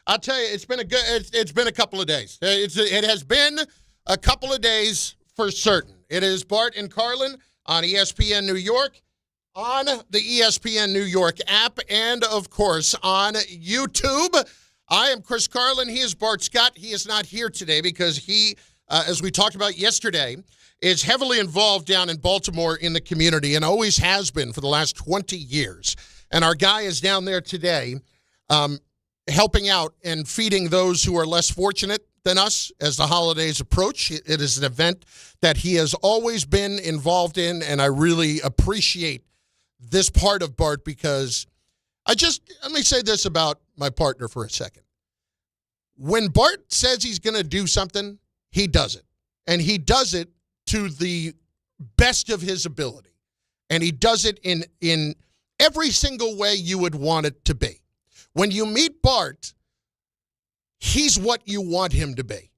I'll tell you, it's been a couple of days. It has been a couple of days for certain. It is Bart and Carlin on ESPN New York, on the ESPN New York app, and, of course, on YouTube. I am Chris Carlin. He is Bart Scott. He is not here today because he, as we talked about yesterday, is heavily involved down in Baltimore in the community and always has been for the last 20 years. And our guy is down there today helping out and feeding those who are less fortunate than us as the holidays approach. It is an event that he has always been involved in, and I really appreciate this part of Bart because let me say this about my partner for a second. When Bart says he's going to do something, he does it. And he does it to the best of his ability. And he does it in every single way you would want it to be. When you meet Bart, he's what you want him to be.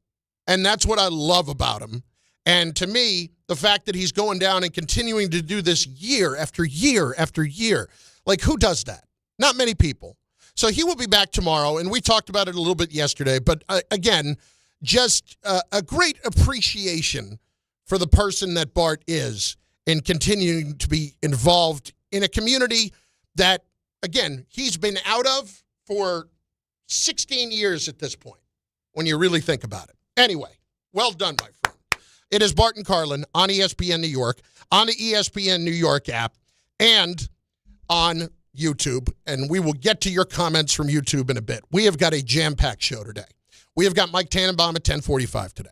And that's what I love about him. And to me, the fact that he's going down and continuing to do this year after year after year, like who does that? Not many people. So he will be back tomorrow, and we talked about it a little bit yesterday. But again, just a great appreciation for the person that Bart is in continuing to be involved in a community that, again, he's been out of for 16 years at this point, when you really think about it. Anyway, well done, my friend. It is Bart and Carlin on ESPN New York, on the ESPN New York app, and on YouTube. And we will get to your comments from YouTube in a bit. We have got a jam-packed show today. We have got Mike Tannenbaum at 10:45 today.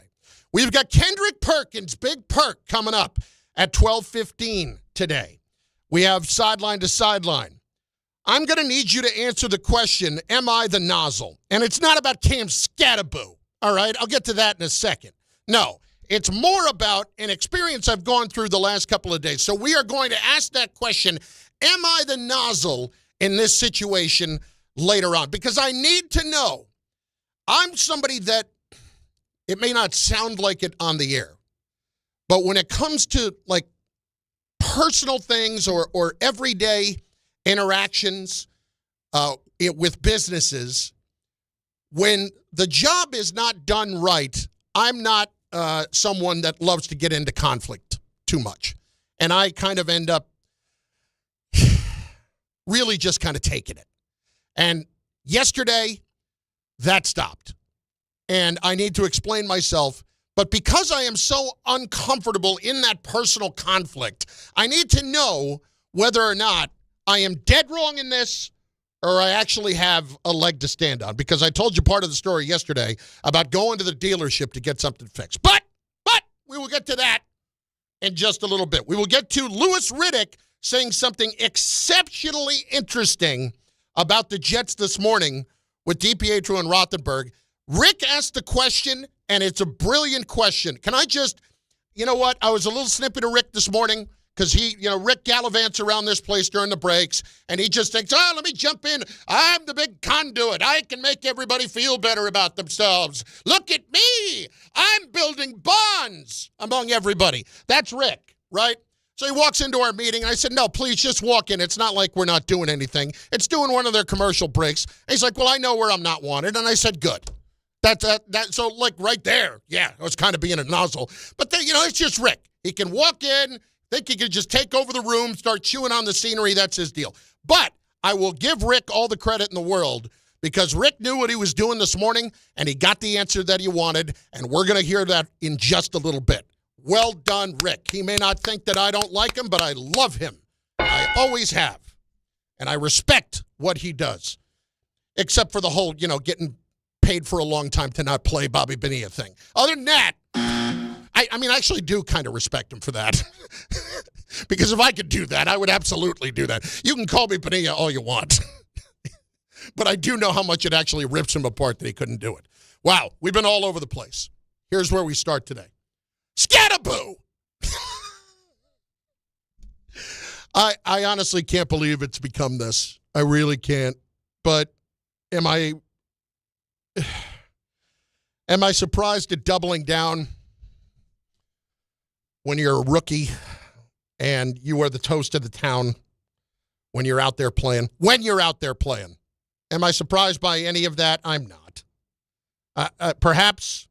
We've got Kendrick Perkins, Big Perk, coming up at 12:15 today. We have Sideline to Sideline. I'm going to need you to answer the question, am I the Nozzle? And it's not about Cam Skattebo, all right? I'll get to that in a second. No, it's more about an experience I've gone through the last couple of days. So we are going to ask that question, am I the Nozzle in this situation later on? Because I need to know. I'm somebody that, it may not sound like it on the air, but when it comes to like personal things or everyday interactions with businesses, when the job is not done right, I'm not someone that loves to get into conflict too much. And I kind of end up really just kind of taking it. And yesterday, that stopped. And I need to explain myself. But because I am so uncomfortable in that personal conflict, I need to know whether or not I am dead wrong in this or I actually have a leg to stand on. Because I told you part of the story yesterday about going to the dealership to get something fixed. But we will get to that in just a little bit. We will get to Louis Riddick saying something exceptionally interesting about the Jets this morning with DiPietro and Rothenberg. Rick asked the question, and it's a brilliant question. Can I just, you know what? I was a little snippy to Rick this morning because Rick gallivants around this place during the breaks, and he just thinks, let me jump in. I'm the big conduit. I can make everybody feel better about themselves. Look at me. I'm building bonds among everybody. That's Rick, right? So he walks into our meeting, and I said, no, please just walk in. It's not like we're not doing anything. It's doing one of their commercial breaks. And he's like, well, I know where I'm not wanted. And I said, good. So, like, right there, yeah, I was kind of being a nozzle. But, it's just Rick. He can walk in, think he can just take over the room, start chewing on the scenery. That's his deal. But I will give Rick all the credit in the world because Rick knew what he was doing this morning, and he got the answer that he wanted, and we're going to hear that in just a little bit. Well done, Rick. He may not think that I don't like him, but I love him. I always have. And I respect what he does. Except for the whole, getting paid for a long time to not play Bobby Bonilla thing. Other than that, I actually do kind of respect him for that. Because if I could do that, I would absolutely do that. You can call me Bonilla all you want. But I do know how much it actually rips him apart that he couldn't do it. Wow, we've been all over the place. Here's where we start today. Skattebo! I honestly can't believe it's become this. I really can't. But am I surprised at doubling down when you're a rookie and you are the toast of the town when you're out there playing? When you're out there playing. Am I surprised by any of that? I'm not. Perhaps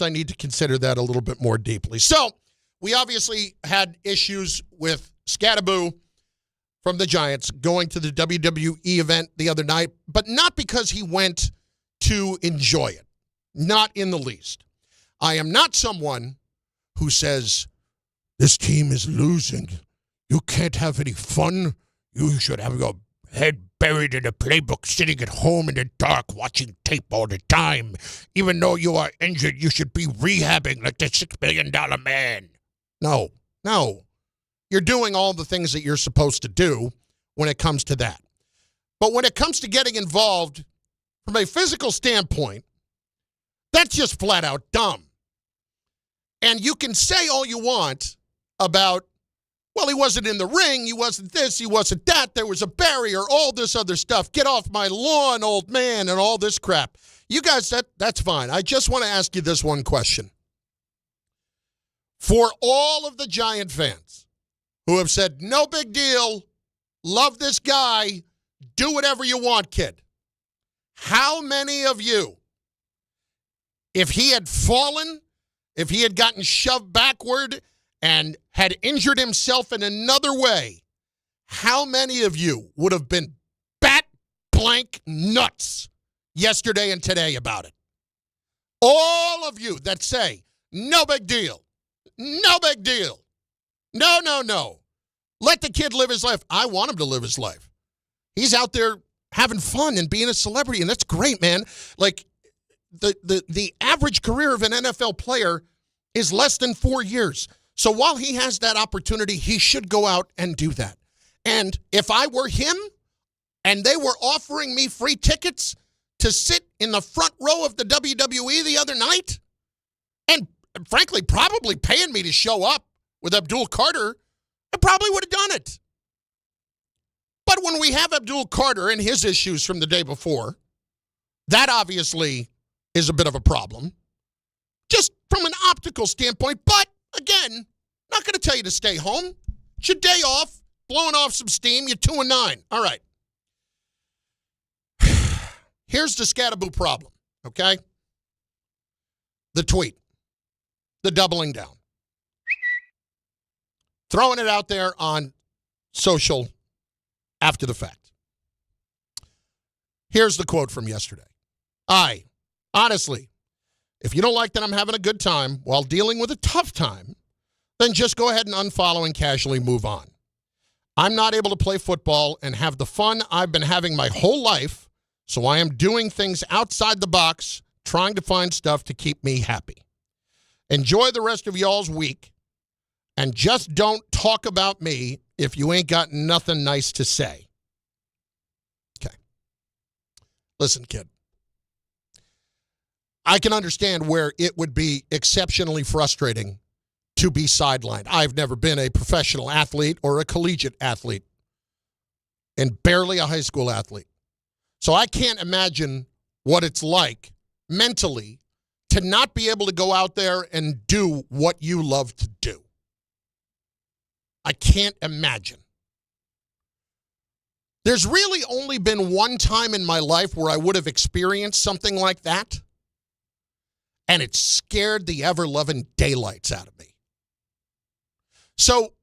I need to consider that a little bit more deeply. So we obviously had issues with Skattebo from the Giants going to the WWE event the other night, but not because he went to enjoy it. Not in the least. I am not someone who says, this team is losing. You can't have any fun. You should have your head buried in a playbook, sitting at home in the dark, watching tape all the time. Even though you are injured, you should be rehabbing like the $6 million man. No. You're doing all the things that you're supposed to do when it comes to that. But when it comes to getting involved from a physical standpoint, that's just flat out dumb. And you can say all you want about, well, he wasn't in the ring, he wasn't this, he wasn't that, there was a barrier, all this other stuff. Get off my lawn, old man, and all this crap. You guys, that's fine. I just want to ask you this one question. For all of the Giant fans who have said, no big deal, love this guy, do whatever you want, kid. How many of you, if he had fallen, if he had gotten shoved backward and had injured himself in another way, how many of you would have been bat blank nuts yesterday and today about it? All of you that say, no big deal. No big deal. No. Let the kid live his life. I want him to live his life. He's out there having fun and being a celebrity, and that's great, man. Like, the average career of an NFL player is less than 4 years. So while he has that opportunity, he should go out and do that. And if I were him and they were offering me free tickets to sit in the front row of the WWE the other night, and frankly, probably paying me to show up with Abdul Carter, I probably would have done it. But when we have Abdul Carter and his issues from the day before, that obviously is a bit of a problem, just from an optical standpoint. But, again, not going to tell you to stay home. It's your day off, blowing off some steam. You're 2-9. All right. Here's the Skattebo problem, okay? The tweet. The doubling down. Throwing it out there on social after the fact. Here's the quote from yesterday. Honestly, if you don't like that I'm having a good time while dealing with a tough time, then just go ahead and unfollow and casually move on. I'm not able to play football and have the fun I've been having my whole life, so I am doing things outside the box, trying to find stuff to keep me happy. Enjoy the rest of y'all's week, and just don't talk about me if you ain't got nothing nice to say. Okay. Listen, kid. I can understand where it would be exceptionally frustrating to be sidelined. I've never been a professional athlete or a collegiate athlete, and barely a high school athlete. So I can't imagine what it's like mentally to not be able to go out there and do what you love to do. I can't imagine. There's really only been one time in my life where I would have experienced something like that, and it scared the ever-loving daylights out of me. So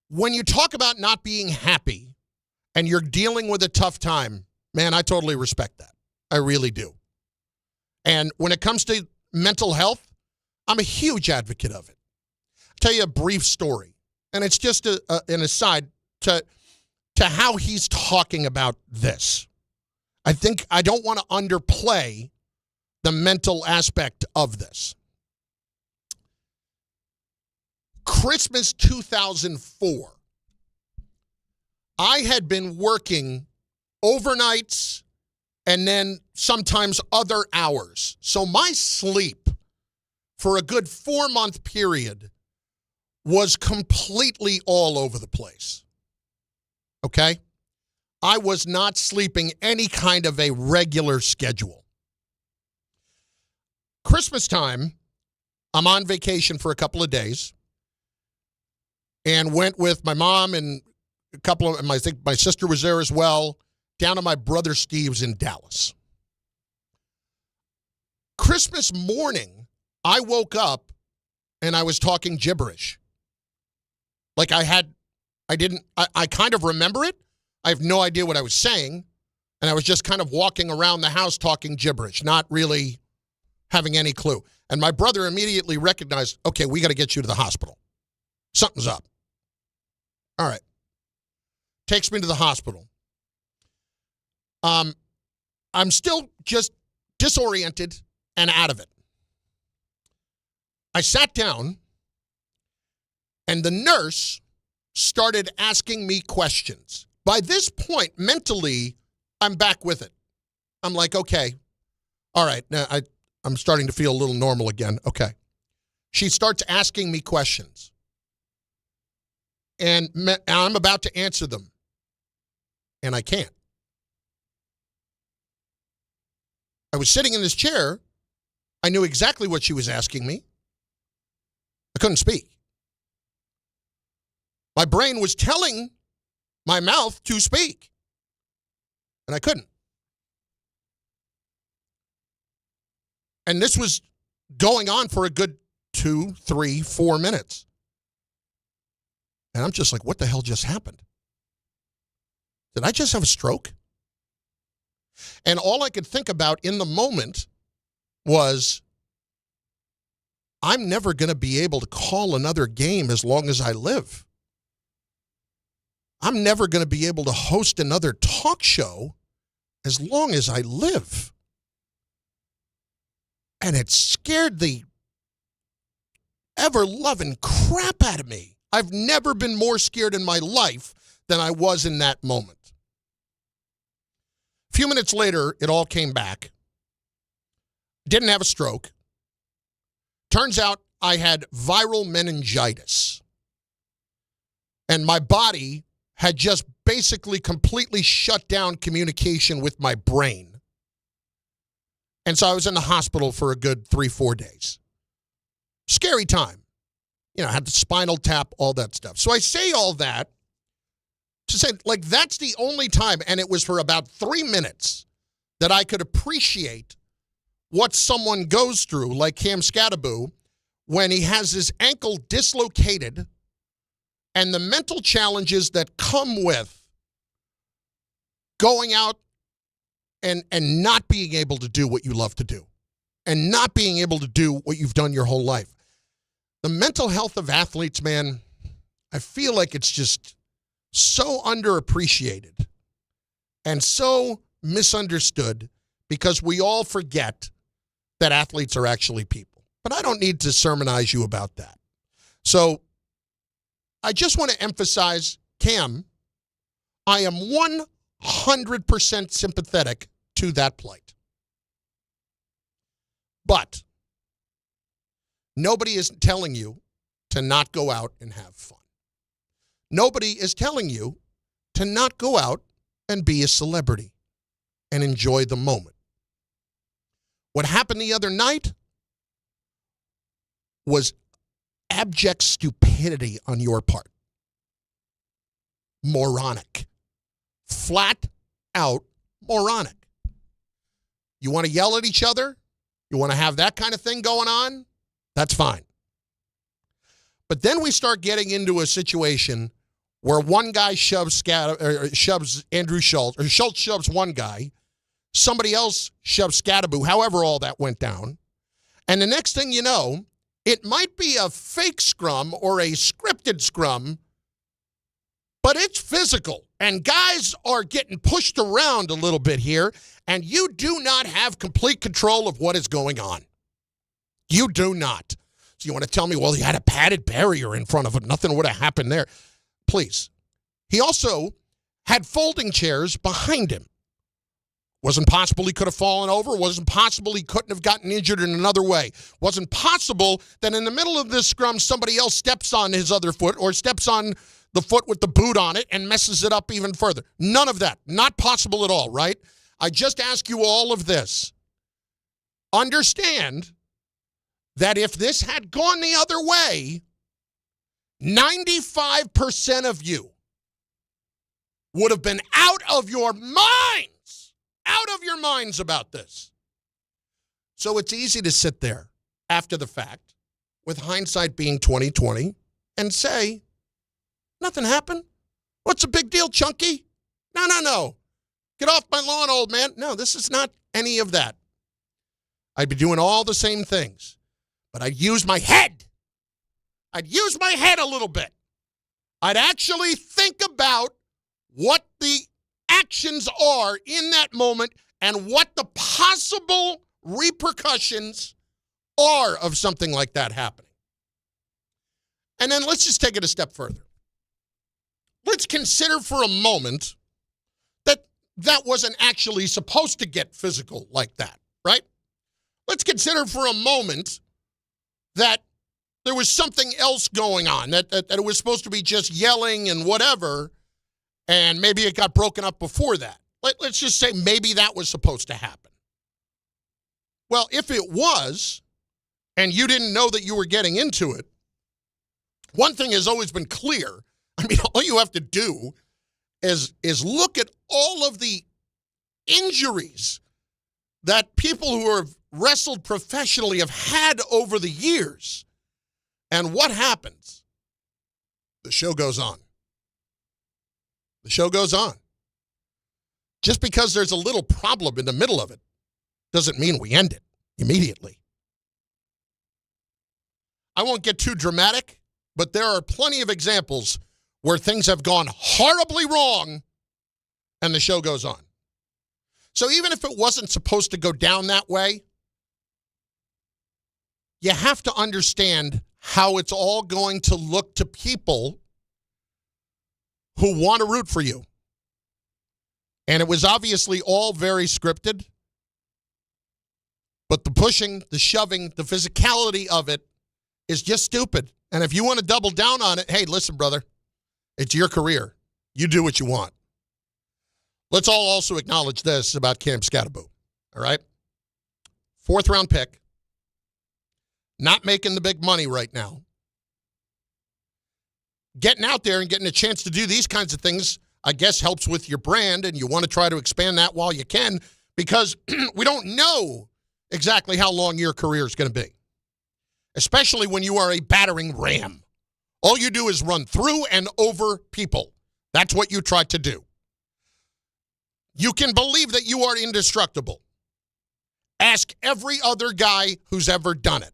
when you talk about not being happy and you're dealing with a tough time, man, I totally respect that. I really do. And when it comes to mental health, I'm a huge advocate of it. I'll tell you a brief story, and it's just an aside to how he's talking about this. I think I don't want to underplay the mental aspect of this. Christmas 2004, I had been working overnights and then sometimes other hours. So my sleep for a good 4-month period was completely all over the place. Okay? I was not sleeping any kind of a regular schedule. Christmas time, I'm on vacation for a couple of days and went with my mom and a couple of, I think my sister was there as well, down to my brother Steve's in Dallas. Christmas morning, I woke up and I was talking gibberish. Like I kind of remember it. I have no idea what I was saying. And I was just kind of walking around the house talking gibberish, not really having any clue. And my brother immediately recognized, okay, we got to get you to the hospital. Something's up. All right. Takes me to the hospital. I'm still just disoriented and out of it. I sat down, and the nurse started asking me questions. By this point, mentally, I'm back with it. I'm like, okay, all right, now I'm starting to feel a little normal again. Okay. She starts asking me questions, and I'm about to answer them, and I can't. I was sitting in this chair. I knew exactly what she was asking me. I couldn't speak. My brain was telling my mouth to speak, and I couldn't. And this was going on for a good 2, 3, 4 minutes. And I'm just like, what the hell just happened? Did I just have a stroke? And all I could think about in the moment was, I'm never going to be able to call another game as long as I live. I'm never going to be able to host another talk show as long as I live. And it scared the ever-loving crap out of me. I've never been more scared in my life than I was in that moment. A few minutes later, it all came back. Didn't have a stroke. Turns out I had viral meningitis. And my body had just basically completely shut down communication with my brain. And so I was in the hospital for a good 3-4 days. Scary time. You know, I had the spinal tap, all that stuff. So I say all that to say, like, that's the only time, and it was for about 3 minutes, that I could appreciate what someone goes through, like Cam Skattebo, when he has his ankle dislocated and the mental challenges that come with going out and not being able to do what you love to do and not being able to do what you've done your whole life. The mental health of athletes, man, I feel like it's just so underappreciated and so misunderstood because we all forget that athletes are actually people. But I don't need to sermonize you about that. So I just want to emphasize, Cam, I am 100% sympathetic to that plight. But nobody is telling you to not go out and have fun. Nobody is telling you to not go out and be a celebrity and enjoy the moment. What happened the other night was abject stupidity on your part. Moronic. Flat out moronic. You want to yell at each other? You want to have that kind of thing going on? That's fine. But then we start getting into a situation where one guy shoves Andrew Schultz, or Schultz shoves one guy, somebody else shoves Skattebo, however all that went down. And the next thing you know, it might be a fake scrum or a scripted scrum, but it's physical. And guys are getting pushed around a little bit here, and you do not have complete control of what is going on. You do not. So you want to tell me, well, he had a padded barrier in front of him. Nothing would have happened there. Please. He also had folding chairs behind him. Wasn't possible he could have fallen over. Wasn't possible he couldn't have gotten injured in another way. Wasn't possible that in the middle of this scrum, somebody else steps on his other foot or steps on the foot with the boot on it and messes it up even further. None of that. Not possible at all, right? I just ask you all of this. Understand that if this had gone the other way, 95% of you would have been out of your minds about this. So it's easy to sit there after the fact, with hindsight being 20/20, and say, nothing happened. What's the big deal, Chunky? No. Get off my lawn, old man. No, this is not any of that. I'd be doing all the same things, but I'd use my head. I'd use my head a little bit. I'd actually think about what the actions are in that moment and what the possible repercussions are of something like that happening. And then let's just take it a step further. Let's consider for a moment that that wasn't actually supposed to get physical like that, right? Let's consider for a moment that there was something else going on, that it was supposed to be just yelling and whatever, and maybe it got broken up before that. Let's just say maybe that was supposed to happen. Well, if it was, and you didn't know that you were getting into it, one thing has always been clear. I mean, all you have to do is look at all of the injuries that people who have wrestled professionally have had over the years. And what happens? The show goes on. The show goes on. Just because there's a little problem in the middle of it doesn't mean we end it immediately. I won't get too dramatic, but there are plenty of examples where things have gone horribly wrong and the show goes on. So even if it wasn't supposed to go down that way, you have to understand how it's all going to look to people who want to root for you. And it was obviously all very scripted, but the pushing, the shoving, the physicality of it is just stupid. And if you want to double down on it, hey, listen, brother, it's your career. You do what you want. Let's all also acknowledge this about Cam Skattebo, all right? 4th round pick, not making the big money right now. Getting out there and getting a chance to do these kinds of things, I guess, helps with your brand, and you want to try to expand that while you can, because we don't know exactly how long your career is going to be, especially when you are a battering ram. All you do is run through and over people. That's what you try to do. You can believe that you are indestructible. Ask every other guy who's ever done it.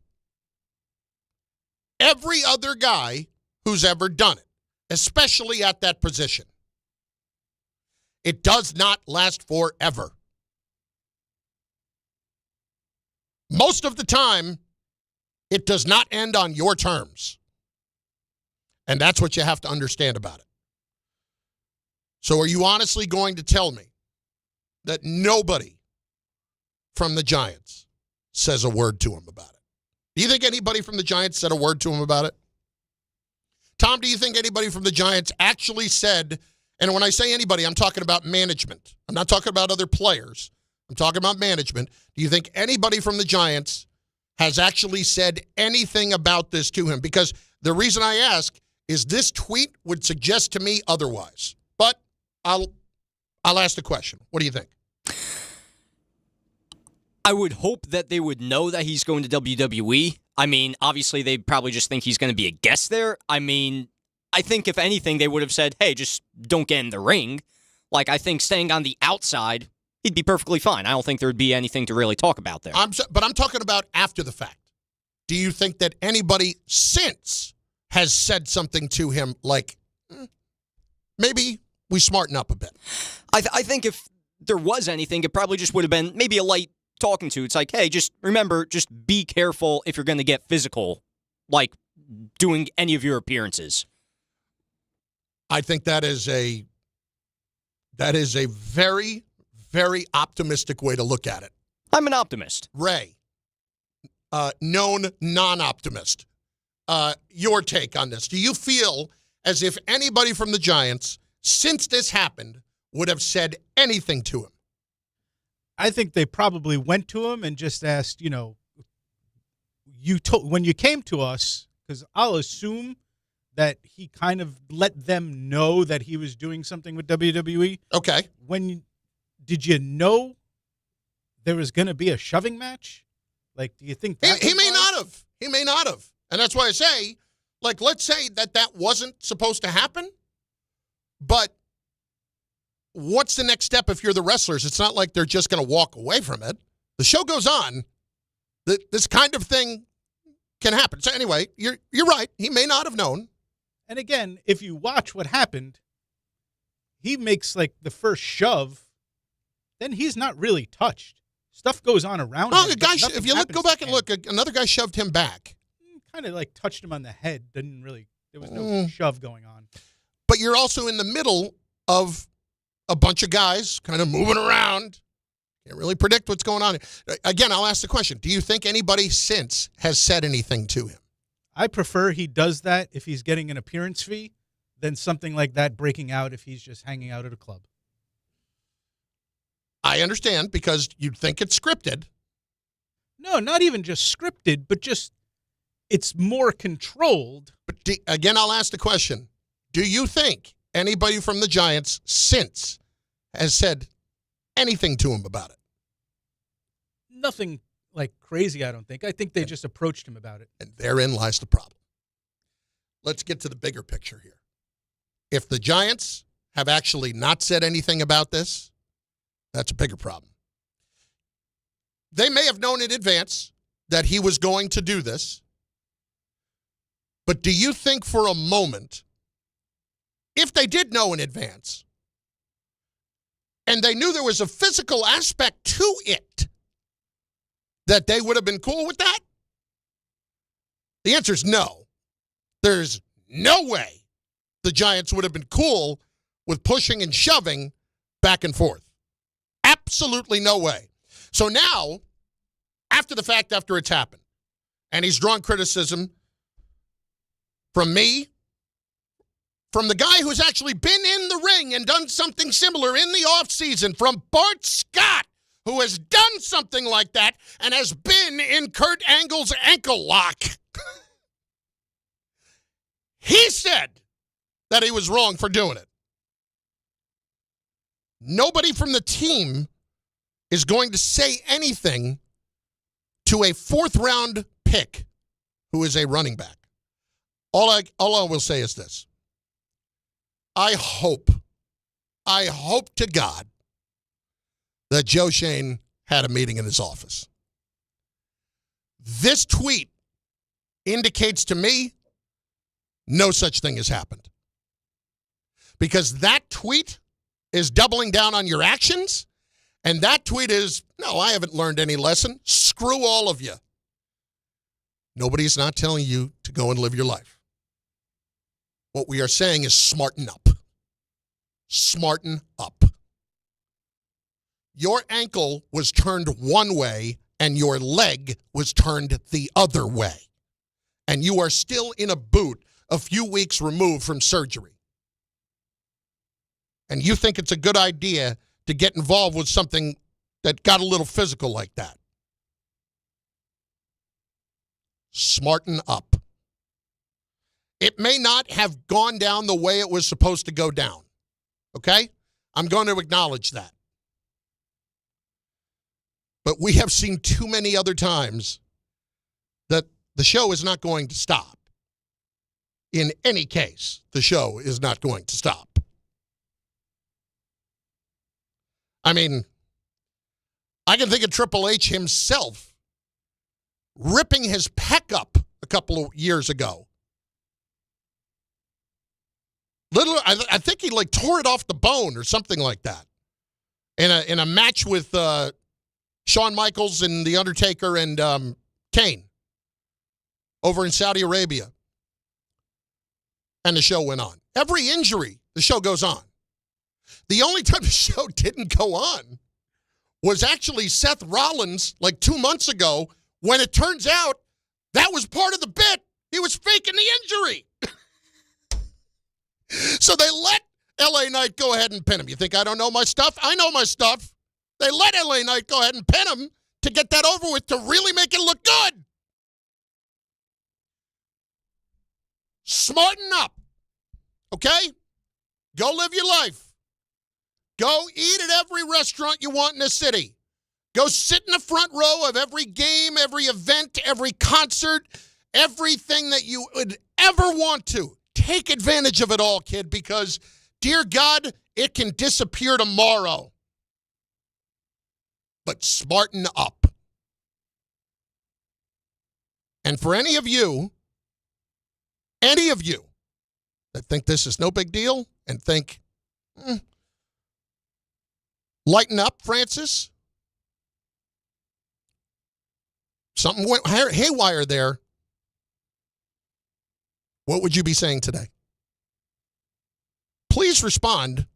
Every other guy who's ever done it, especially at that position. It does not last forever. Most of the time, it does not end on your terms. And that's what you have to understand about it. So are you honestly going to tell me that nobody from the Giants says a word to him about it? Do you think anybody from the Giants said a word to him about it? Tom, do you think anybody from the Giants actually said, and when I say anybody, I'm talking about management. I'm not talking about other players. I'm talking about management. Do you think anybody from the Giants has actually said anything about this to him? Because the reason I ask is this tweet would suggest to me otherwise. But I'll ask the question. What do you think? I would hope that they would know that he's going to WWE. I mean, obviously, they probably just think he's going to be a guest there. I mean, I think if anything, they would have said, hey, just don't get in the ring. Like, I think staying on the outside, he'd be perfectly fine. I don't think there would be anything to really talk about there. But I'm talking about after the fact. Do you think that anybody since has said something to him like, maybe we smarten up a bit? I think if there was anything, it probably just would have been maybe a light talking to. It's like, hey, just remember, just be careful if you're going to get physical, like doing any of your appearances. I think that is a very, very optimistic way to look at it. I'm an optimist. Ray, known non-optimist. Your take on this. Do you feel as if anybody from the Giants, since this happened, would have said anything to him? I think they probably went to him and just asked, when you came to us, because I'll assume that he kind of let them know that he was doing something with WWE. Okay. Did you know there was going to be a shoving match? Like, do you think He may not have. He may not have. And that's why I say, like, let's say that wasn't supposed to happen. But what's the next step if you're the wrestlers? It's not like they're just going to walk away from it. The show goes on. This kind of thing can happen. So anyway, you're right. He may not have known. And again, if you watch what happened, he makes like the first shove, then he's not really touched. Stuff goes on around him. The guy, if you go back and look, another guy shoved him back. Kind of like touched him on the head. Didn't really. There was no shove going on. But you're also in the middle of a bunch of guys kind of moving around. Can't really predict what's going on. Again, I'll ask the question. Do you think anybody since has said anything to him? I prefer he does that if he's getting an appearance fee than something like that breaking out if he's just hanging out at a club. I understand because you'd think it's scripted. No, not even just scripted, but just it's more controlled. But again, I'll ask the question. Do you think anybody from the Giants since has said anything to him about it? Nothing like crazy, I don't think. I think they just approached him about it. And therein lies the problem. Let's get to the bigger picture here. If the Giants have actually not said anything about this, that's a bigger problem. They may have known in advance that he was going to do this, but do you think for a moment, if they did know in advance, and they knew there was a physical aspect to it, that they would have been cool with that? The answer is no. There's no way the Giants would have been cool with pushing and shoving back and forth. Absolutely no way. So now, after the fact, after it's happened, and he's drawn criticism from me, from the guy who's actually been in the ring and done something similar in the offseason, from Bart Scott, who has done something like that and has been in Kurt Angle's ankle lock. He said that he was wrong for doing it. Nobody from the team is going to say anything to a fourth-round pick who is a running back. All I will say is this. I hope to God that Joe Shane had a meeting in his office. This tweet indicates to me no such thing has happened. Because that tweet is doubling down on your actions, and that tweet is, no, I haven't learned any lesson. Screw all of you. Nobody's not telling you to go and live your life. What we are saying is smarten up. Smarten up. Your ankle was turned one way and your leg was turned the other way. And you are still in a boot a few weeks removed from surgery. And you think it's a good idea to get involved with something that got a little physical like that. Smarten up. It may not have gone down the way it was supposed to go down. Okay? I'm going to acknowledge that. But we have seen too many other times that the show is not going to stop. In any case, the show is not going to stop. I mean, I can think of Triple H himself ripping his pec up a couple of years ago. I think he like tore it off the bone or something like that in a match with Shawn Michaels and The Undertaker and Kane over in Saudi Arabia. And the show went on. Every injury, the show goes on. The only time the show didn't go on was actually Seth Rollins like 2 months ago when it turns out that was part of the bit. He was faking the injury. So they let LA Knight go ahead and pin him. You think I don't know my stuff? I know my stuff. They let LA Knight go ahead and pin him to get that over with to really make it look good. Smarten up. Okay? Go live your life. Go eat at every restaurant you want in the city. Go sit in the front row of every game, every event, every concert, everything that you would ever want to. Take advantage of it all, kid, because, dear God, it can disappear tomorrow. But smarten up. And for any of you that think this is no big deal and think, lighten up, Francis. Something went haywire there. What would you be saying today? Please respond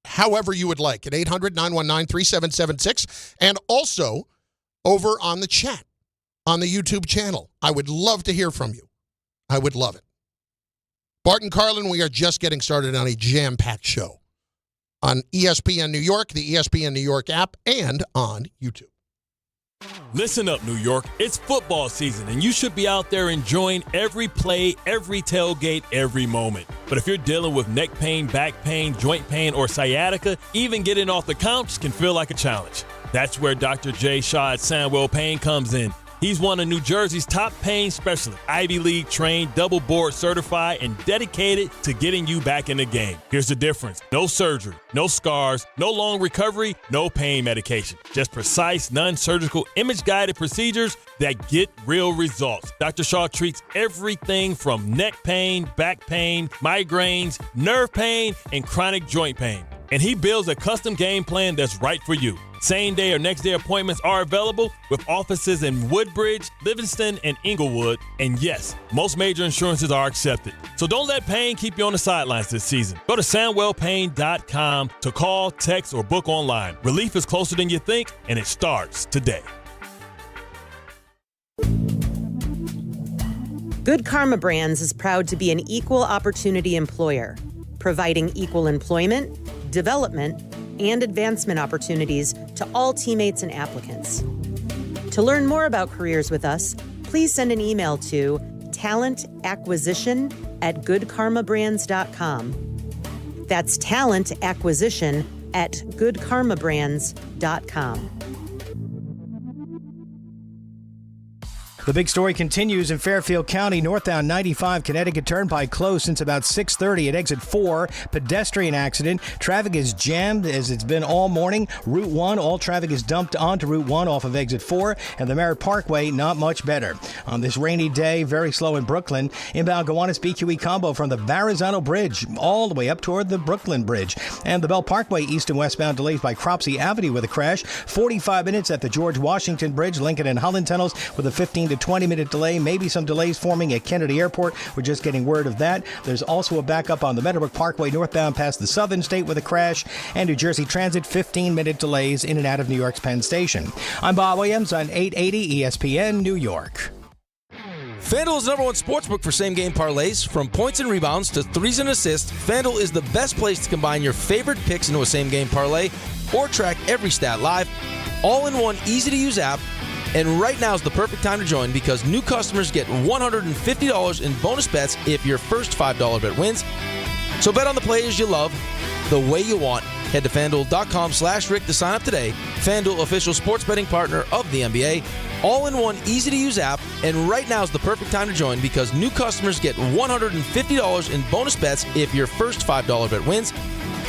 however you would like at 800-919-3776 and also over on the chat on the YouTube channel. I would love to hear from you. I would love it. Bart and Carlin, we are just getting started on a jam-packed show on ESPN New York, the ESPN New York app, and on YouTube. Listen up, New York. It's football season, and you should be out there enjoying every play, every tailgate, every moment. But if you're dealing with neck pain, back pain, joint pain, or sciatica, even getting off the couch can feel like a challenge. That's where Dr. J. Shaw at Sandwell Pain comes in. He's one of New Jersey's top pain specialists, Ivy League trained, double board certified, and dedicated to getting you back in the game. Here's the difference. No surgery, no scars, no long recovery, no pain medication. Just precise, non-surgical, image-guided procedures that get real results. Dr. Shaw treats everything from neck pain, back pain, migraines, nerve pain, and chronic joint pain. And he builds a custom game plan that's right for you. Same day or next day appointments are available with offices in Woodbridge, Livingston, and Inglewood. And yes, most major insurances are accepted. So don't let pain keep you on the sidelines this season. Go to SandwellPain.com to call, text, or book online. Relief is closer than you think, and it starts today. Good Karma Brands is proud to be an equal opportunity employer, providing equal employment, development, and advancement opportunities to all teammates and applicants. To learn more about careers with us, please send an email to talentacquisition@goodkarmabrands.com. That's talentacquisition@goodkarmabrands.com. The big story continues in Fairfield County, northbound 95 Connecticut Turnpike closed since about 6:30 at exit 4. Pedestrian accident. Traffic is jammed as it's been all morning. Route 1, all traffic is dumped onto Route 1 off of exit 4. And the Merritt Parkway, not much better. On this rainy day, very slow in Brooklyn. Inbound Gowanus BQE combo from the Verrazano Bridge all the way up toward the Brooklyn Bridge. And the Bell Parkway, east and westbound delays by Cropsey Avenue with a crash. 45 minutes at the George Washington Bridge, Lincoln and Holland tunnels with a 15 to 20-minute delay. Maybe some delays forming at Kennedy Airport. We're just getting word of that. There's also a backup on the Meadowbrook Parkway northbound past the Southern State with a crash. And New Jersey Transit, 15-minute delays in and out of New York's Penn Station. I'm Bob Williams on 880 ESPN New York. FanDuel is the #1 sportsbook for same-game parlays. From points and rebounds to threes and assists, FanDuel is the best place to combine your favorite picks into a same-game parlay or track every stat live, all in one easy-to-use app. And right now is the perfect time to join because new customers get $150 in bonus bets if your first $5 bet wins. So bet on the players you love the way you want. Head to FanDuel.com/Rick to sign up today. FanDuel, official sports betting partner of the NBA. All in one easy-to-use app. And right now is the perfect time to join because new customers get $150 in bonus bets if your first $5 bet wins.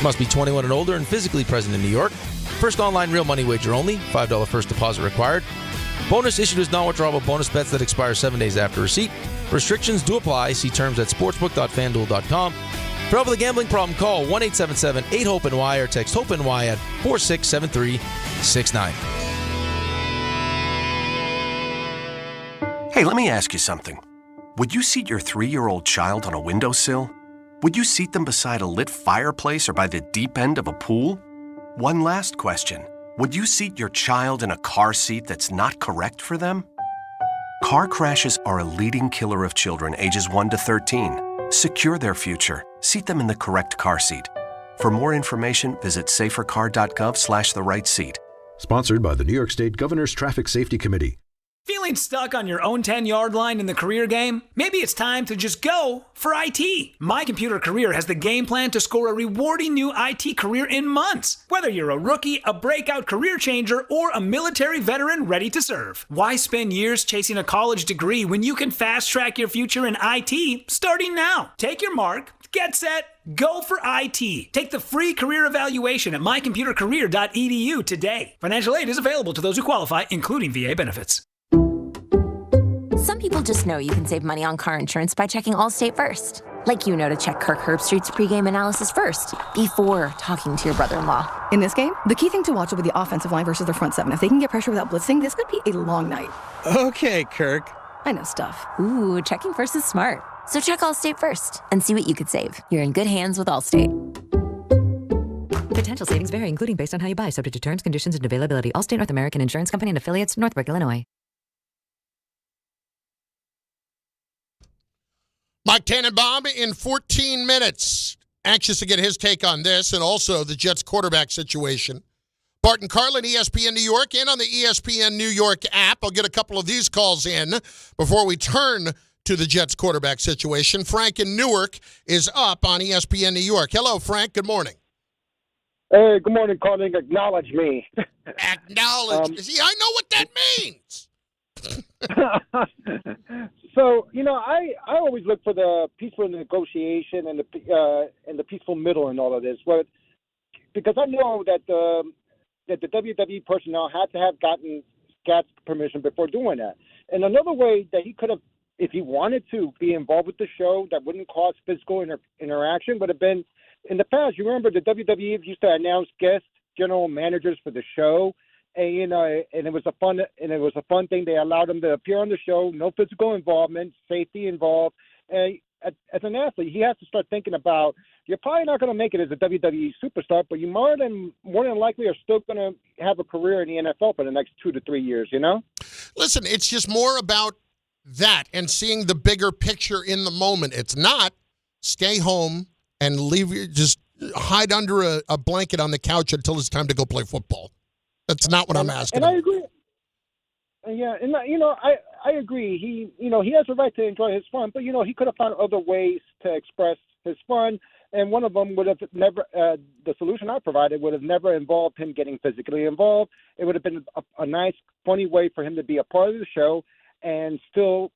Must be 21 and older and physically present in New York. First online real money wager only. $5 first deposit required. Bonus issued as non-withdrawable bonus bets that expire 7 days after receipt. Restrictions do apply. See terms at sportsbook.fanduel.com. For help with a gambling problem, call 1-877-8-HOPE-NY or text HOPE-NY at 467369. Hey, let me ask you something. Would you seat your 3-year-old child on a windowsill? Would you seat them beside a lit fireplace or by the deep end of a pool? One last question. Would you seat your child in a car seat that's not correct for them? Car crashes are a leading killer of children ages 1 to 13. Secure their future. Seat them in the correct car seat. For more information, visit safercar.gov/the right seat. Sponsored by the New York State Governor's Traffic Safety Committee. Feeling stuck on your own 10-yard line in the career game? Maybe it's time to just go for IT. My Computer Career has the game plan to score a rewarding new IT career in months. Whether you're a rookie, a breakout career changer, or a military veteran ready to serve. Why spend years chasing a college degree when you can fast-track your future in IT starting now? Take your mark, get set, go for IT. Take the free career evaluation at mycomputercareer.edu today. Financial aid is available to those who qualify, including VA benefits. Some people just know you can save money on car insurance by checking Allstate first. Like to check Kirk Herbstreit's pregame analysis first, before talking to your brother-in-law. In this game, the key thing to watch will be the offensive line versus their front seven. If they can get pressure without blitzing, this could be a long night. Okay, Kirk. I know stuff. Ooh, checking first is smart. So check Allstate first and see what you could save. You're in good hands with Allstate. Potential savings vary, including based on how you buy, subject to terms, conditions, and availability. Allstate North American Insurance Company and affiliates, Northbrook, Illinois. Mike Tannenbaum in 14 minutes. Anxious to get his take on this and also the Jets quarterback situation. Bart Carlin, ESPN New York, and on the ESPN New York app. I'll get a couple of these calls in before we turn to the Jets quarterback situation. Frank in Newark is up on ESPN New York. Hello, Frank. Good morning. Hey, good morning, Carlin. Acknowledge me. Acknowledge. See, I know what that means. So, I always look for the peaceful negotiation and the peaceful middle in all of this. Because I know that the WWE personnel had to have gotten Scott's permission before doing that. And another way that he could have, if he wanted to be involved with the show that wouldn't cause physical interaction, would have been in the past. You remember the WWE used to announce guest general managers for the show. And it was a fun thing. They allowed him to appear on the show, no physical involvement, safety involved. As an athlete, he has to start thinking about, you're probably not going to make it as a WWE superstar, but you more than likely are still going to have a career in the NFL for the next 2 to 3 years, Listen, it's just more about that and seeing the bigger picture in the moment. It's not stay home and just hide under a blanket on the couch until it's time to go play football. That's not what I'm asking. And I agree. Yeah, and I agree. He has a right to enjoy his fun, but he could have found other ways to express his fun, and one of them would have never. The solution I provided would have never involved him getting physically involved. It would have been a nice, funny way for him to be a part of the show and still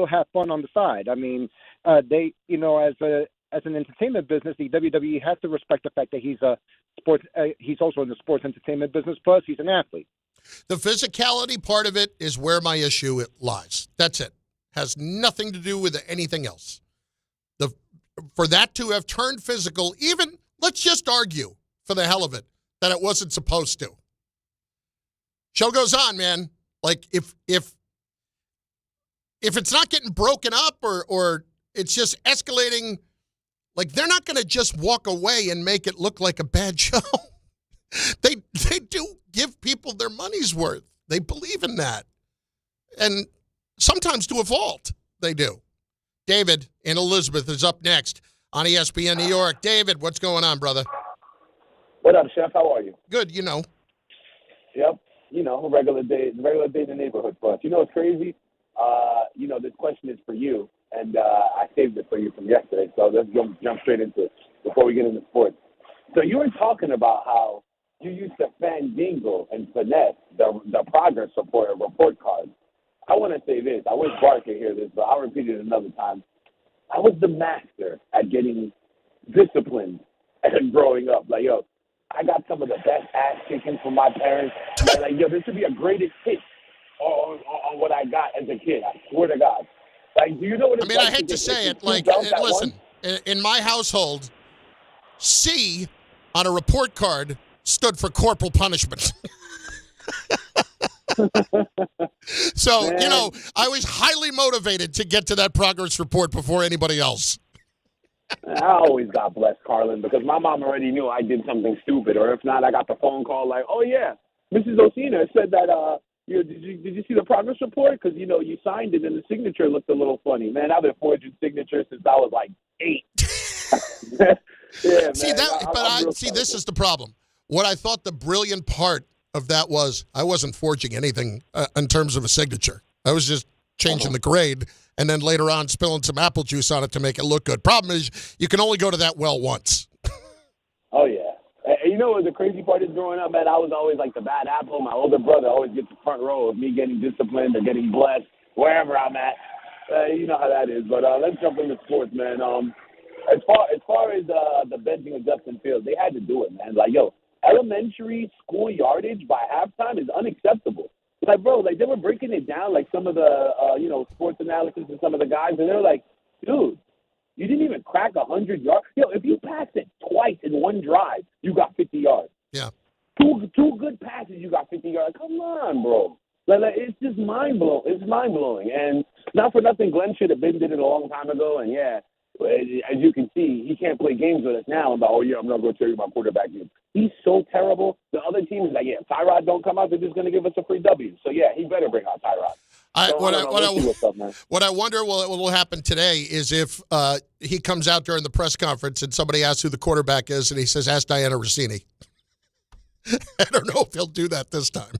have fun on the side. I mean, they, as an entertainment business, the WWE has to respect the fact that he's also in the sports entertainment business. Plus, he's an athlete. The physicality part of it is where my issue lies. That's it. Has nothing to do with anything else. For that to have turned physical, even let's just argue for the hell of it that it wasn't supposed to. Show goes on, man. Like if it's not getting broken up or it's just escalating. Like, they're not going to just walk away and make it look like a bad show. They do give people their money's worth. They believe in that. And sometimes to a fault, they do. David in Elizabeth is up next on ESPN New York. David, what's going on, brother? What up, Chef? How are you? Good, Yep. A regular day in the neighborhood for us. What's crazy? This question is for you. And I saved it for you from yesterday, so let's jump straight into it before we get into sports. So you were talking about how you used to fandangle and finesse the progress report card. I want to say this. I wish Bart could hear this, but I'll repeat it another time. I was the master at getting disciplined and growing up. Like, I got some of the best ass kicking from my parents. And this would be a greatest hit on what I got as a kid. I swear to God. Like, do you know what it's I hate to say it. Like, listen, in my household, C on a report card stood for corporal punishment. So, I was highly motivated to get to that progress report before anybody else. I always got blessed, Carlin, because my mom already knew I did something stupid. Or if not, I got the phone call like, oh, yeah, Mrs. Osina said that, did you see the progress report? Because, you signed it and the signature looked a little funny. Man, I've been forging signatures since I was like 8. Yeah, see, man, this is the problem. What I thought the brilliant part of that was I wasn't forging anything in terms of a signature. I was just changing the grade and then later on spilling some apple juice on it to make it look good. Problem is, you can only go to that well once. Oh, yeah. And you know what the crazy part is growing up, man? I was always like the bad apple. My older brother always gets the front row of me getting disciplined or getting blessed wherever I'm at. You know how that is. But let's jump into sports, man. As far as the benching of Justin Fields, they had to do it, man. Like, yo, elementary school yardage by halftime is unacceptable. Like, bro, like they were breaking it down, like some of the, sports analysis and some of the guys, and they're like, dude, you didn't even crack 100 yards. Yo, if you passed it twice in one drive, you got 50 yards. Yeah. Two good passes, you got 50 yards. Come on, bro. Like, it's just mind-blowing. It's mind-blowing. And not for nothing, Glenn should have did it a long time ago. And, yeah, as you can see, he can't play games with us now about, oh, yeah, I'm not going to tell you my quarterback is. He's so terrible. The other team is like, yeah, if Tyrod don't come out, they're just going to give us a free W. So, yeah, he better bring out Tyrod. What I wonder will happen today is if he comes out during the press conference and somebody asks who the quarterback is and he says, ask Diana Rossini. I don't know if he'll do that this time.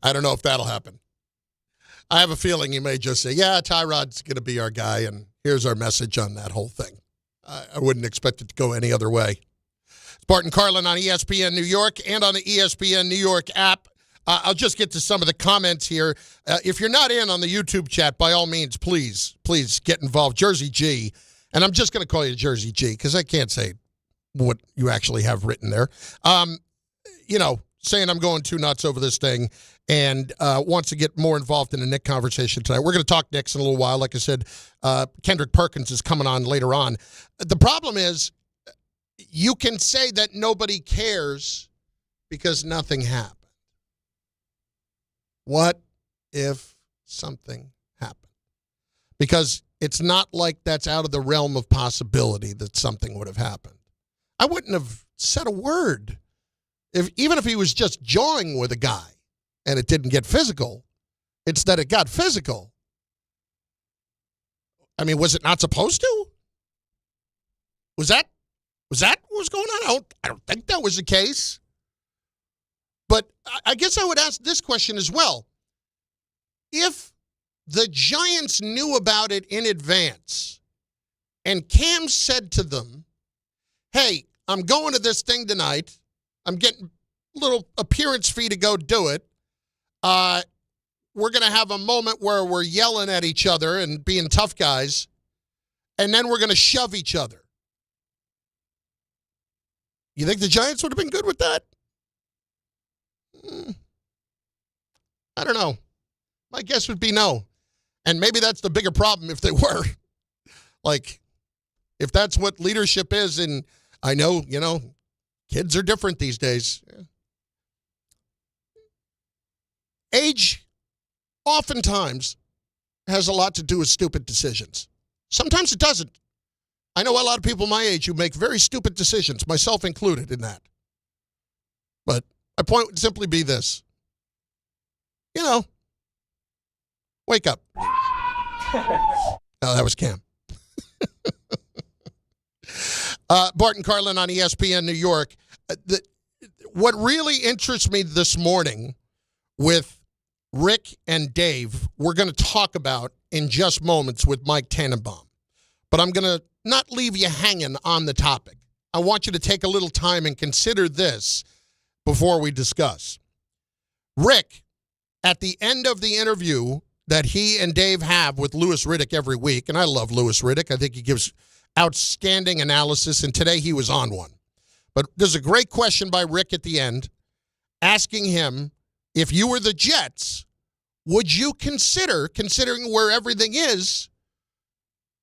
I don't know if that'll happen. I have a feeling he may just say, yeah, Tyrod's going to be our guy, and here's our message on that whole thing. I wouldn't expect it to go any other way. It's Bart Carlin on ESPN New York and on the ESPN New York app. I'll just get to some of the comments here. If you're not in on the YouTube chat, by all means, please get involved. Jersey G, and I'm just going to call you Jersey G because I can't say what you actually have written there. Saying I'm going too nuts over this thing and wants to get more involved in the Knicks conversation tonight. We're going to talk Knicks in a little while. Like I said, Kendrick Perkins is coming on later on. The problem is you can say that nobody cares because nothing happened. What if something happened? Because it's not like that's out of the realm of possibility that something would have happened. I wouldn't have said a word. Even if he was just jawing with a guy and it didn't get physical, it's that it got physical. I mean, was it not supposed to? Was that what was going on? I don't think that was the case. But I guess I would ask this question as well. If the Giants knew about it in advance and Cam said to them, hey, I'm going to this thing tonight. I'm getting a little appearance fee to go do it. We're going to have a moment where we're yelling at each other and being tough guys, and then we're going to shove each other. You think the Giants would have been good with that? I don't know. My guess would be no. And maybe that's the bigger problem if they were. Like, if that's what leadership is, and I know, kids are different these days. Age oftentimes has a lot to do with stupid decisions. Sometimes it doesn't. I know a lot of people my age who make very stupid decisions, myself included in that. But my point would simply be this. Wake up. Oh, that was Cam. Bart Carlin on ESPN New York. What really interests me this morning with Rick and Dave, we're going to talk about in just moments with Mike Tannenbaum. But I'm going to not leave you hanging on the topic. I want you to take a little time and consider this before we discuss. Rick, at the end of the interview that he and Dave have with Louis Riddick every week, and I love Louis Riddick. I think he gives outstanding analysis, and today he was on one. But there's a great question by Rick at the end asking him, if you were the Jets, would you considering where everything is,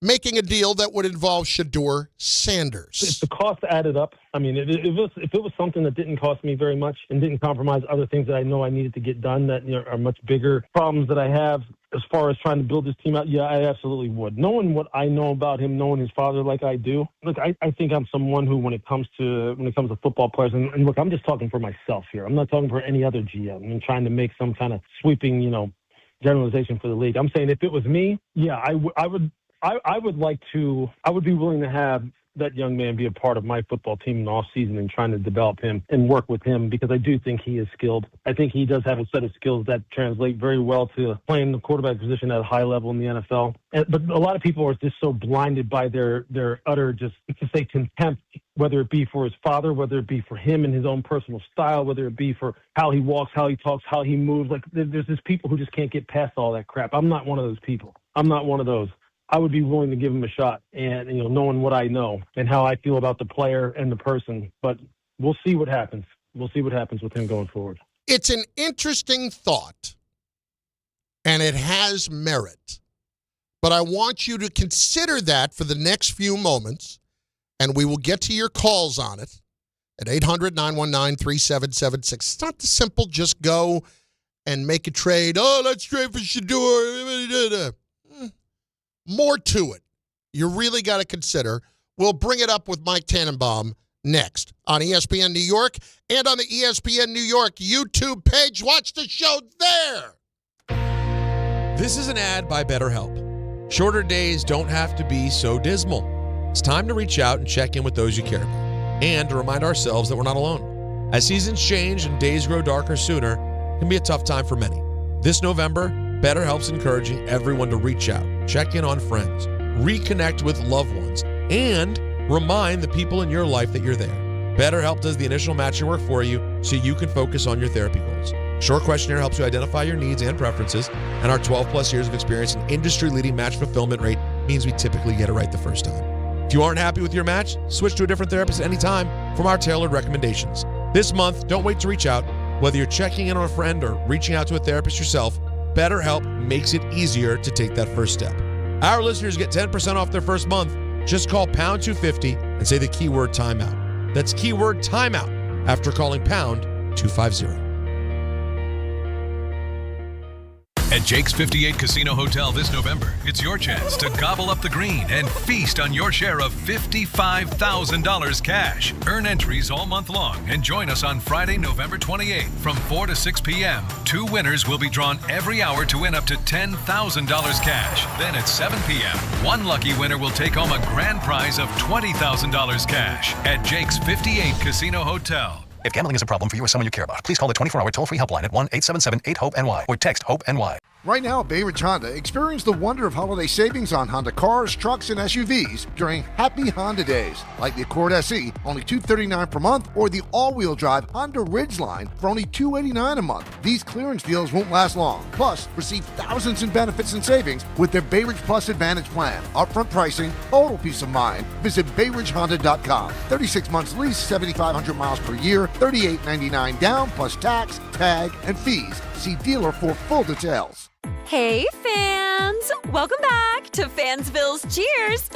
making a deal that would involve Shedeur Sanders? If the cost added up, I mean, if it was something that didn't cost me very much and didn't compromise other things that I know I needed to get done that are much bigger problems that I have as far as trying to build this team out, yeah, I absolutely would. Knowing what I know about him, knowing his father like I do, look, I think I'm someone who, when it comes to football players, and look, I'm just talking for myself here. I'm not talking for any other GM. I'm trying to make some kind of sweeping, generalization for the league. I'm saying if it was me, yeah, I would be willing to have that young man be a part of my football team in the offseason and trying to develop him and work with him, because I do think he is skilled. I think he does have a set of skills that translate very well to playing the quarterback position at a high level in the NFL. But a lot of people are just so blinded by their utter, just to say, contempt, whether it be for his father, whether it be for him and his own personal style, whether it be for how he walks, how he talks, how he moves. Like, there's just people who just can't get past all that crap. I'm not one of those people. I'm not one of those. I would be willing to give him a shot, and knowing what I know and how I feel about the player and the person. But we'll see what happens. We'll see what happens with him going forward. It's an interesting thought, and it has merit. But I want you to consider that for the next few moments, and we will get to your calls on it at 800-919-3776. It's not the simple just go and make a trade. Oh, let's trade for Shedeur. More to it. You really got to consider. We'll bring it up with Mike Tannenbaum next on ESPN New York and on the ESPN New York YouTube page. Watch the show there. This is an ad by BetterHelp. Shorter days don't have to be so dismal. It's time to reach out and check in with those you care about, and to remind ourselves that we're not alone. As seasons change and days grow darker sooner, it can be a tough time for many. This November, BetterHelp's encouraging everyone to reach out, check in on friends, reconnect with loved ones, and remind the people in your life that you're there. BetterHelp does the initial matching work for you so you can focus on your therapy goals. Short questionnaire helps you identify your needs and preferences, and our 12-plus years of experience and industry-leading match fulfillment rate means we typically get it right the first time. If you aren't happy with your match, switch to a different therapist at any time from our tailored recommendations. This month, don't wait to reach out. Whether you're checking in on a friend or reaching out to a therapist yourself, BetterHelp makes it easier to take that first step. Our listeners get 10% off their first month. Just call pound 250 and say the keyword timeout. That's keyword timeout after calling pound 250. At Jake's 58 Casino Hotel this November, it's your chance to gobble up the green and feast on your share of $55,000 cash. Earn entries all month long and join us on Friday, November 28th from 4 to 6 p.m. 2 winners will be drawn every hour to win up to $10,000 cash. Then at 7 p.m., 1 lucky winner will take home a grand prize of $20,000 cash at Jake's 58 Casino Hotel. If gambling is a problem for you or someone you care about, please call the 24-hour toll-free helpline at 1-877-8-HOPE-NY or text HOPE-NY. Right now at Bay Ridge Honda, experience the wonder of holiday savings on Honda cars, trucks, and SUVs during Happy Honda Days, like the Accord SE, only $239 per month, or the all-wheel drive Honda Ridgeline for only $289 a month. These clearance deals won't last long. Plus, receive thousands in benefits and savings with their Bay Ridge Plus Advantage plan. Upfront pricing, total peace of mind. Visit BayRidgeHonda.com. 36 months lease, 7,500 miles per year, $38.99 down, plus tax, tag, and fees. See dealer for full details. Hey, fans! Welcome back to Fansville's Cheers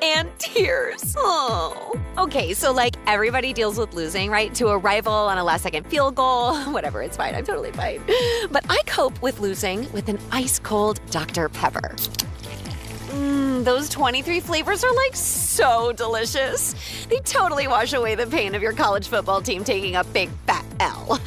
and Tears. Oh. Okay, so everybody deals with losing, right? To a rival on a last-second field goal. Whatever, it's fine. I'm totally fine. But I cope with losing with an ice-cold Dr. Pepper. Those 23 flavors are so delicious. They totally wash away the pain of your college football team taking a big fat L.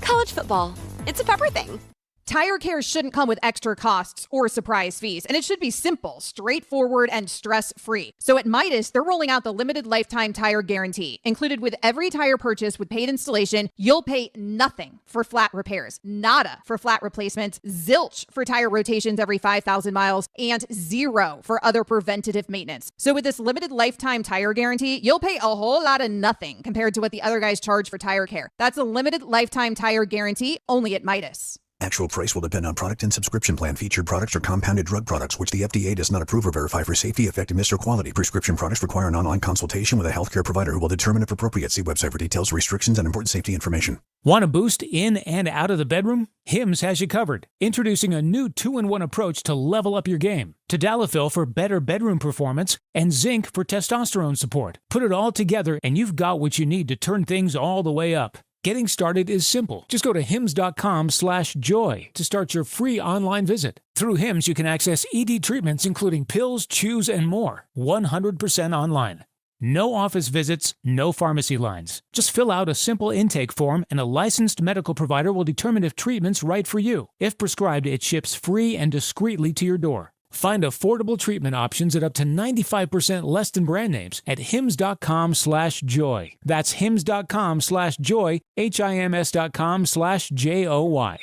College football, it's a pepper thing. Tire care shouldn't come with extra costs or surprise fees, and it should be simple, straightforward, and stress-free. So at Midas, they're rolling out the limited lifetime tire guarantee. Included with every tire purchase with paid installation, you'll pay nothing for flat repairs, nada for flat replacements, zilch for tire rotations every 5,000 miles, and zero for other preventative maintenance. So with this limited lifetime tire guarantee, you'll pay a whole lot of nothing compared to what the other guys charge for tire care. That's a limited lifetime tire guarantee only at Midas. Actual price will depend on product and subscription plan. Featured products are compounded drug products, which the FDA does not approve or verify for safety, effectiveness, or quality. Prescription products require an online consultation with a healthcare provider who will determine if appropriate. See website for details, restrictions, and important safety information. Want a boost in and out of the bedroom? Hims has you covered. Introducing a new 2-in-1 approach to level up your game. Tadalafil for better bedroom performance and zinc for testosterone support. Put it all together and you've got what you need to turn things all the way up. Getting started is simple. Just go to hims.com/joy to start your free online visit. Through Hims, you can access ED treatments including pills, chews, and more. 100% online. No office visits, no pharmacy lines. Just fill out a simple intake form and a licensed medical provider will determine if treatment's right for you. If prescribed, it ships free and discreetly to your door. Find affordable treatment options at up to 95% less than brand names at hims.com/joy. That's hims.com/joy, HIMS.com/JOY.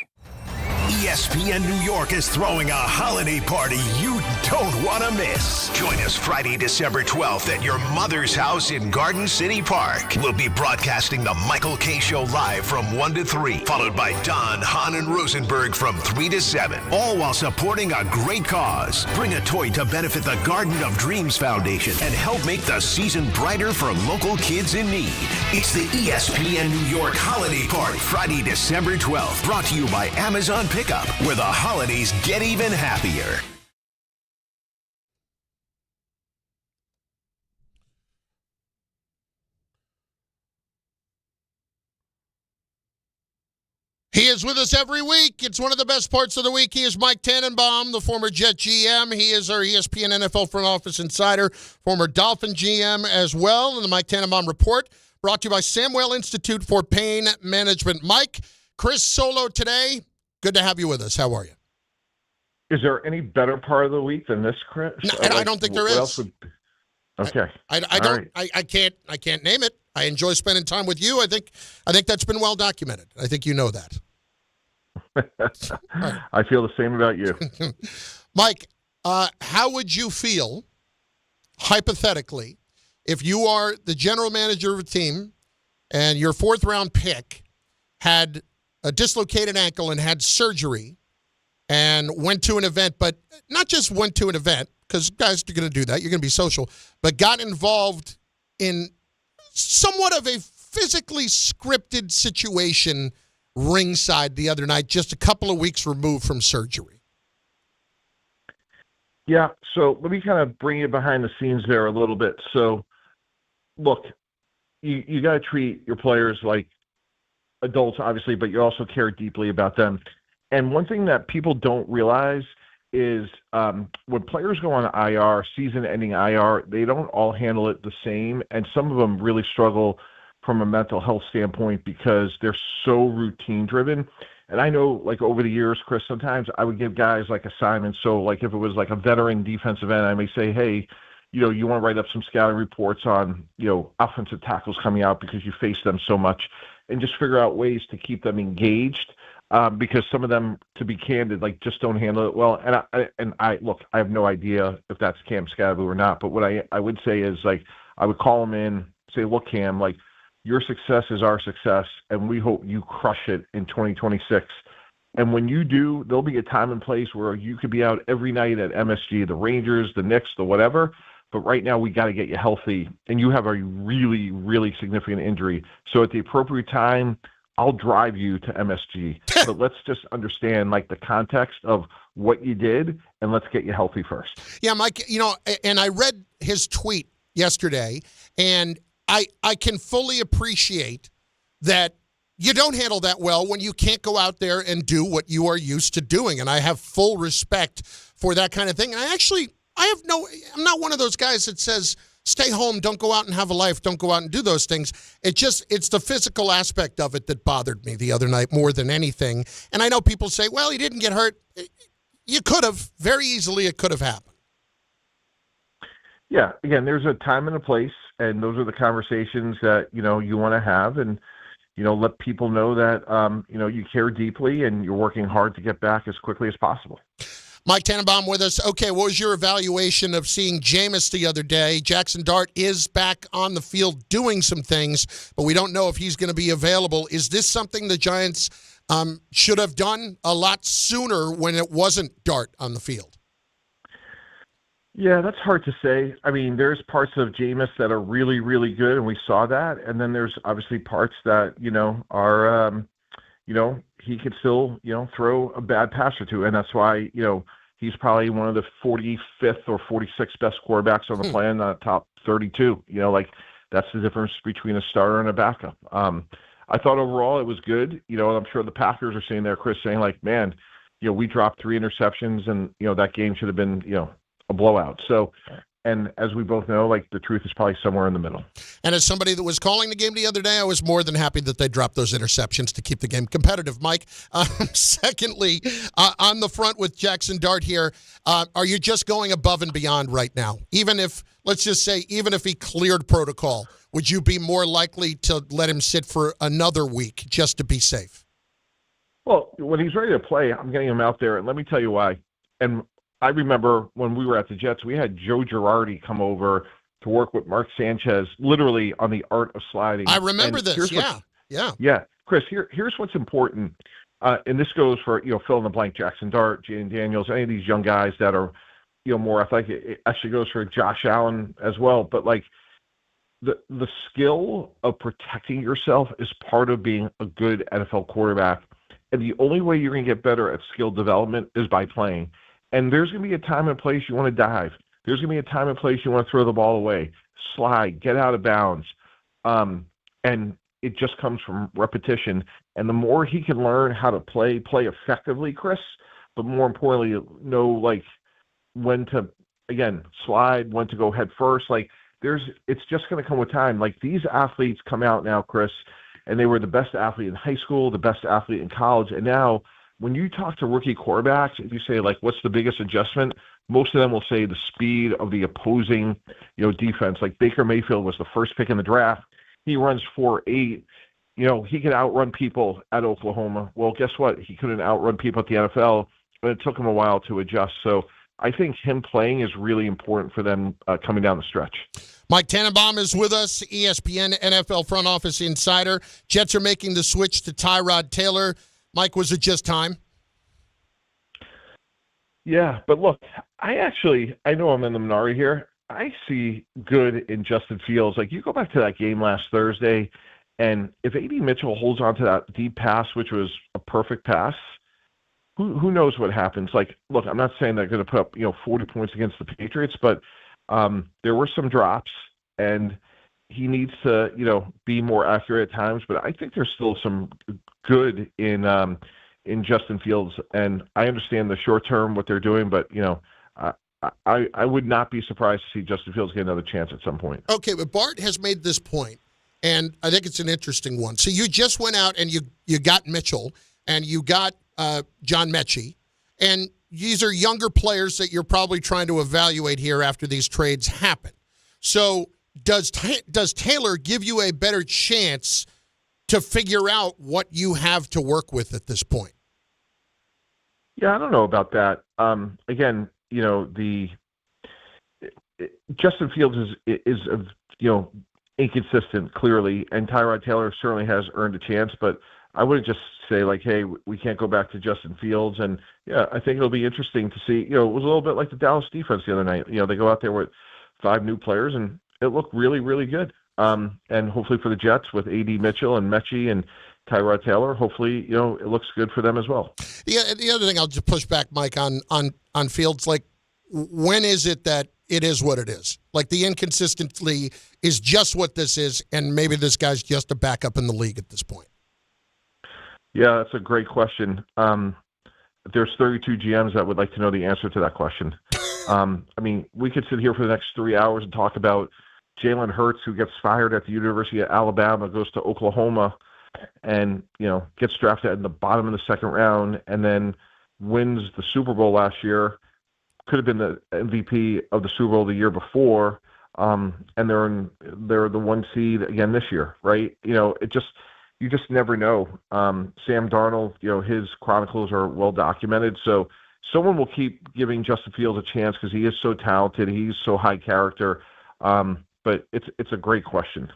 ESPN New York is throwing a holiday party you don't want to miss. Join us Friday, December 12th at your mother's house in Garden City Park. We'll be broadcasting the Michael K. Show live from 1 to 3, followed by Don, Hahn, and Rosenberg from 3 to 7, all while supporting a great cause. Bring a toy to benefit the Garden of Dreams Foundation and help make the season brighter for local kids in need. It's the ESPN New York Holiday Party, Friday, December 12th, brought to you by Amazon Pickup, where the holidays get even happier. He is with us every week. It's one of the best parts of the week. He is Mike Tannenbaum, the former Jet GM. He is our ESPN NFL front office insider, former Dolphin GM as well. And the Mike Tannenbaum Report, brought to you by Samwell Institute for Pain Management. Mike, Chris Solo today. Good to have you with us. How are you? Is there any better part of the week than this, Chris? No, I don't think there is. Okay. I don't. Right. I can't name it. I enjoy spending time with you. I think that's been well documented. I think you know that. Right. I feel the same about you. Mike, how would you feel, hypothetically, if you are the general manager of a team and your fourth-round pick had a dislocated ankle and had surgery and went to an event, but not just went to an event, because guys are going to do that, you're going to be social, but got involved in somewhat of a physically scripted situation ringside the other night, just a couple of weeks removed from surgery? Yeah, so let me kind of bring you behind the scenes there a little bit. So, look, you got to treat your players like adults, obviously, but you also care deeply about them. And one thing that people don't realize is when players go on IR, season-ending IR, they don't all handle it the same, and some of them really struggle from a mental health standpoint because they're so routine-driven. And I know, like, over the years, Chris, sometimes I would give guys, like, assignments. So, like, if it was, like, a veteran defensive end, I may say, hey, you want to write up some scouting reports on, offensive tackles coming out because you face them so much, and just figure out ways to keep them engaged. Because some of them, to be candid, like, just don't handle it well. And I look, I have no idea if that's Cam Skattebo or not. But what I would say is, like, I would call him in, say, look, Cam, like, your success is our success, and we hope you crush it in 2026. And when you do, there'll be a time and place where you could be out every night at MSG, the Rangers, the Knicks, the whatever. But right now, we got to get you healthy, and you have a really, really significant injury. So at the appropriate time, I'll drive you to MSG, but let's just understand, like, the context of what you did, and let's get you healthy first. Yeah, Mike, and I read his tweet yesterday, and I can fully appreciate that you don't handle that well when you can't go out there and do what you are used to doing, and I have full respect for that kind of thing. And I'm not one of those guys that says, stay home, don't go out and have a life, don't go out and do those things. It's the physical aspect of it that bothered me the other night more than anything. And I know people say, well, he didn't get hurt. You could have. Very easily it could have happened. Yeah, again, there's a time and a place, and those are the conversations that, you want to have, and, let people know that, you care deeply and you're working hard to get back as quickly as possible. Mike Tannenbaum with us. Okay, what was your evaluation of seeing Jameis the other day? Jackson Dart is back on the field doing some things, but we don't know if he's going to be available. Is this something the Giants should have done a lot sooner when it wasn't Dart on the field? Yeah, that's hard to say. I mean, there's parts of Jameis that are really, really good, and we saw that. And then there's obviously parts that, are, he could still, throw a bad pass or two. And that's why, he's probably one of the 45th or 46th best quarterbacks on the planet, not top 32. That's the difference between a starter and a backup. I thought overall it was good. And I'm sure the Packers are sitting there, Chris, saying, like, man, we dropped 3 interceptions, and, that game should have been, a blowout. So, And as we both know, like, the truth is probably somewhere in the middle. And as somebody that was calling the game the other day, I was more than happy that they dropped those interceptions to keep the game competitive, Mike. Secondly, on the front with Jackson Dart here, are you just going above and beyond right now? Even if, let's just say, even if he cleared protocol, would you be more likely to let him sit for another week just to be safe? Well, when he's ready to play, I'm getting him out there, and let me tell you why. And I remember when we were at the Jets, we had Joe Girardi come over to work with Mark Sanchez, literally on the art of sliding. I remember this. Yeah. Chris, here's what's important, and this goes for, fill in the blank, Jackson Dart, Jaden Daniels, any of these young guys that are, more athletic. It actually goes for Josh Allen as well. But like the skill of protecting yourself is part of being a good NFL quarterback, and the only way you're going to get better at skill development is by playing. And there's going to be a time and place you want to dive. There's going to be a time and place you want to throw the ball away, slide, get out of bounds. And it just comes from repetition. And the more he can learn how to play effectively, Chris, but more importantly, know, like, when to, again, slide, when to go head first. Like, it's just going to come with time. Like, these athletes come out now, Chris, and they were the best athlete in high school, the best athlete in college. And now, when you talk to rookie quarterbacks, if you say, like, what's the biggest adjustment, most of them will say the speed of the opposing, defense. Like, Baker Mayfield was the first pick in the draft. He runs 4.8. He could outrun people at Oklahoma. Well, guess what? He couldn't outrun people at the NFL, but it took him a while to adjust. So I think him playing is really important for them coming down the stretch. Mike Tannenbaum is with us, ESPN NFL front office insider. Jets are making the switch to Tyrod Taylor. Mike, was it just time? Yeah, but look, I know I'm in the minority here. I see good in Justin Fields. Like, you go back to that game last Thursday, and if A.D. Mitchell holds on to that deep pass, which was a perfect pass, who knows what happens? Like, look, I'm not saying they're going to put up 40 points against the Patriots, but there were some drops, and he needs to be more accurate at times. But I think there's still some good in Justin Fields, and I understand the short term what they're doing, but I would not be surprised to see Justin Fields get another chance at some point. Okay, but Bart has made this point, and I think it's an interesting one. So you just went out and you got Mitchell and you got John Mechie, and these are younger players that you're probably trying to evaluate here after these trades happen. So does Taylor give you a better chance to figure out what you have to work with at this point? Yeah, I don't know about that. Again, Justin Fields is inconsistent, clearly, and Tyrod Taylor certainly has earned a chance, but I wouldn't just say, like, hey, we can't go back to Justin Fields. And, yeah, I think it'll be interesting to see. It was a little bit like the Dallas defense the other night. They go out there with 5 new players, and it looked really, really good. And hopefully for the Jets with A.D. Mitchell and Mechie and Tyrod Taylor, hopefully, it looks good for them as well. Yeah, the other thing I'll just push back, Mike, on Fields, like, when is it that it is what it is? Like, the inconsistency is just what this is, and maybe this guy's just a backup in the league at this point. Yeah, that's a great question. There's 32 GMs that would like to know the answer to that question. We could sit here for the next 3 hours and talk about Jalen Hurts, who gets fired at the University of Alabama, goes to Oklahoma, and gets drafted in the bottom of the second round, and then wins the Super Bowl last year. Could have been the MVP of the Super Bowl the year before, and they're the 1 seed again this year, right? You just never know. Sam Darnold, his chronicles are well documented, so someone will keep giving Justin Fields a chance because he is so talented, he's so high character. But it's a great question.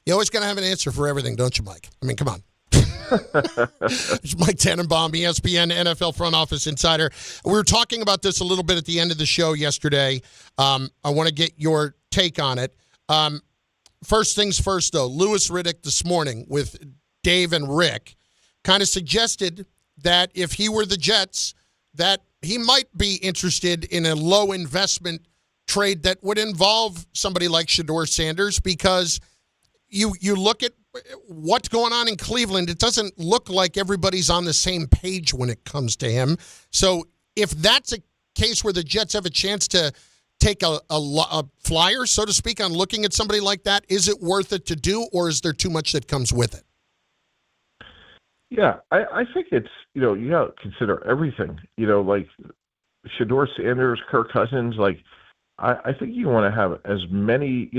You always got to have an answer for everything, don't you, Mike? I mean, come on. It's Mike Tannenbaum, ESPN NFL front office insider. We were talking about this a little bit at the end of the show yesterday. I want to get your take on it. First things first, though. Louis Riddick this morning with Dave and Rick kind of suggested that if he were the Jets, that he might be interested in a low investment trade that would involve somebody like Shedeur Sanders, because you look at what's going on in Cleveland, it doesn't look like everybody's on the same page when it comes to him. So if that's a case where the Jets have a chance to take a flyer, so to speak, on looking at somebody like that? Is it worth it to do, or is there too much that comes with it? Yeah, I think it's, you got to consider everything. Like Shedeur Sanders, Kirk Cousins, like I think you want to have as many,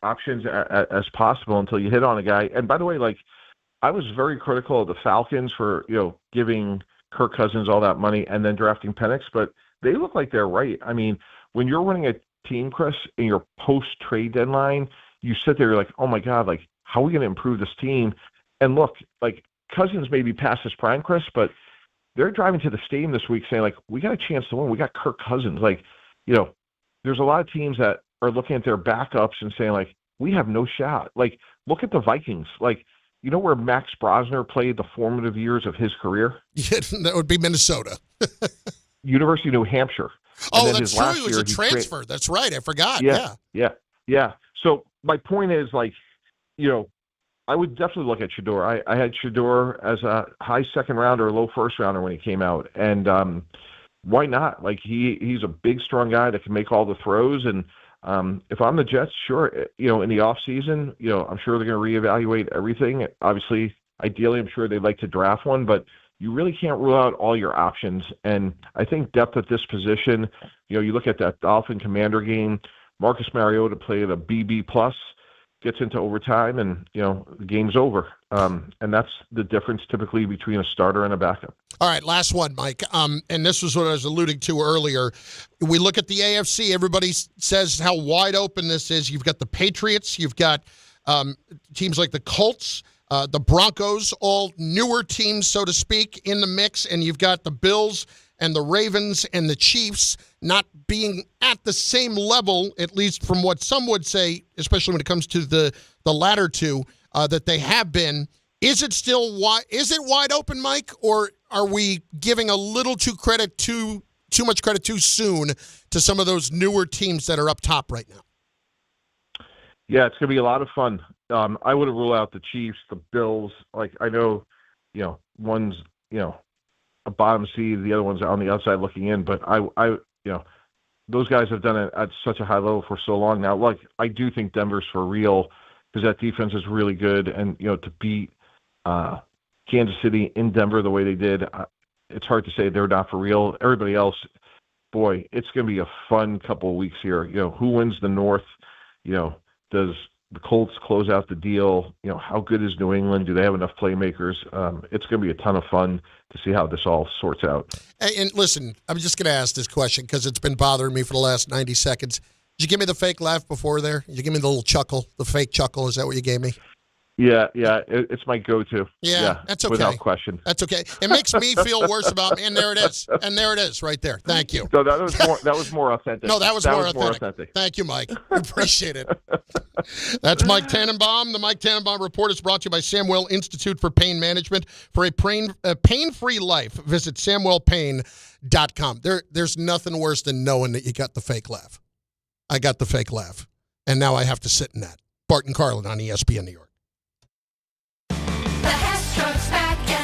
options as possible until you hit on a guy. And by the way, like I was very critical of the Falcons for, giving Kirk Cousins all that money and then drafting Penix, but they look like they're right. I mean, when you're running a team, Chris, in your post-trade deadline, you sit there, you're like, oh my God, like how are we going to improve this team? And look, like Cousins may be past his prime, Chris, but they're driving to the stadium this week saying, like, we got a chance to win. We got Kirk Cousins. Like, there's a lot of teams that are looking at their backups and saying, like, we have no shot. Like, look at the Vikings. Like, where Max Brosner played the formative years of his career? Yeah, that would be Minnesota. University of New Hampshire. Oh, that's true. He was a transfer. That's right. I forgot. Yeah. So my point is, like, I would definitely look at Shedeur. I had Shedeur as a high second rounder, low first rounder when he came out. And why not? Like he's a big, strong guy that can make all the throws. And if I'm the Jets, sure, in the off season, I'm sure they're going to reevaluate everything. Obviously, ideally, I'm sure they'd like to draft one, but you really can't rule out all your options. And I think depth at this position, you look at that Dolphin Commander game, Marcus Mariota played a BB plus, gets into overtime, and the game's over. And that's the difference typically between a starter and a backup. All right, last one, Mike. And this was what I was alluding to earlier. We look at the AFC. Everybody says how wide open this is. You've got the Patriots. You've got teams like the Colts, the Broncos, all newer teams, so to speak, in the mix. And you've got the Bills and the Ravens and the Chiefs not being at the same level, at least from what some would say, especially when it comes to the latter two, that they have been. Is it still wide? Is it wide open, Mike, or are we giving a little too much credit too soon to some of those newer teams that are up top right now? Yeah, it's going to be a lot of fun. I wouldn't rule out the Chiefs, the Bills. Like I know, one's a bottom seed, the other one's on the outside looking in. But I those guys have done it at such a high level for so long now. Like I do think Denver's for real because that defense is really good, and to beat Kansas City in Denver the way they did, it's hard to say they're not for real. Everybody else, boy, it's going to be a fun couple of weeks here. Who wins the North? Does the Colts close out the deal? How good is New England? Do they have enough playmakers? It's going to be a ton of fun to see how this all sorts out. And listen, I'm just going to ask this question because it's been bothering me for the last 90 seconds. Did you give me the fake laugh before there? Did you give me the little chuckle, the fake chuckle? Is that what you gave me? Yeah, it's my go-to. Yeah, that's okay. Without question. That's okay. It makes me feel worse about me, and there it is. And there it is right there. Thank you. So that was more authentic. No, that was more authentic. Thank you, Mike. Appreciate it. That's Mike Tannenbaum. The Mike Tannenbaum Report is brought to you by Samwell Institute for Pain Management. For a pain-free life, visit SamwellPain.com. There's nothing worse than knowing that you got the fake laugh. I got the fake laugh, and now I have to sit in that. Bart Carlin on ESPN New York.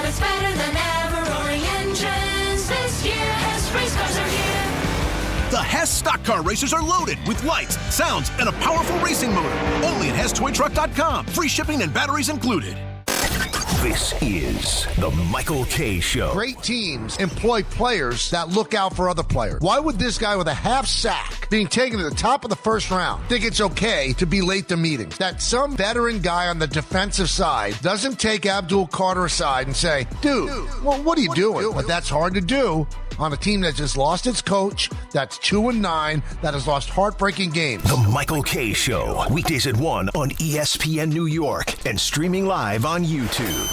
It's better than ever, roaring engines. This year, Hess race cars are here. The Hess stock car racers are loaded with lights, sounds, and a powerful racing motor. Only at HessToyTruck.com. Free shipping and batteries included. This is the Michael K. Show. Great teams employ players that look out for other players. Why would this guy with a half sack being taken to the top of the first round think it's okay to be late to meetings? That some veteran guy on the defensive side doesn't take Abdul Carter aside and say, dude, well, what are you doing? But that's hard to do on a team that just lost its coach, that's 2-9, that has lost heartbreaking games. The Michael K. Show. Weekdays at 1 on ESPN New York and streaming live on YouTube.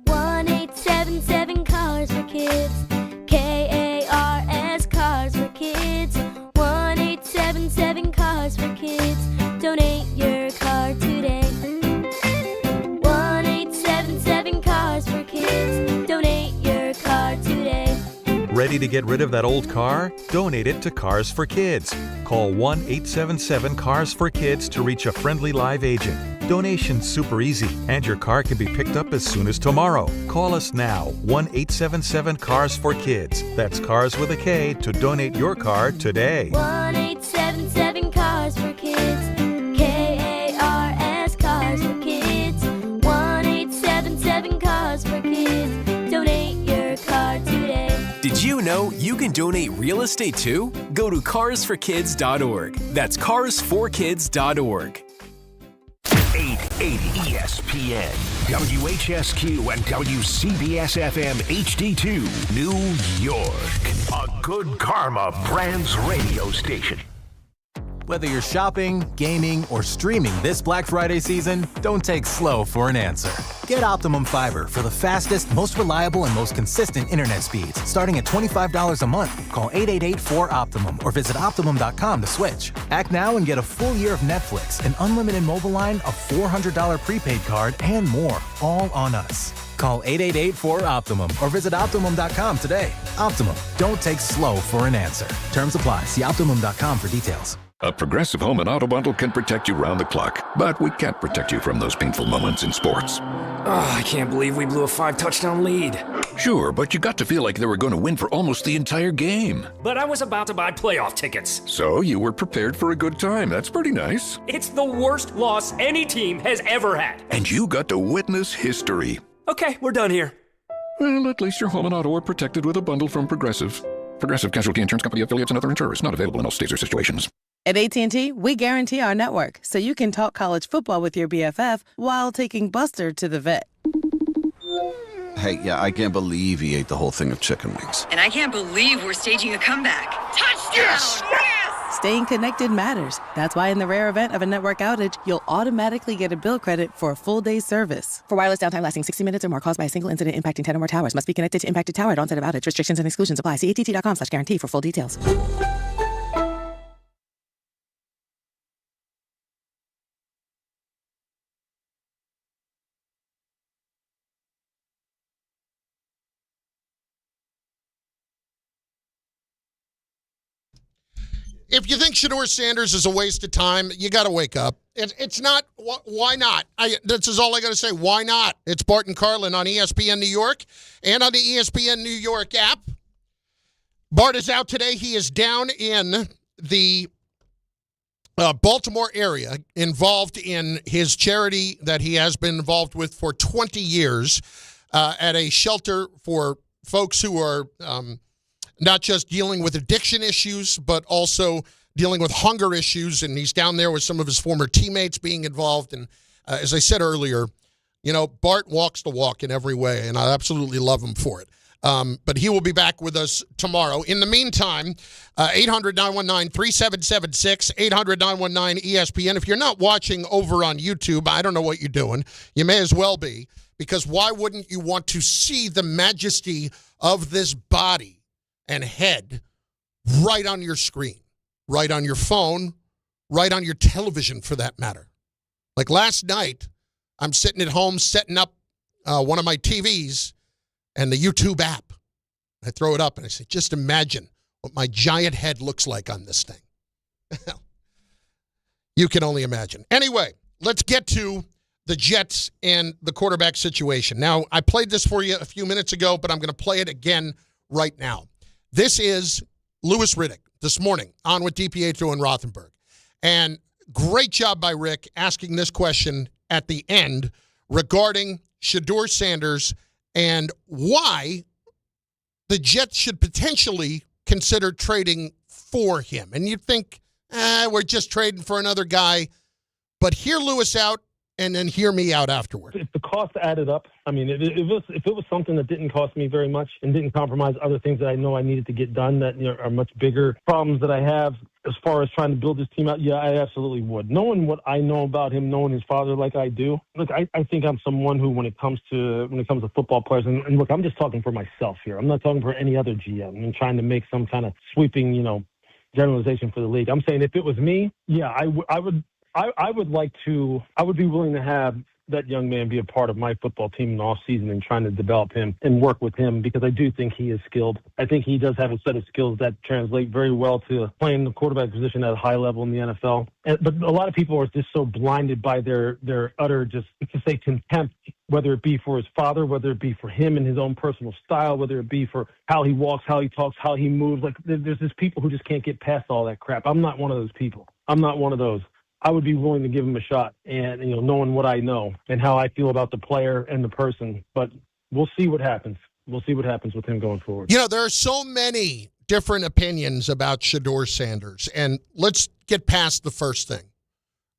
1-877 Cars for Kids. KARS Cars for Kids. 1-877 Cars for Kids. Donate your car today. 1-877 Cars for Kids. Donate your car today. Ready to get rid of that old car? Donate it to Cars for Kids. Call 1-877-CARS-FOR-KIDS to reach a friendly live agent. Donation's super easy, and your car can be picked up as soon as tomorrow. Call us now, 1-877-CARS-FOR-KIDS. That's cars with a K to donate your car today. 1-877-CARS-FOR-KIDS. K-A-R-S, Cars for Kids. 1-877-CARS-FOR-KIDS. Donate your car today. Did you know you can donate real estate too? Go to carsforkids.org. That's carsforkids.org. 880 ESPN, WHSQ, and WCBS-FM HD2, New York. A Good Karma Brands radio station. Whether you're shopping, gaming, or streaming this Black Friday season, don't take slow for an answer. Get Optimum Fiber for the fastest, most reliable, and most consistent internet speeds, starting at $25 a month. Call 888-4OPTIMUM or visit Optimum.com to switch. Act now and get a full year of Netflix, an unlimited mobile line, a $400 prepaid card, and more, all on us. Call 888-4OPTIMUM or visit Optimum.com today. Optimum, don't take slow for an answer. Terms apply. See Optimum.com for details. A Progressive Home and Auto Bundle can protect you round the clock, but we can't protect you from those painful moments in sports. Oh, I can't believe we blew a 5-touchdown lead. Sure, but you got to feel like they were going to win for almost the entire game. But I was about to buy playoff tickets. So you were prepared for a good time. That's pretty nice. It's the worst loss any team has ever had. And you got to witness history. Okay, we're done here. Well, at least your home and auto are protected with a bundle from Progressive. Progressive Casualty Insurance Company affiliates and other insurers. Not available in all states or situations. At AT&T, we guarantee our network so you can talk college football with your BFF while taking Buster to the vet. Hey, yeah, I can't believe he ate the whole thing of chicken wings. And I can't believe we're staging a comeback. Touchdown! Yes! Staying connected matters. That's why in the rare event of a network outage, you'll automatically get a bill credit for a full day's service. For wireless downtime lasting 60 minutes or more caused by a single incident impacting 10 or more towers, must be connected to impacted tower at onset of outage. Restrictions and exclusions apply. See att.com/guarantee for full details. If you think Shedeur Sanders is a waste of time, you got to wake up. It's not. Why not? This is all I got to say. Why not? It's Bart Carlin on ESPN New York and on the ESPN New York app. Bart is out today. He is down in the Baltimore area, involved in his charity that he has been involved with for 20 years at a shelter for folks who are not just dealing with addiction issues, but also dealing with hunger issues. And he's down there with some of his former teammates being involved. And as I said earlier, you know, Bart walks the walk in every way, and I absolutely love him for it. But he will be back with us tomorrow. In the meantime, 800-919-3776, 800-919-ESPN. If you're not watching over on YouTube, I don't know what you're doing. You may as well be, because why wouldn't you want to see the majesty of this body and head right on your screen, right on your phone, right on your television for that matter? Like last night, I'm sitting at home setting up one of my TVs and the YouTube app. I throw it up and I say, just imagine what my giant head looks like on this thing. You can only imagine. Anyway, let's get to the Jets and the quarterback situation. Now, I played this for you a few minutes ago, but I'm going to play it again right now. This is Louis Riddick this morning on with DiPietro and Rothenberg. And great job by Rick asking this question at the end regarding Shedeur Sanders and why the Jets should potentially consider trading for him. And you'd think, we're just trading for another guy. But hear Louis out and then hear me out afterward. If the cost added up, I mean, if it was something that didn't cost me very much and didn't compromise other things that I know I needed to get done that are much bigger problems that I have as far as trying to build this team out, yeah, I absolutely would. Knowing what I know about him, knowing his father like I do, look, I think I'm someone who, when it comes to football players, and look, I'm just talking for myself here. I'm not talking for any other GM and trying to make some kind of sweeping, generalization for the league. I'm saying if it was me, yeah, I would be willing to have that young man be a part of my football team in the offseason and trying to develop him and work with him because I do think he is skilled. I think he does have a set of skills that translate very well to playing the quarterback position at a high level in the NFL. But a lot of people are just so blinded by their utter, just to say, contempt, whether it be for his father, whether it be for him and his own personal style, whether it be for how he walks, how he talks, how he moves. Like, there's just people who just can't get past all that crap. I'm not one of those people. I'm not one of those. I would be willing to give him a shot, and knowing what I know and how I feel about the player and the person. But we'll see what happens. We'll see what happens with him going forward. There are so many different opinions about Shedeur Sanders, and let's get past the first thing.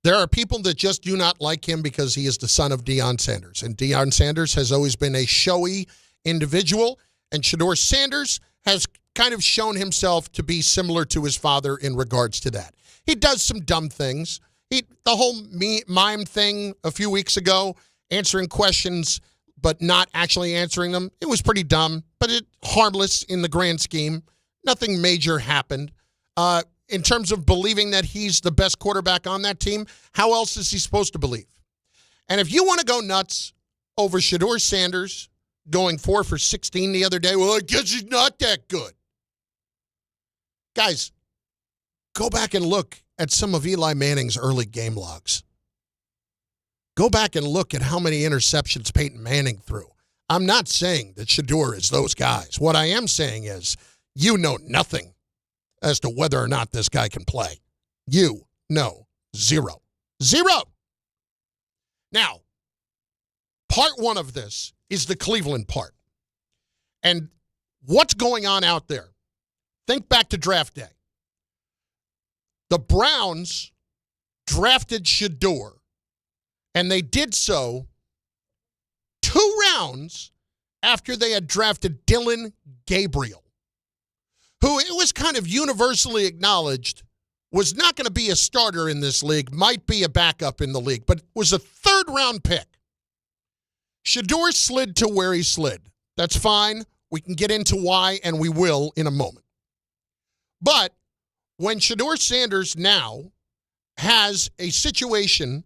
There are people that just do not like him because he is the son of Deion Sanders, and Deion Sanders has always been a showy individual, and Shedeur Sanders has kind of shown himself to be similar to his father in regards to that. He does some dumb things. The whole mime thing a few weeks ago, answering questions but not actually answering them, it was pretty dumb, but harmless in the grand scheme. Nothing major happened. In terms of believing that he's the best quarterback on that team, how else is he supposed to believe? And if you want to go nuts over Shedeur Sanders going 4 for 16 the other day, well, I guess he's not that good. Guys, go back and look at some of Eli Manning's early game logs. Go back and look at how many interceptions Peyton Manning threw. I'm not saying that Shedeur is those guys. What I am saying is you know nothing as to whether or not this guy can play. You know zero. Zero. Now, part one of this is the Cleveland part. And what's going on out there? Think back to draft day. The Browns drafted Shedeur, and they did so 2 rounds after they had drafted Dillon Gabriel, who it was kind of universally acknowledged was not going to be a starter in this league, might be a backup in the league, but was a 3rd-round pick. Shedeur slid to where he slid. That's fine. We can get into why, and we will in a moment. But when Shedeur Sanders now has a situation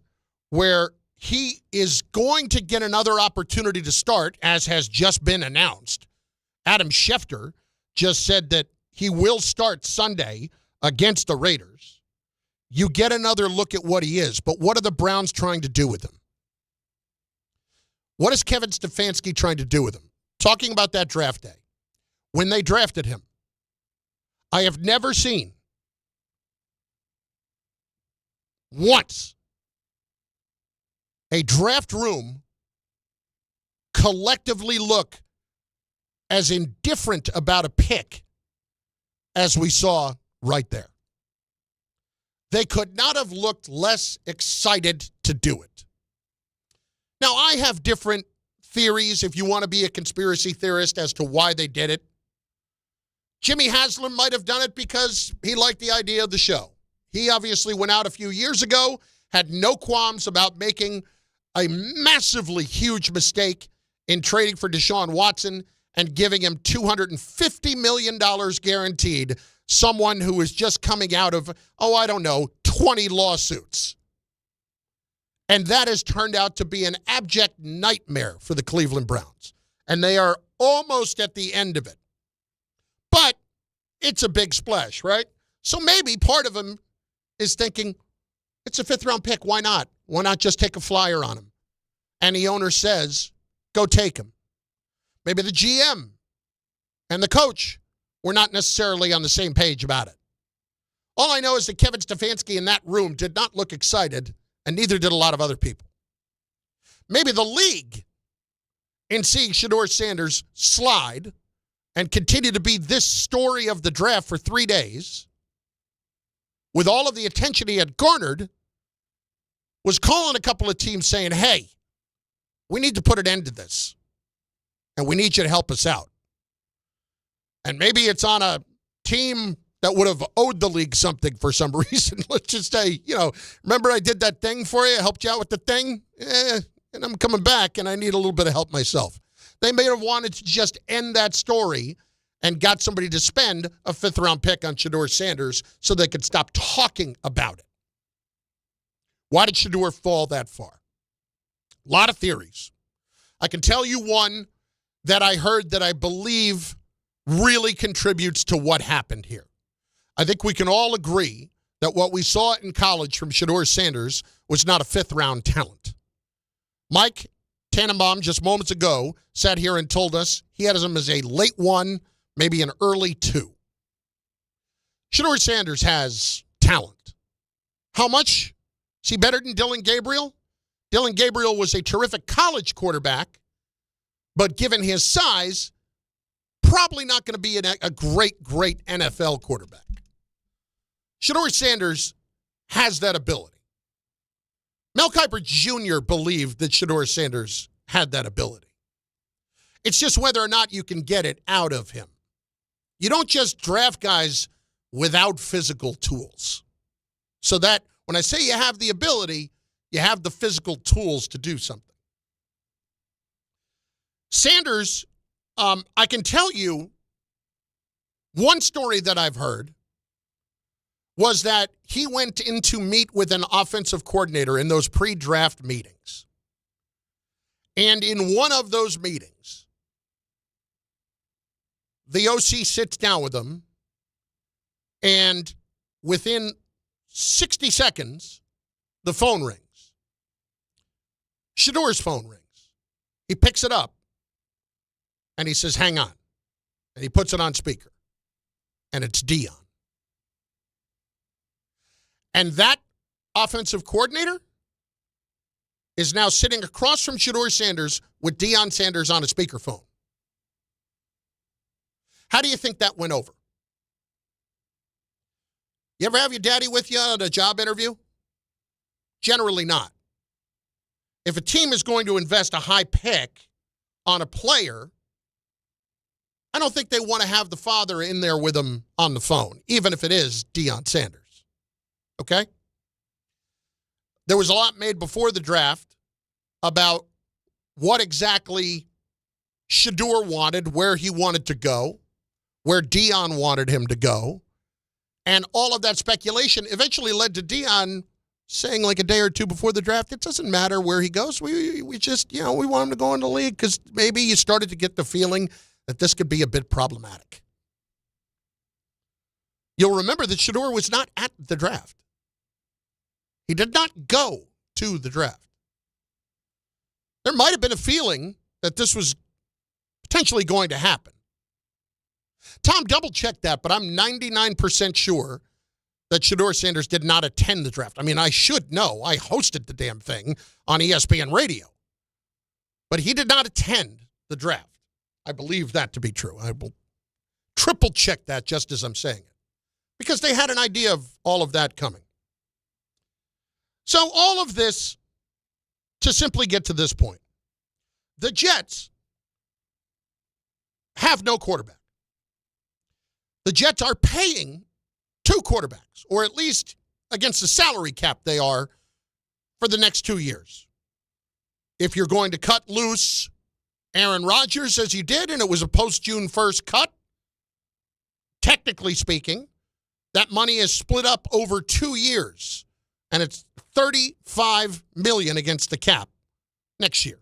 where he is going to get another opportunity to start, as has just been announced, Adam Schefter just said that he will start Sunday against the Raiders. You get another look at what he is, but what are the Browns trying to do with him? What is Kevin Stefanski trying to do with him? Talking about that draft day, when they drafted him, I have never seen once a draft room collectively look as indifferent about a pick as we saw right there. They could not have looked less excited to do it. Now, I have different theories, if you want to be a conspiracy theorist, as to why they did it. Jimmy Haslam might have done it because he liked the idea of the show. He obviously went out a few years ago, had no qualms about making a massively huge mistake in trading for Deshaun Watson and giving him $250 million guaranteed, someone who is just coming out of, 20 lawsuits. And that has turned out to be an abject nightmare for the Cleveland Browns. And they are almost at the end of it. But it's a big splash, right? So maybe part of him is thinking, it's a 5th-round pick. Why not? Why not just take a flyer on him? And the owner says, go take him. Maybe the GM and the coach were not necessarily on the same page about it. All I know is that Kevin Stefanski in that room did not look excited, and neither did a lot of other people. Maybe the league, in seeing Shedeur Sanders slide and continue to be this story of the draft for 3 days, with all of the attention he had garnered, was calling a couple of teams saying, hey, we need to put an end to this, and we need you to help us out. And maybe it's on a team that would have owed the league something for some reason. Let's just say, remember I did that thing for you? I helped you out with the thing? And I'm coming back, and I need a little bit of help myself. They may have wanted to just end that story and got somebody to spend a 5th-round pick on Shedeur Sanders so they could stop talking about it. Why did Shedeur fall that far? A lot of theories. I can tell you one that I heard that I believe really contributes to what happened here. I think we can all agree that what we saw in college from Shedeur Sanders was not a fifth-round talent. Mike Tannenbaum just moments ago sat here and told us he had him as a late 1, maybe an early 2. Shedeur Sanders has talent. How much? Is he better than Dillon Gabriel? Dillon Gabriel was a terrific college quarterback, but given his size, probably not going to be a great NFL quarterback. Shedeur Sanders has that ability. Mel Kiper Jr. believed that Shedeur Sanders had that ability. It's just whether or not you can get it out of him. You don't just draft guys without physical tools. So that when I say you have the ability, you have the physical tools to do something. Sanders, I can tell you one story that I've heard was that he went in to meet with an offensive coordinator in those pre-draft meetings. And in one of those meetings, the OC sits down with him, and within 60 seconds, the phone rings. Shedeur's phone rings. He picks it up, and he says, hang on. And he puts it on speaker. And it's Dion. And that offensive coordinator is now sitting across from Shedeur Sanders with Deion Sanders on a speakerphone. How do you think that went over? You ever have your daddy with you on a job interview? Generally not. If a team is going to invest a high pick on a player, I don't think they want to have the father in there with them on the phone, even if it is Deion Sanders. Okay? There was a lot made before the draft about what exactly Shedeur wanted, where he wanted to go, where Deion wanted him to go. And all of that speculation eventually led to Deion saying like a day or two before the draft, it doesn't matter where he goes. We just, we want him to go in the league because maybe you started to get the feeling that this could be a bit problematic. You'll remember that Shedeur was not at the draft. He did not go to the draft. There might have been a feeling that this was potentially going to happen. Tom double-checked that, but I'm 99% sure that Shedeur Sanders did not attend the draft. I mean, I should know. I hosted the damn thing on ESPN Radio. But he did not attend the draft. I believe that to be true. I will triple-check that just as I'm saying it. Because they had an idea of all of that coming. So all of this to simply get to this point. The Jets have no quarterback. The Jets are paying 2 quarterbacks, or at least against the salary cap they are for the next 2 years. If you're going to cut loose Aaron Rodgers as you did, and it was a post-June 1st cut, technically speaking, that money is split up over 2 years, and it's $35 million against the cap next year.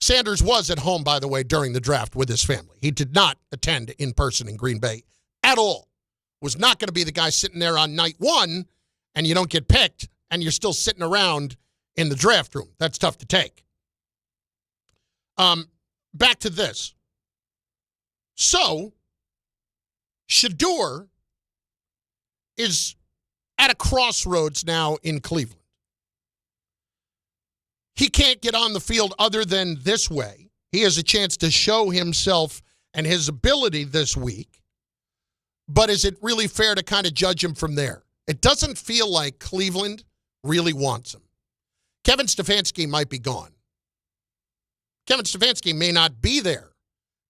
Sanders was at home, by the way, during the draft with his family. He did not attend in person in Green Bay at all. Was not going to be the guy sitting there on night 1 and you don't get picked and you're still sitting around in the draft room. That's tough to take. Back to this. So, Shedeur is at a crossroads now in Cleveland. He can't get on the field other than this way. He has a chance to show himself and his ability this week. But is it really fair to kind of judge him from there? It doesn't feel like Cleveland really wants him. Kevin Stefanski might be gone. Kevin Stefanski may not be there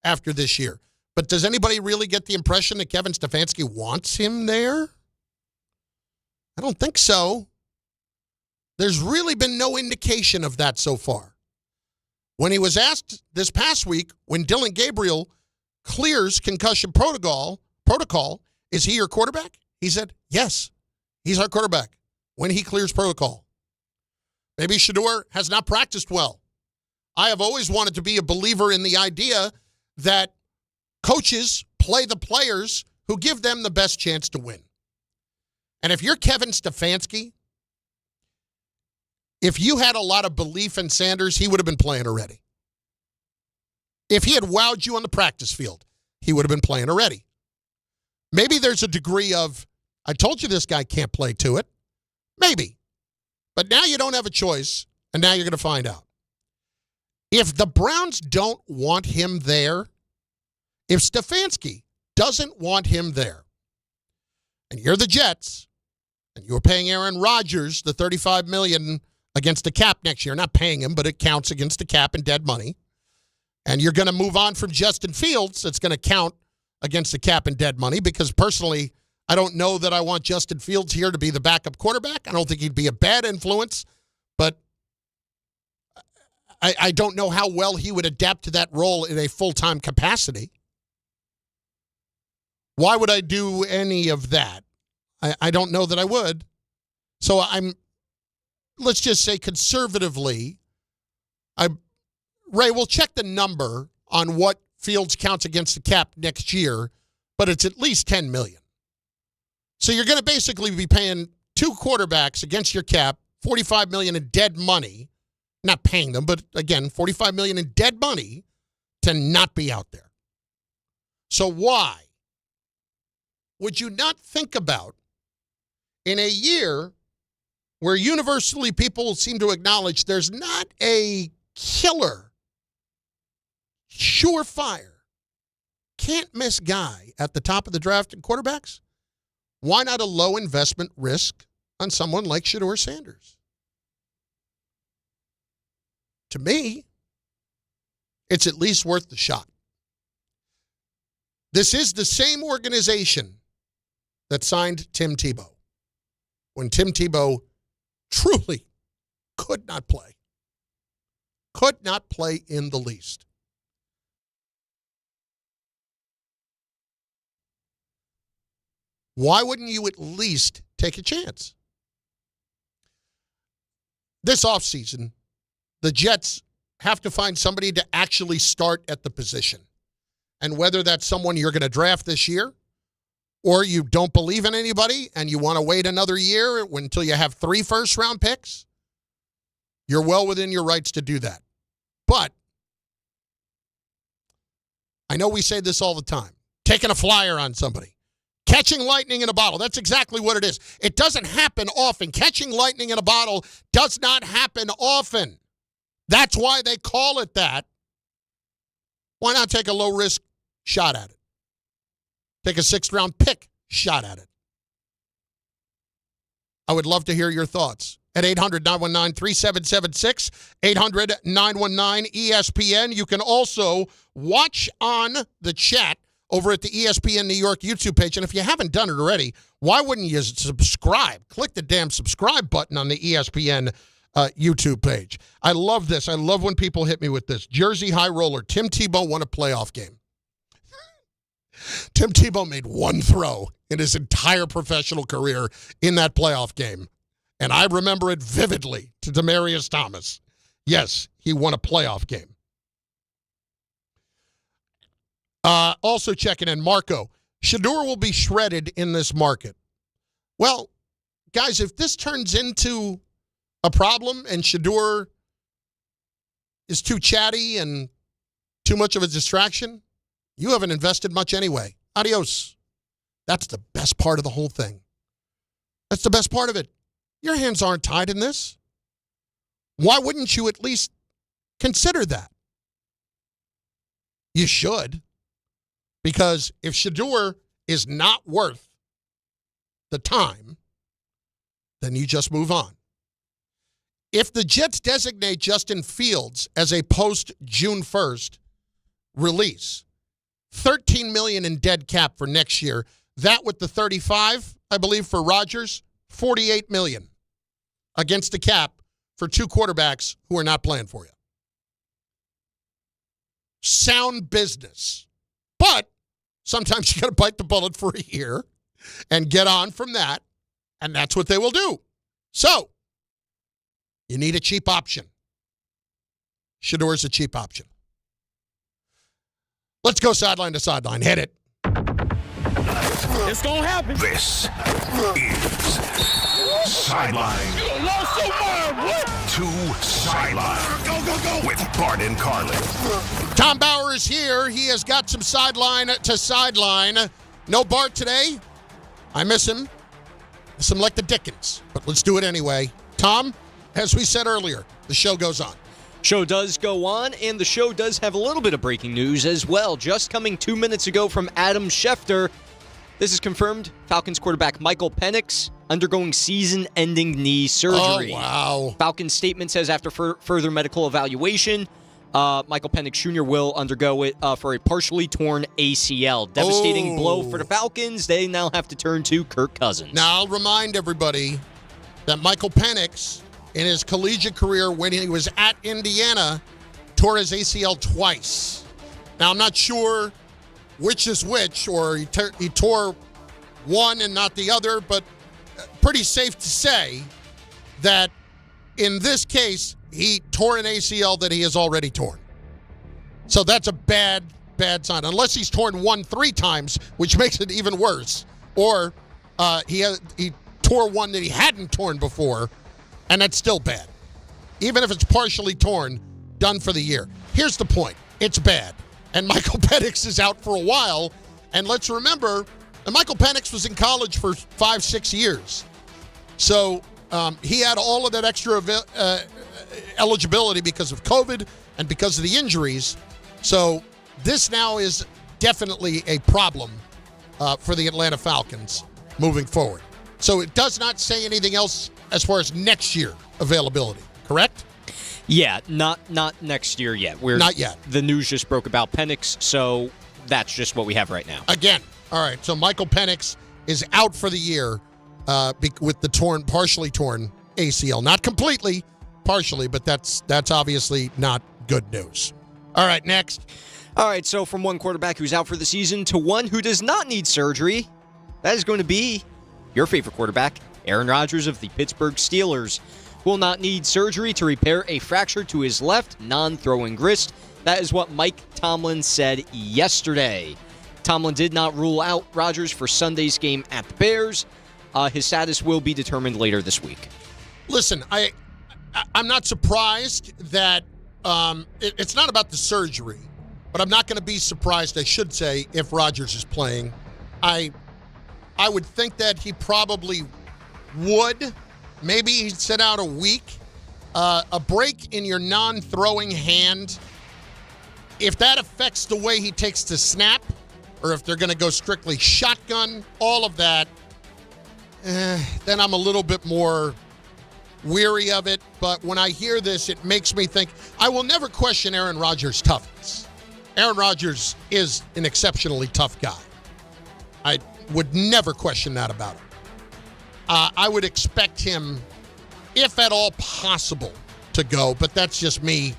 after this year. But does anybody really get the impression that Kevin Stefanski wants him there? I don't think so. There's really been no indication of that so far. When he was asked this past week, when Dillon Gabriel clears concussion protocol, is he your quarterback? He said, yes, he's our quarterback when he clears protocol. Maybe Shedeur has not practiced well. I have always wanted to be a believer in the idea that coaches play the players who give them the best chance to win. And if you're Kevin Stefanski, if you had a lot of belief in Sanders, he would have been playing already. If he had wowed you on the practice field, he would have been playing already. Maybe there's a degree of, I told you this guy can't play to it. Maybe. But now you don't have a choice, and now you're going to find out. If the Browns don't want him there, if Stefanski doesn't want him there, and you're the Jets, and you're paying Aaron Rodgers the $35 million against the cap next year, not paying him, but it counts against the cap and dead money, and you're going to move on from Justin Fields, it's going to count against the cap and dead money, because personally, I don't know that I want Justin Fields here to be the backup quarterback. I don't think he'd be a bad influence, but I don't know how well he would adapt to that role in a full-time capacity. Why would I do any of that? I don't know that I would. So let's just say conservatively, Ray, we'll check the number on what Fields counts against the cap next year, but it's at least $10 million. So you're going to basically be paying two quarterbacks against your cap, $45 million in dead money, not paying them, but again, $45 million in dead money to not be out there. So why would you not think about, in a year where universally people seem to acknowledge there's not a killer, surefire, can't-miss guy at the top of the draft in quarterbacks? Why not a low investment risk on someone like Shedeur Sanders? To me, it's at least worth the shot. This is the same organization that signed Tim Tebow when Tim Tebow truly could not play. Could not play in the least. Why wouldn't you at least take a chance? This offseason, the Jets have to find somebody to actually start at the position. And whether that's someone you're going to draft this year, or you don't believe in anybody and you want to wait another year until you have 3 first-round picks, you're well within your rights to do that. But I know we say this all the time, taking a flyer on somebody. Catching lightning in a bottle. That's exactly what it is. It doesn't happen often. Catching lightning in a bottle does not happen often. That's why they call it that. Why not take a low-risk shot at it? Take a 6th-round pick shot at it. I would love to hear your thoughts. At 800-919-3776, 800-919-ESPN. You can also watch on the chat over at the ESPN New York YouTube page. And if you haven't done it already, why wouldn't you subscribe? Click the damn subscribe button on the ESPN YouTube page. I love this. I love when people hit me with this. Jersey High Roller. Tim Tebow won a playoff game. Tim Tebow made one throw in his entire professional career in that playoff game. And I remember it vividly to Demaryius Thomas. Yes, he won a playoff game. Also checking in, Marco. Shedeur will be shredded in this market. Well, guys, if this turns into a problem and Shedeur is too chatty and too much of a distraction, you haven't invested much anyway. Adios. That's the best part of the whole thing. That's the best part of it. Your hands aren't tied in this. Why wouldn't you at least consider that? You should. Because if Shedeur is not worth the time, then you just move on. If the Jets designate Justin Fields as a post-June 1st release, $13 million in dead cap for next year, that with the 35, I believe, for Rodgers, $48 million against the cap for 2 quarterbacks who are not playing for you. Sound business. But sometimes you got to bite the bullet for a year and get on from that, and that's what they will do. So, You need a cheap option. Shedeur's a cheap option. Let's go sideline to sideline. Hit it. It's going to happen. This is Sideline to Sideline. Go. With Bart and Carlin. Tom Bauer is here. He has got some sideline to sideline. No Bart today. I miss him. Miss him like the Dickens. But let's do it anyway. Tom, as we said earlier, the show goes on. Show does go on, and the show does have a little bit of breaking news as well. Just coming 2 minutes ago from Adam Schefter. This is confirmed. Falcons quarterback Michael Penix undergoing season-ending knee surgery. Oh, wow. Falcons statement says after further medical evaluation, Michael Penix Jr. will undergo it for a partially torn ACL. Devastating blow for the Falcons. They now have to turn to Kirk Cousins. Now, I'll remind everybody that Michael Penix, in his collegiate career when he was at Indiana, tore his ACL twice. Now, I'm not sure which is which, or he tore one and not the other, but pretty safe to say that in this case, he tore an ACL that he has already torn. So that's a bad sign, unless he's torn one 3 times, which makes it even worse, or he tore one that he hadn't torn before, and that's still bad. Even if it's partially torn, done for the year. Here's the point. It's bad. And Michael Penix is out for a while. And let's remember, Michael Penix was in college for 5-6 years. So he had all of that extra eligibility because of COVID and because of the injuries. So this now is definitely a problem for the Atlanta Falcons moving forward. So it does not say anything else as far as next year availability, correct? Yeah, not next year yet. Not yet. The news just broke about Penix, so that's just what we have right now. Again, all right, so Michael Penix is out for the year with the partially torn ACL. Not completely, partially, but that's obviously not good news. All right, next. All right, so from one quarterback who's out for the season to one who does not need surgery, that is going to be your favorite quarterback, Aaron Rodgers of the Pittsburgh Steelers. Will not need surgery to repair a fracture to his left non-throwing wrist. That is what Mike Tomlin said yesterday. Tomlin did not rule out Rodgers for Sunday's game at the Bears. His status will be determined later this week. Listen, I'm not surprised that it's not about the surgery, but I'm not going to be surprised, I should say, if Rodgers is playing. I would think that he probably would. Maybe he'd sit out a week. A break in your non-throwing hand, if that affects the way he takes the snap, or if they're going to go strictly shotgun, all of that, then I'm a little bit more weary of it. But when I hear this, it makes me think, I will never question Aaron Rodgers' toughness. Aaron Rodgers is an exceptionally tough guy. I would never question that about him. I would expect him, if at all possible, to go, but that's just me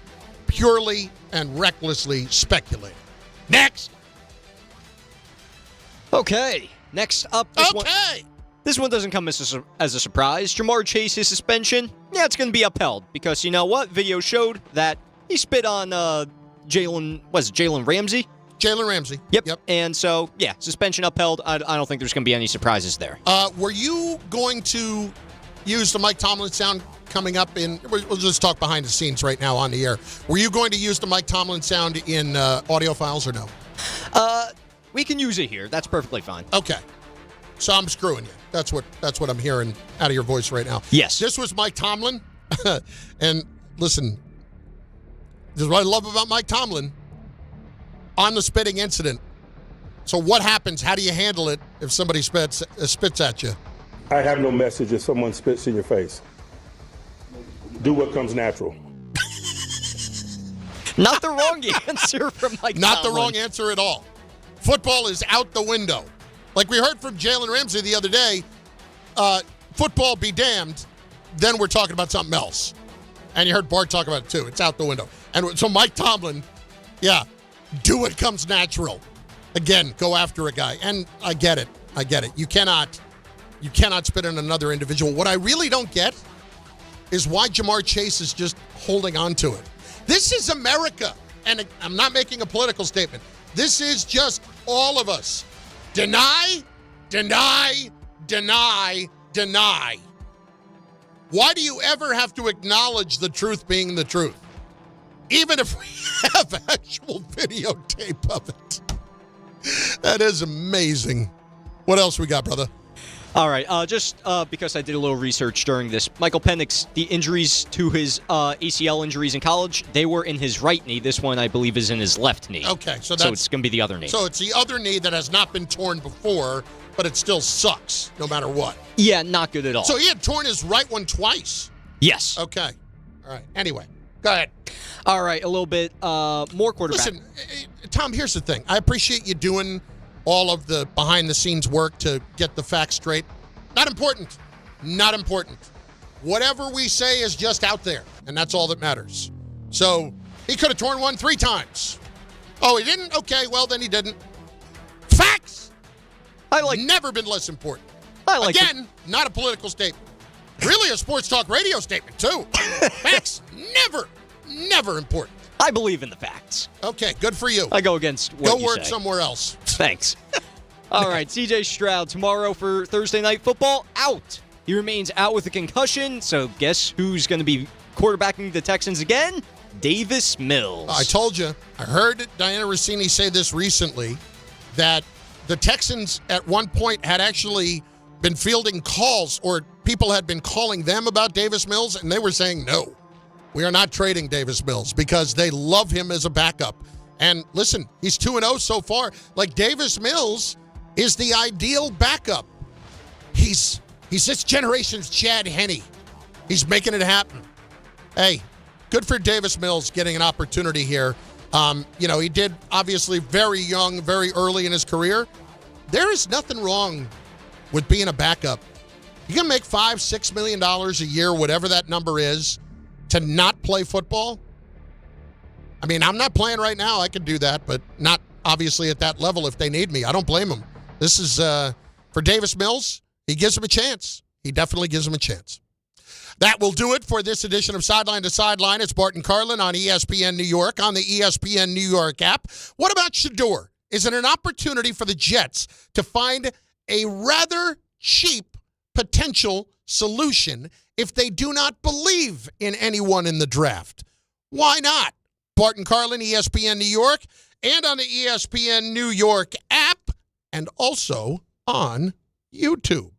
purely and recklessly speculating. Next. Okay, next up. This one doesn't come as a surprise. Jamar Chase's suspension, it's going to be upheld because you know what? Video showed that he spit on Jalen Ramsey? Jalen Ramsey. Yep. And so, suspension upheld. I don't think there's going to be any surprises there. Were you going to use the Mike Tomlin sound coming up in, we'll just talk behind the scenes right now on the air. Were you going to use the Mike Tomlin sound in audio files or no? We can use it here. That's perfectly fine. Okay. So I'm screwing you. That's what I'm hearing out of your voice right now. Yes. This was Mike Tomlin. And listen, this is what I love about Mike Tomlin. On the spitting incident. So what happens? How do you handle it if somebody spits at you? I have no message if someone spits in your face. Do what comes natural. Not the wrong answer from Mike Tomlin. Not the wrong answer at all. Football is out the window. Like we heard from Jalen Ramsey the other day, football be damned, then we're talking about something else. And you heard Bart talk about it too. It's out the window. And so Mike Tomlin, do what comes natural. Again, go after a guy. And I get it. You cannot spit on another individual. What I really don't get is why Jamar Chase is just holding on to it. This is America, and I'm not making a political statement. This is just all of us. Deny, deny, deny, deny. Why do you ever have to acknowledge the truth being the truth? Even if we have actual videotape of it. That is amazing. What else we got, brother? All right, just because I did a little research during this, Michael Penix, the injuries to his ACL injuries in college, they were in his right knee. This one, I believe, is in his left knee. Okay, so it's going to be the other knee. So it's the other knee that has not been torn before, but it still sucks no matter what. Yeah, not good at all. So he had torn his right one twice. Yes. Okay. All right. Anyway, go ahead. All right, a little bit more quarterback. Listen, Tom, here's the thing. I appreciate you doing all of the behind-the-scenes work to get the facts straight. Not important. Not important. Whatever we say is just out there, and that's all that matters. So he could have torn one 3 times. Oh, he didn't? Okay, well, then he didn't. Facts! Never been less important. Again, not a political statement. Really a sports talk radio statement, too. Facts, never important. I believe in the facts. Okay, good for you. I go against what you Go work say. somewhere else. Thanks. All right, CJ Stroud tomorrow for Thursday Night Football, out. He remains out with a concussion, so guess who's going to be quarterbacking the Texans again? Davis Mills. I told you. I heard Diana Rossini say this recently, that the Texans at one point had actually been fielding calls, or people had been calling them about Davis Mills, and they were saying no. We are not trading Davis Mills because they love him as a backup. And listen, he's 2-0 so far. Like, Davis Mills is the ideal backup. He's this generation's Chad Henne. He's making it happen. Hey, good for Davis Mills getting an opportunity here. He did obviously very young, very early in his career. There is nothing wrong with being a backup. You can make $5-6 million a year, whatever that number is, to not play football. I mean, I'm not playing right now. I could do that, but not obviously at that level if they need me. I don't blame them. This is for Davis Mills. He gives him a chance. He definitely gives him a chance. That will do it for this edition of Sideline to Sideline. It's Bart Carlin on ESPN New York, on the ESPN New York app. What about Shedeur? Is it an opportunity for the Jets to find a rather cheap potential solution if they do not believe in anyone in the draft? Why not? Bart Carlin, ESPN New York, and on the ESPN New York app, and also on YouTube.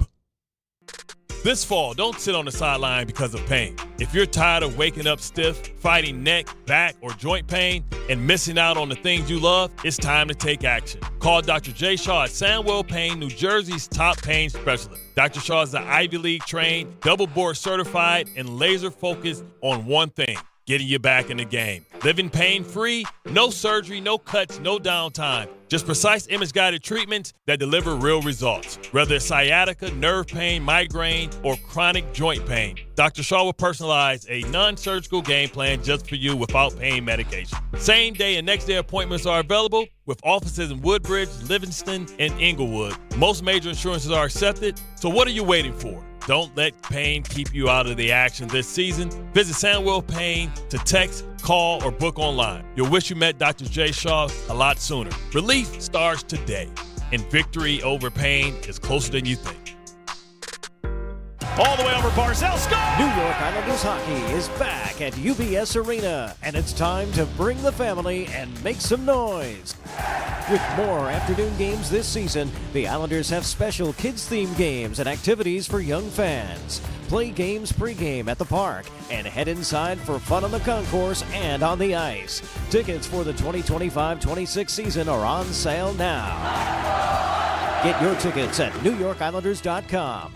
This fall, don't sit on the sideline because of pain. If you're tired of waking up stiff, fighting neck, back, or joint pain, and missing out on the things you love, it's time to take action. Call Dr. J. Shaw at Sandwell Pain, New Jersey's top pain specialist. Dr. Shaw is the Ivy League trained, double board certified, and laser focused on one thing: getting you back in the game. Living pain-free, no surgery, no cuts, no downtime. Just precise image-guided treatments that deliver real results. Whether it's sciatica, nerve pain, migraine, or chronic joint pain, Dr. Shaw will personalize a non-surgical game plan just for you without pain medication. Same-day and next-day appointments are available with offices in Woodbridge, Livingston, and Inglewood. Most major insurances are accepted, so what are you waiting for? Don't let pain keep you out of the action this season. Visit Sandwell Pain to text, call, or book online. You'll wish you met Dr. J. Shaw a lot sooner. Relief starts today, and victory over pain is closer than you think. All the way over Barzell, score! New York Islanders hockey is back at UBS Arena, and it's time to bring the family and make some noise. With more afternoon games this season, the Islanders have special kids-themed games and activities for young fans. Play games pregame at the park and head inside for fun on the concourse and on the ice. Tickets for the 2025-26 season are on sale now. Get your tickets at NewYorkIslanders.com.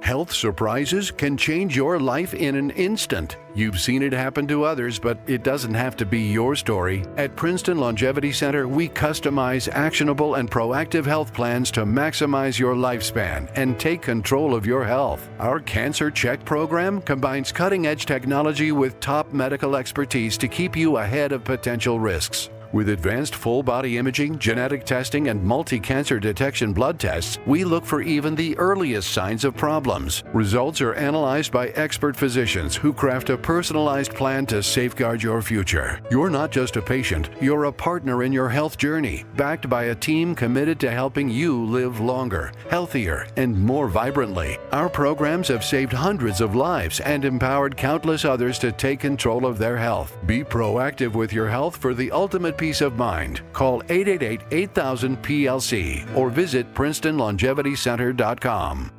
Health surprises can change your life in an instant. You've seen it happen to others, but it doesn't have to be your story. At Princeton Longevity Center, we customize actionable and proactive health plans to maximize your lifespan and take control of your health. Our Cancer Check program combines cutting-edge technology with top medical expertise to keep you ahead of potential risks. With advanced full-body imaging, genetic testing, and multi-cancer detection blood tests, we look for even the earliest signs of problems. Results are analyzed by expert physicians who craft a personalized plan to safeguard your future. You're not just a patient, you're a partner in your health journey, backed by a team committed to helping you live longer, healthier, and more vibrantly. Our programs have saved hundreds of lives and empowered countless others to take control of their health. Be proactive with your health for the ultimate peace of mind. Call 888-8000-PLC or visit PrincetonLongevityCenter.com.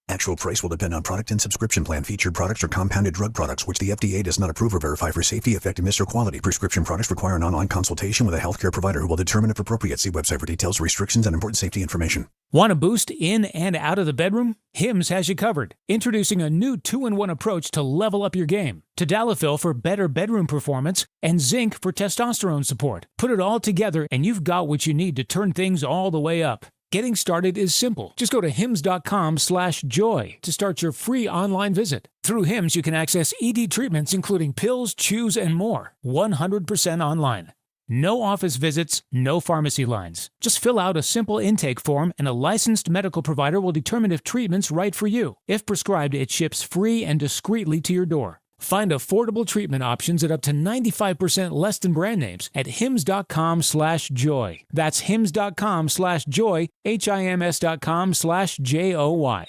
Actual price will depend on product and subscription plan. Featured products are compounded drug products, which the FDA does not approve or verify for safety, effectiveness, or quality. Prescription products require an online consultation with a healthcare provider who will determine if appropriate. See website for details, restrictions, and important safety information. Want a boost in and out of the bedroom? Hims has you covered. Introducing a new 2-in-1 approach to level up your game. Tadalafil for better bedroom performance and zinc for testosterone support. Put it all together and you've got what you need to turn things all the way up. Getting started is simple. Just go to hims.com/joy to start your free online visit. Through Hims, you can access ED treatments including pills, chews, and more. 100% online. No office visits, no pharmacy lines. Just fill out a simple intake form and a licensed medical provider will determine if treatment's right for you. If prescribed, it ships free and discreetly to your door. Find affordable treatment options at up to 95% less than brand names at hims.com/joy. That's hims.com/joy, HIMS.com/JOY.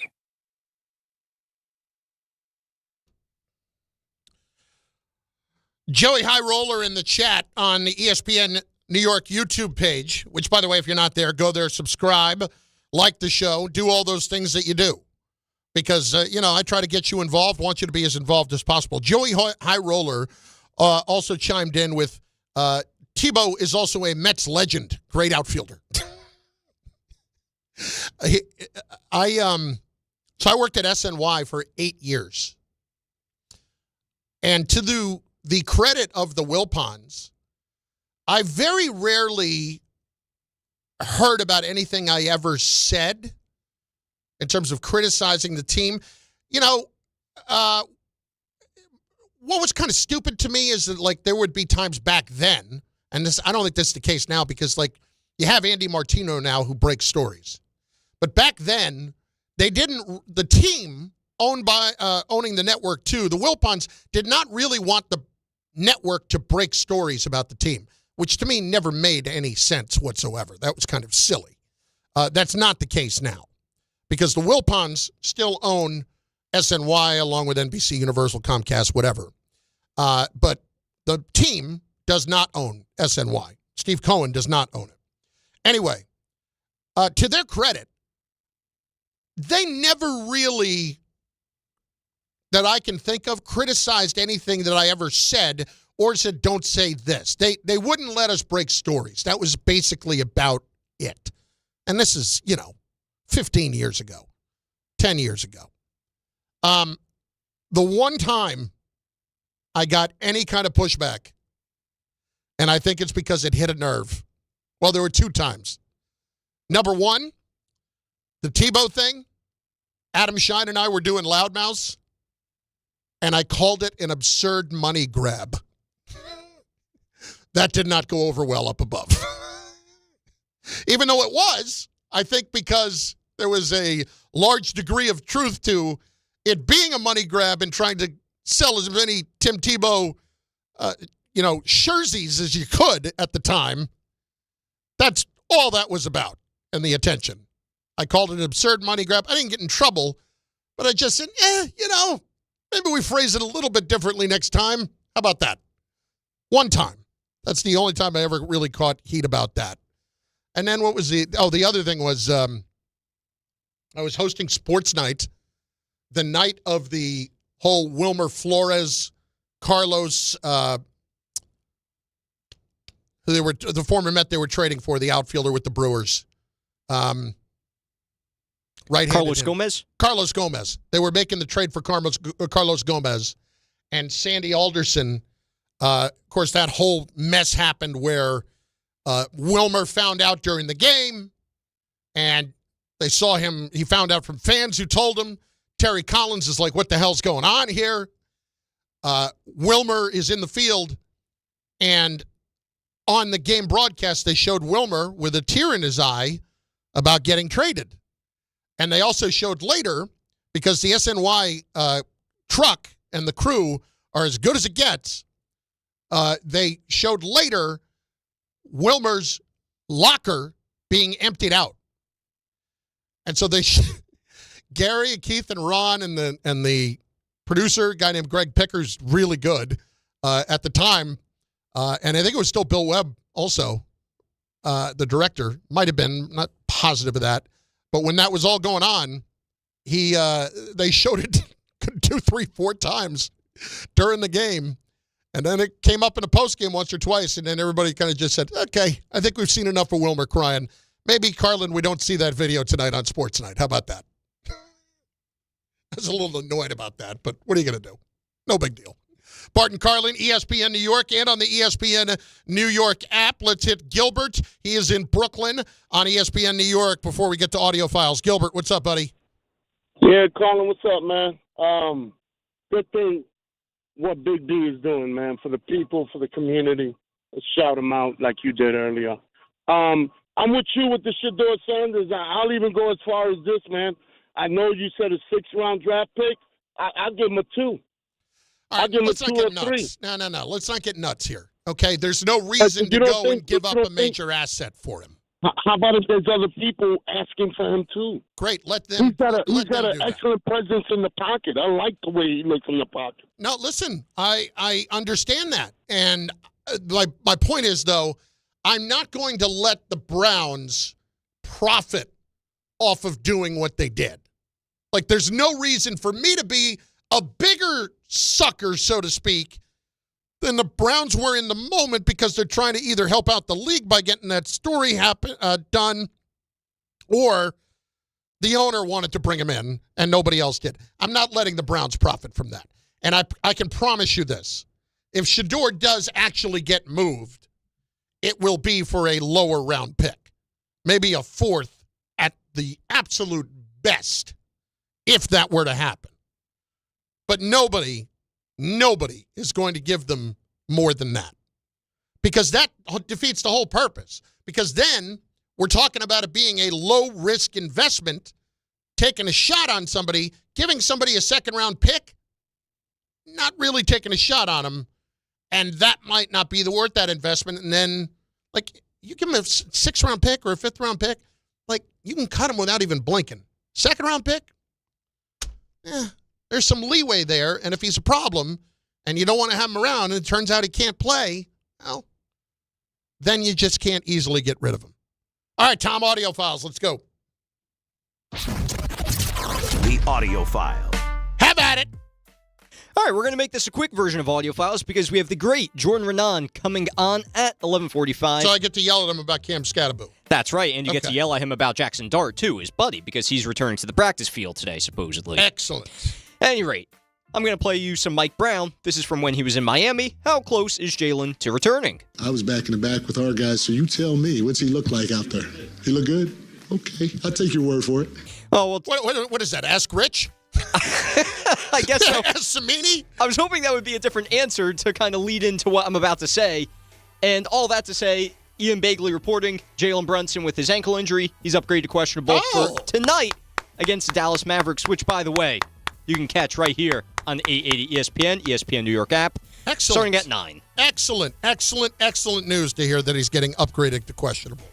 Joey High Roller in the chat on the ESPN New York YouTube page, which, by the way, if you're not there, go there, subscribe, like the show, do all those things that you do. Because, I try to get you involved, want you to be as involved as possible. Joey High Roller also chimed in with, Tebow is also a Mets legend, great outfielder. So I worked at SNY for 8 years. And to the credit of the Wilpons, I very rarely heard about anything I ever said in terms of criticizing the team. What was kind of stupid to me is that, there would be times back then, and I don't think this is the case now because, you have Andy Martino now who breaks stories. But back then, the team owning the network too, the Wilpons did not really want the network to break stories about the team, which to me never made any sense whatsoever. That was kind of silly. That's not the case now, because the Wilpons still own SNY along with NBC, Universal, Comcast, whatever. But the team does not own SNY. Steve Cohen does not own it. Anyway, to their credit, they never really, that I can think of, criticized anything that I ever said or said, don't say this. They wouldn't let us break stories. That was basically about it. And this is, 15 years ago, 10 years ago. The one time I got any kind of pushback, and I think it's because it hit a nerve. Well, there were 2 times. Number one, the Tebow thing. Adam Shine and I were doing Loudmouths, and I called it an absurd money grab. That did not go over well up above. Even though it was, I think because there was a large degree of truth to it being a money grab and trying to sell as many Tim Tebow, jerseys as you could at the time. That's all that was about, and the attention. I called it an absurd money grab. I didn't get in trouble, but I just said, maybe we phrase it a little bit differently next time. How about that? One time. That's the only time I ever really caught heat about that. And then what was the other thing was I was hosting Sports Night the night of the whole Wilmer Flores, Carlos, the former Met they were trading for, the outfielder with the Brewers. Carlos Gomez? Carlos Gomez. They were making the trade for Carlos Gomez. And Sandy Alderson, of course, that whole mess happened where Wilmer found out during the game, and they saw him. He found out from fans who told him. Terry Collins is like, what the hell's going on here? Wilmer is in the field, and on the game broadcast, they showed Wilmer with a tear in his eye about getting traded. And they also showed later, because the SNY truck and the crew are as good as it gets, they showed later Wilmer's locker being emptied out. And so they, Gary and Keith and Ron and the producer, a guy named Greg Picker's really good at the time. And I think it was still Bill Webb also, the director. Might have been, not positive of that. But when that was all going on, they showed it 2, 3, 4 times during the game. And then it came up in a postgame once or twice, and then everybody kind of just said, okay, I think we've seen enough of Wilmer crying. Maybe, Carlin, we don't see that video tonight on Sports Night. How about that? I was a little annoyed about that, but what are you going to do? No big deal. Bart Carlin, ESPN New York, and on the ESPN New York app. Let's hit Gilbert. He is in Brooklyn on ESPN New York before we get to audio files. Gilbert, what's up, buddy? Yeah, Carlin, what's up, man? Good thing what Big D is doing, man, for the people, for the community. Let's shout him out like you did earlier. I'm with you with the Shedeur Sanders. I'll even go as far as this, man. I know you said a 6th-round draft pick. I'll give him a 2. All right, let's not get nuts. No. Let's not get nuts here. Okay, there's no reason to go and give up a major asset for him. How about if there's other people asking for him too? Great, let them. He's got an excellent presence in the pocket. I like the way he looks in the pocket. No, listen, I understand that, and my point is though, I'm not going to let the Browns profit off of doing what they did. Like, there's no reason for me to be a bigger sucker, so to speak, than the Browns were in the moment, because they're trying to either help out the league by getting that story done, or the owner wanted to bring him in and nobody else did. I'm not letting the Browns profit from that. And I can promise you this. If Shedeur does actually get moved, it will be for a lower round pick. Maybe a 4th at the absolute best, if that were to happen. But nobody is going to give them more than that, because that defeats the whole purpose. Because then we're talking about it being a low-risk investment, taking a shot on somebody, giving somebody a 2nd-round pick, not really taking a shot on them, and that might not be worth that investment. And then, like, you give him a 6th-round pick or a 5th-round pick, like, you can cut him without even blinking. 2nd-round pick, there's some leeway there, and if he's a problem and you don't want to have him around and it turns out he can't play, well, then you just can't easily get rid of him. All right, Tom, audio files. Let's go. The audio file. Have at it. All right, we're going to make this a quick version of audio files because we have the great Jordan Raanan coming on at 11:45. So I get to yell at him about Cam Skattebo. That's right, and you get to yell at him about Jackson Dart, too, his buddy, because he's returning to the practice field today, supposedly. Excellent. At any rate, I'm going to play you some Mike Brown. This is from when he was in Miami. How close is Jalen to returning? I was back in the back with our guys, so you tell me, what's he look like out there? He look good? Okay, I'll take your word for it. Oh, well, what is that, Ask Rich? I guess so. Ask Samini? I was hoping that would be a different answer to kind of lead into what I'm about to say. And all that to say, Ian Bagley reporting, Jalen Brunson with his ankle injury. He's upgraded to questionable for tonight against the Dallas Mavericks, which, by the way, you can catch right here on the 880 ESPN, ESPN New York app. Excellent. Starting at 9. Excellent news to hear that he's getting upgraded to questionable.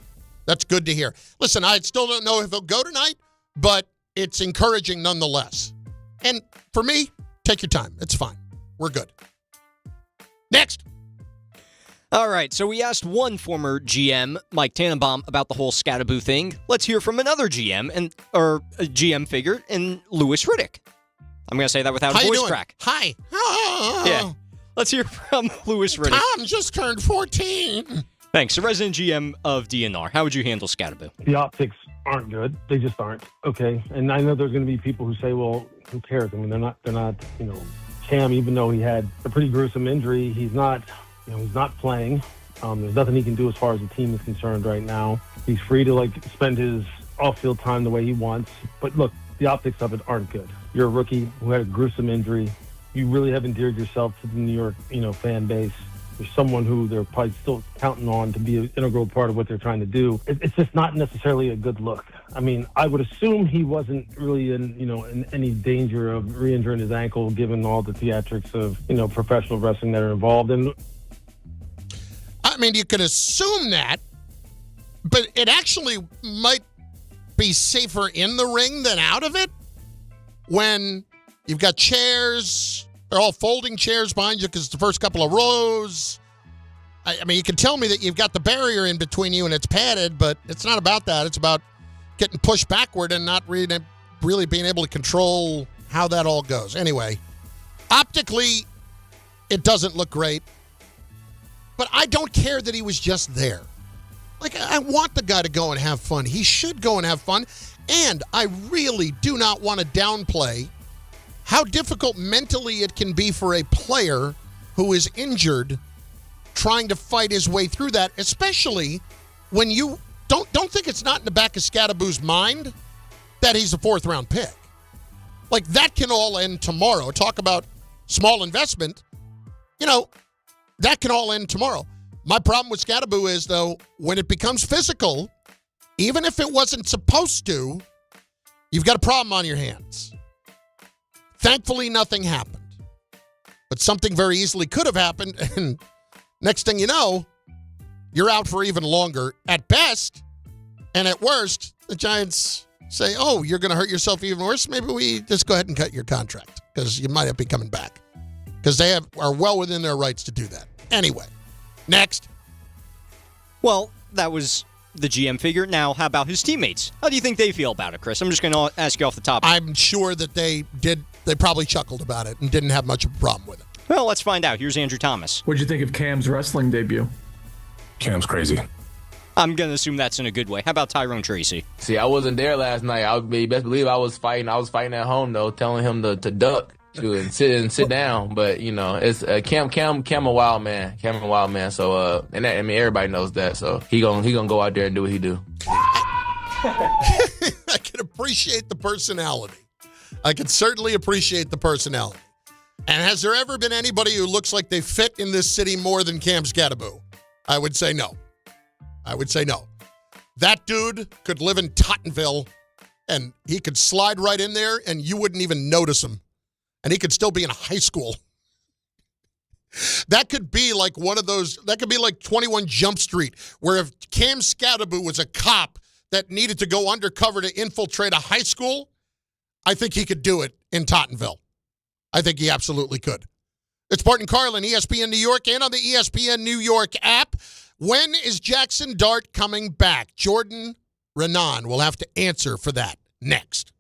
That's good to hear. Listen, I still don't know if he'll go tonight, but it's encouraging nonetheless. And for me, take your time. It's fine. We're good. Next. All right, so we asked one former GM, Mike Tannenbaum, about the whole Skattebo thing. Let's hear from another GM, or a GM figure, in Louis Riddick. I'm going to say that without a voice crack. Hi. Yeah. Let's hear from Louis Riddick. Tom just turned 14. Thanks. The resident GM of DNR. How would you handle Skattebo? The optics aren't good. They just aren't. Okay. And I know there's going to be people who say, well, who cares? I mean, they're not, Cam, even though he had a pretty gruesome injury, he's not playing. There's nothing he can do as far as the team is concerned right now. He's free to spend his off-field time the way he wants. But look, the optics of it aren't good. You're a rookie who had a gruesome injury. You really have endeared yourself to the New York, fan base. There's someone who they're probably still counting on to be an integral part of what they're trying to do. It's just not necessarily a good look. I mean, I would assume he wasn't really in any danger of re-injuring his ankle, given all the theatrics of, professional wrestling that are involved. And I mean, you could assume that, but it actually might be safer in the ring than out of it when you've got chairs. They're all folding chairs behind you because it's the first couple of rows. I mean, you can tell me that you've got the barrier in between you and it's padded, but it's not about that. It's about getting pushed backward and not really being able to control how that all goes. Anyway, optically, it doesn't look great, but I don't care that he was just there. Like, I want the guy to go and have fun. He should go and have fun, and I really do not want to downplay how difficult mentally it can be for a player who is injured trying to fight his way through that, especially when you don't think it's not in the back of Skattebo's mind that he's a fourth-round pick. Like, that can all end tomorrow. Talk about small investment. That can all end tomorrow. My problem with Skattebo is, though, when it becomes physical, even if it wasn't supposed to, you've got a problem on your hands. Thankfully, nothing happened. But something very easily could have happened, and next thing you know, you're out for even longer at best, and at worst, the Giants say, oh, you're going to hurt yourself even worse? Maybe we just go ahead and cut your contract because you might have to be coming back because they are well within their rights to do that. Anyway, next. Well, that was the GM figure. Now, how about his teammates? How do you think they feel about it, Chris? I'm just going to ask you off the top. I'm sure that they probably chuckled about it and didn't have much of a problem with it. Well, let's find out. Here's Andrew Thomas. What'd you think of Cam's wrestling debut? Cam's crazy. I'm going to assume that's in a good way. How about Tyrone Tracy? See, I wasn't there last night. You best believe I was fighting. I was fighting at home, though, telling him to duck and sit down. But, it's Cam a wild man. Cam a wild man. So, everybody knows that. So he gonna go out there and do what he do. I can appreciate the personality. I can certainly appreciate the personality. And has there ever been anybody who looks like they fit in this city more than Cam Skattebo? I would say no. That dude could live in Tottenville, and he could slide right in there, and you wouldn't even notice him. And he could still be in high school. That could be like that could be like 21 Jump Street, where if Cam Skattebo was a cop that needed to go undercover to infiltrate a high school, I think he could do it in Tottenville. I think he absolutely could. It's Bart Carlin, ESPN New York, and on the ESPN New York app. When is Jackson Dart coming back? Jordan Raanan will have to answer for that next.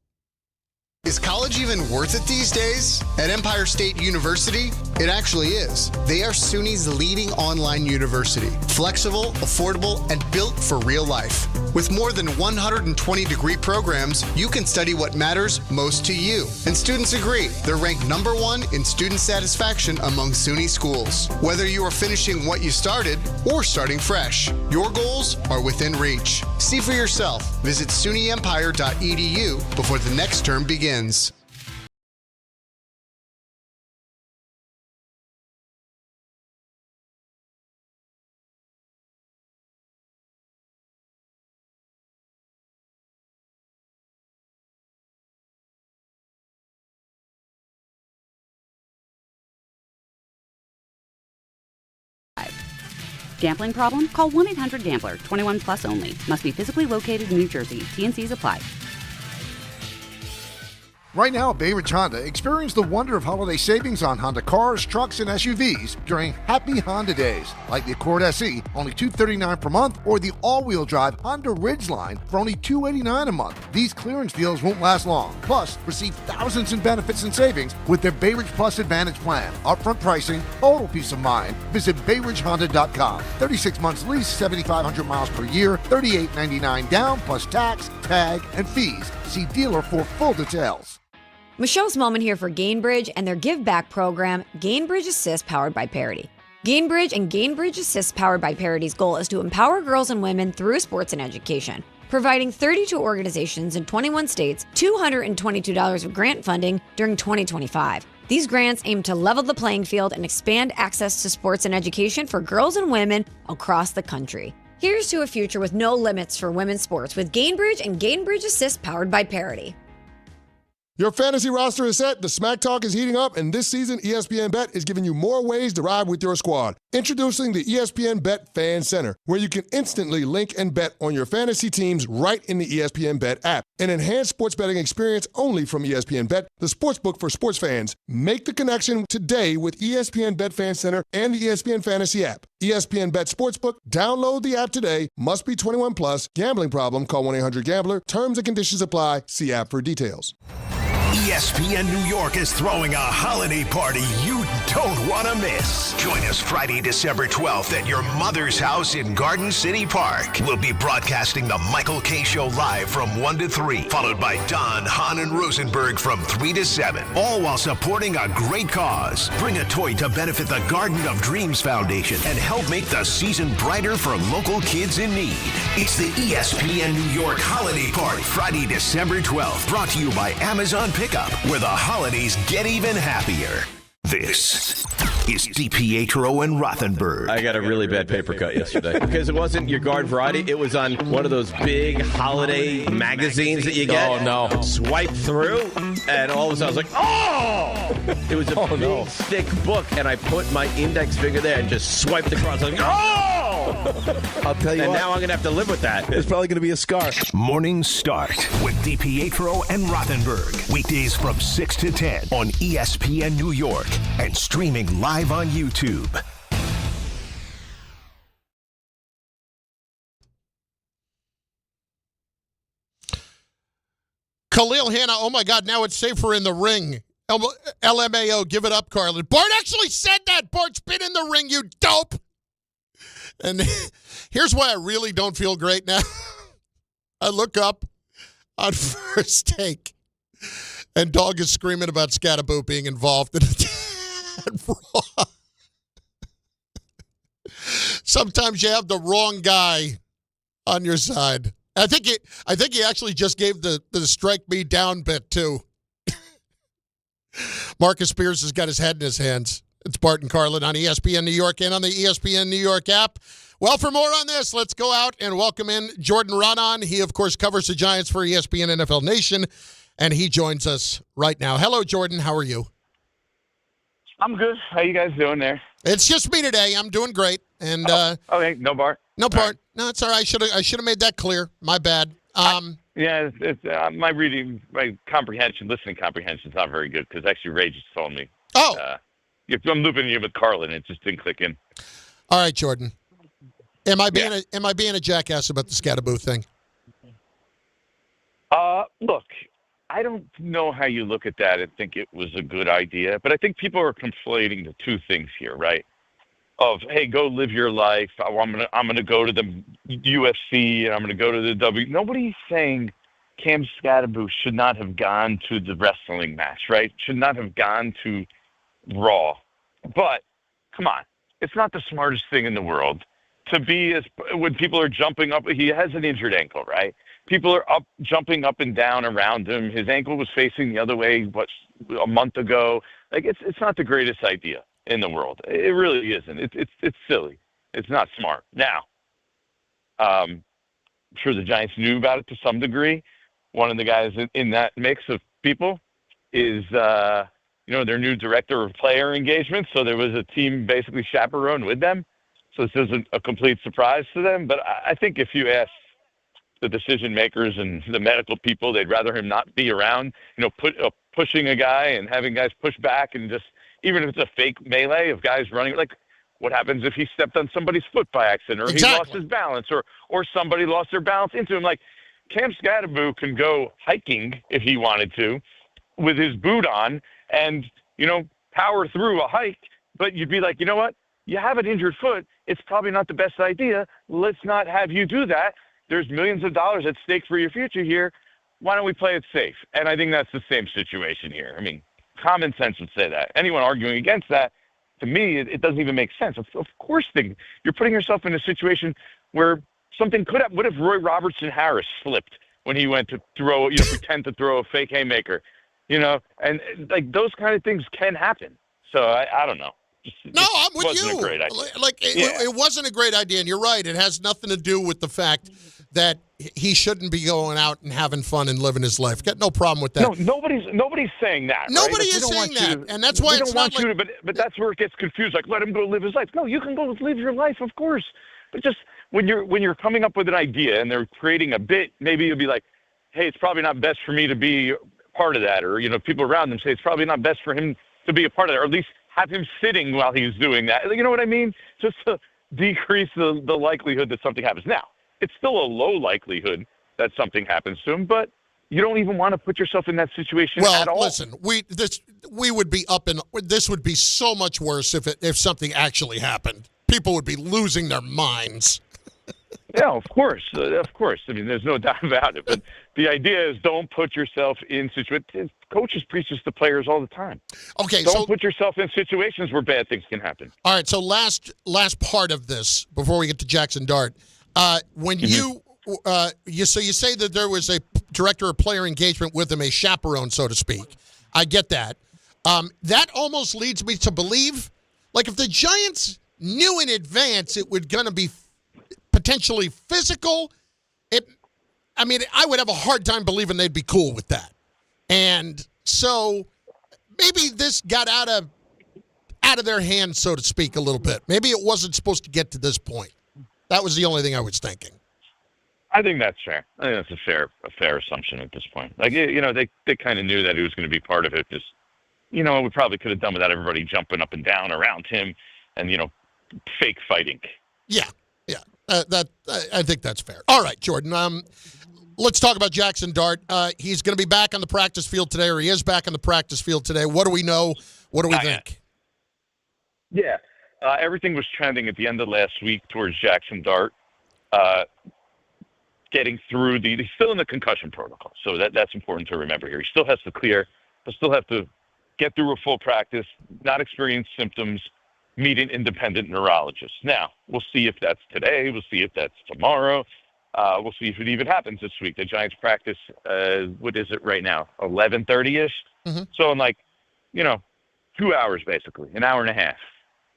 Is college even worth it these days? At Empire State University, it actually is. They are SUNY's leading online university. Flexible, affordable, and built for real life. With more than 120 degree programs, you can study what matters most to you. And students agree. They're ranked #1 in student satisfaction among SUNY schools. Whether you are finishing what you started or starting fresh, your goals are within reach. See for yourself. Visit SUNYEmpire.edu before the next term begins. Gambling problem? Call 1-800-GAMBLER. 21 plus only. Must be physically located in New Jersey. T&Cs apply. Right now at Bay Ridge Honda, experience the wonder of holiday savings on Honda cars, trucks, and SUVs during Happy Honda Days, like the Accord SE, only $239 per month, or the all-wheel drive Honda Ridgeline for only $289 a month. These clearance deals won't last long. Plus, receive thousands in benefits and savings with their Bay Ridge Plus Advantage plan. Upfront pricing, total peace of mind. Visit BayRidgeHonda.com. 36 months lease, 7,500 miles per year, $38.99 down, plus tax, tag, and fees. See dealer for full details. Michelle's Moment here for Gainbridge and their Give Back program, Gainbridge Assist, powered by Parity. Gainbridge and Gainbridge Assist, powered by Parity's goal is to empower girls and women through sports and education, providing 32 organizations in 21 states $222 of grant funding during 2025. These grants aim to level the playing field and expand access to sports and education for girls and women across the country. Here's to a future with no limits for women's sports with Gainbridge and Gainbridge Assist powered by Parity. Your fantasy roster is set, the smack talk is heating up, and this season ESPN Bet is giving you more ways to ride with your squad. Introducing the ESPN Bet Fan Center, where you can instantly link and bet on your fantasy teams right in the ESPN Bet app. An enhanced sports betting experience only from ESPN Bet, the sportsbook for sports fans. Make the connection today with ESPN Bet Fan Center and the ESPN Fantasy app. ESPN Bet Sportsbook, download the app today. Must be 21 plus. Gambling problem, call 1-800-GAMBLER. Terms and conditions apply. See app for details. ESPN New York is throwing a holiday party you don't want to miss. Join us Friday, December 12th at your mother's house in Garden City Park. We'll be broadcasting the Michael K. Show live from 1 to 3, followed by Don, Hahn, and Rosenberg from 3 to 7, all while supporting a great cause. Bring a toy to benefit the Garden of Dreams Foundation and help make the season brighter for local kids in need. It's the ESPN New York Holiday Party, Friday, December 12th, brought to you by Amazon Pickup, where the holidays get even happier. This is DiPietro and Rothenberg. I got a really bad paper cut yesterday because it wasn't your garden variety. It was on one of those big holiday magazines that you get. Oh, no. Swipe through, and all of a sudden I was like, oh! It was a big, thick book, and I put my index finger there and just swiped across. I was like, oh! I'll tell you and what. now I'm going to have to live with that. It's probably going to be a scar. Morning Start with DiPietro and Rothenberg. Weekdays from 6 to 10 on ESPN New York and streaming live on YouTube. Khalil Hanna, oh my God, now it's safer in the ring. LMAO, give it up, Carlin. Bart actually said that. Bart's been in the ring, you dope. And here's why I really don't feel great now. I look up on First Take, and Dog is screaming about Skattebo being involved in it. Raw. Sometimes you have the wrong guy on your side. I think he actually just gave the strike me down bit too. Marcus Spears has got his head in his hands. It's Bart and Carlin on ESPN New York and on the ESPN New York app. Well, for more on this, let's go out and welcome in Jordan Raanan. He, of course, covers the Giants for ESPN NFL Nation, and he joins us right now. Hello, Jordan. How are you? I'm good. How you guys doing there? It's just me today. I'm doing great. And okay, no Bart. No Bart. Right. No, it's all right. I should have made that clear. My bad. It's my listening comprehension is not very good because actually Ray just told me. Oh. I'm looping you with Carlin. It just didn't click in. All right, Jordan. Am I being a jackass about the Skattebo thing? Look, I don't know how you look at that and think it was a good idea, but I think people are conflating the two things here, right? Of, hey, go live your life. I'm gonna go to the UFC and I'm gonna go to the W. Nobody's saying Cam Skattebo should not have gone to the wrestling match, right? Should not have gone to Raw. But come on, it's not the smartest thing in the world to be when people are jumping up. He has an injured ankle, right? People are jumping up and down around him. His ankle was facing the other way a month ago. Like it's not the greatest idea in the world. It really isn't. It's silly. It's not smart. Now, I'm sure the Giants knew about it to some degree. One of the guys in that mix of people is their new director of player engagement. So there was a team basically chaperoned with them. So this isn't a complete surprise to them. But I think if you ask the decision makers and the medical people, they'd rather him not be around, pushing a guy and having guys push back and just, even if it's a fake melee of guys running, like what happens if he stepped on somebody's foot by accident or he lost his balance or somebody lost their balance into him. Like Cam Skattebo can go hiking if he wanted to with his boot on and, power through a hike, but you'd be like, you know what? You have an injured foot. It's probably not the best idea. Let's not have you do that. There's millions of dollars at stake for your future here. Why don't we play it safe? And I think that's the same situation here. I mean, common sense would say that. Anyone arguing against that, to me, it doesn't even make sense. Of course, you're putting yourself in a situation where something could have. What if Roy Robertson Harris slipped when he went to throw, pretend to throw a fake haymaker? and like those kind of things can happen. So I don't know. No, I'm with wasn't you. A great idea. It wasn't a great idea, and you're right. It has nothing to do with the fact that he shouldn't be going out and having fun and living his life. Got no problem with that. No, nobody's saying that. Nobody right? is saying that, and that's why we it's don't want not you to. But that's where it gets confused. Like, let him go live his life. No, you can go live your life, of course. But just when you're coming up with an idea and they're creating a bit, maybe you'll be like, hey, it's probably not best for me to be part of that, or people around them say it's probably not best for him to be a part of that, or at least have him sitting while he's doing that. You know what I mean? Just to decrease the likelihood that something happens. Now, it's still a low likelihood that something happens to him, but you don't even want to put yourself in that situation at all. Well, listen, we would be up in this would be so much worse if something actually happened. People would be losing their minds. Yeah, of course. I mean, there's no doubt about it. But the idea is don't put yourself in situations. Coaches preach this to players all the time. Okay, don't put yourself in situations where bad things can happen. All right, so last part of this before we get to Jackson Dart, when you say that there was a director of player engagement with him, a chaperone, so to speak. I get that. That almost leads me to believe, like if the Giants knew in advance it was going to be potentially physical, I would have a hard time believing they'd be cool with that. And so maybe this got out of their hands, so to speak, a little bit. Maybe it wasn't supposed to get to this point. That was the only thing I was thinking. I think that's fair. I think that's a fair assumption at this point. Like, they kind of knew that he was going to be part of it. Just, we probably could have done without everybody jumping up and down around him and, fake fighting. Yeah. I think that's fair. All right, Jordan. Let's talk about Jackson Dart. He's going to be back on the practice field today, or he is back on the practice field today. What do we know? What do we think? Yeah. Everything was trending at the end of last week towards Jackson Dart getting through he's still in the concussion protocol, so that's important to remember here. He still has to clear. He'll still have to get through a full practice, not experience symptoms, meet an independent neurologist. Now, we'll see if that's today. We'll see if that's tomorrow. We'll see if it even happens this week. The Giants practice, what is it right now, 11:30-ish? Mm-hmm. So in 2 hours basically, an hour and a half,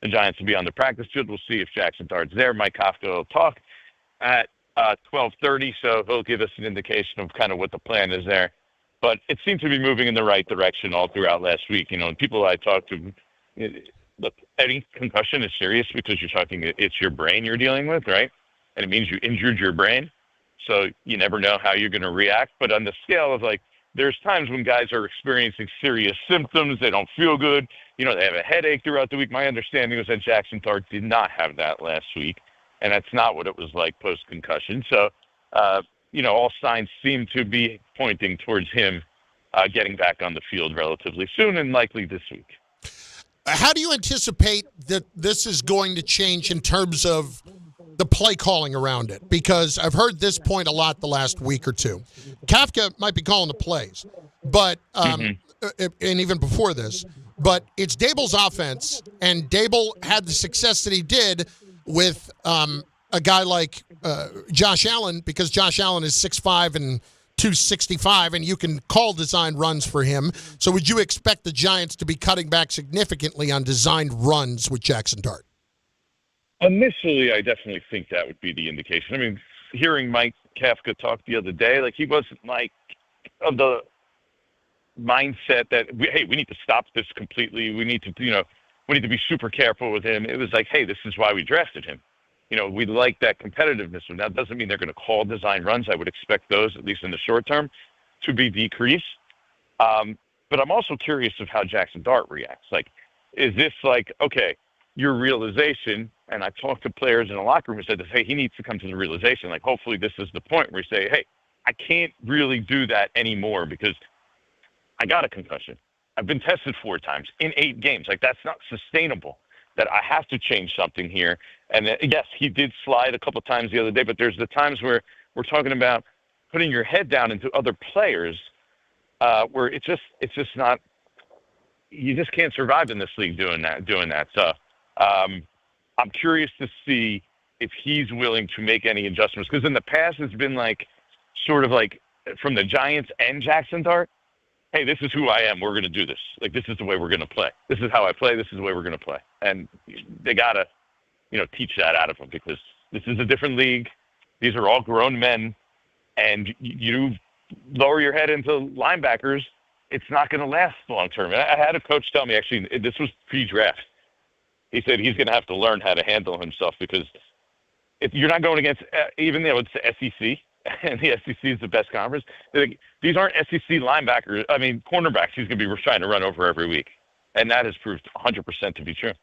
the Giants will be on the practice field. We'll see if Jackson Dart's there. Mike Kafka will talk at 12:30, so he'll give us an indication of kind of what the plan is there. But it seemed to be moving in the right direction all throughout last week. People I talked to, look, any concussion is serious because it's your brain you're dealing with, right? And it means you injured your brain. So you never know how you're going to react. But on the scale of there's times when guys are experiencing serious symptoms. They don't feel good. They have a headache throughout the week. My understanding was that Jackson Dart did not have that last week. And that's not what it was like post-concussion. So, all signs seem to be pointing towards him getting back on the field relatively soon and likely this week. How do you anticipate that this is going to change in terms of the play calling around it? Because I've heard this point a lot the last week or two. Kafka might be calling the plays, but and even before this, but it's Dable's offense, and Dable had the success that he did with a guy like Josh Allen, because Josh Allen is 6'5" and 265, and you can call design runs for him. So would you expect the Giants to be cutting back significantly on designed runs with Jackson Dart? Initially, I definitely think that would be the indication. I mean, hearing Mike Kafka talk the other day, he wasn't of the mindset that, we need to stop this completely. We need to, we need to be super careful with him. It was hey, this is why we drafted him. We like that competitiveness. Now, that doesn't mean they're going to call design runs. I would expect those, at least in the short term, to be decreased. But I'm also curious of how Jackson Dart reacts. Is this okay, your realization, and I've talked to players in the locker room who said this, hey, he needs to come to the realization. Hopefully this is the point where you say, hey, I can't really do that anymore because I got a concussion. I've been tested 4 times in 8 games. That's not sustainable. That I have to change something here. And yes, he did slide a couple of times the other day, but there's the times where we're talking about putting your head down into other players where it's just not, you just can't survive in this league doing that. So I'm curious to see if he's willing to make any adjustments, because in the past it's been sort of from the Giants and Jackson Dart, hey, this is who I am. We're going to do this. Like, this is the way we're going to play. This is how I play. This is the way we're going to play. And they got to, teach that out of them, because this is a different league. These are all grown men. And you lower your head into linebackers, it's not going to last long term. I had a coach tell me, actually, this was pre-draft. He said he's going to have to learn how to handle himself, because if you're not going against, even though it's the SEC, and the SEC is the best conference, these aren't SEC cornerbacks he's going to be trying to run over every week. And that has proved 100% to be true.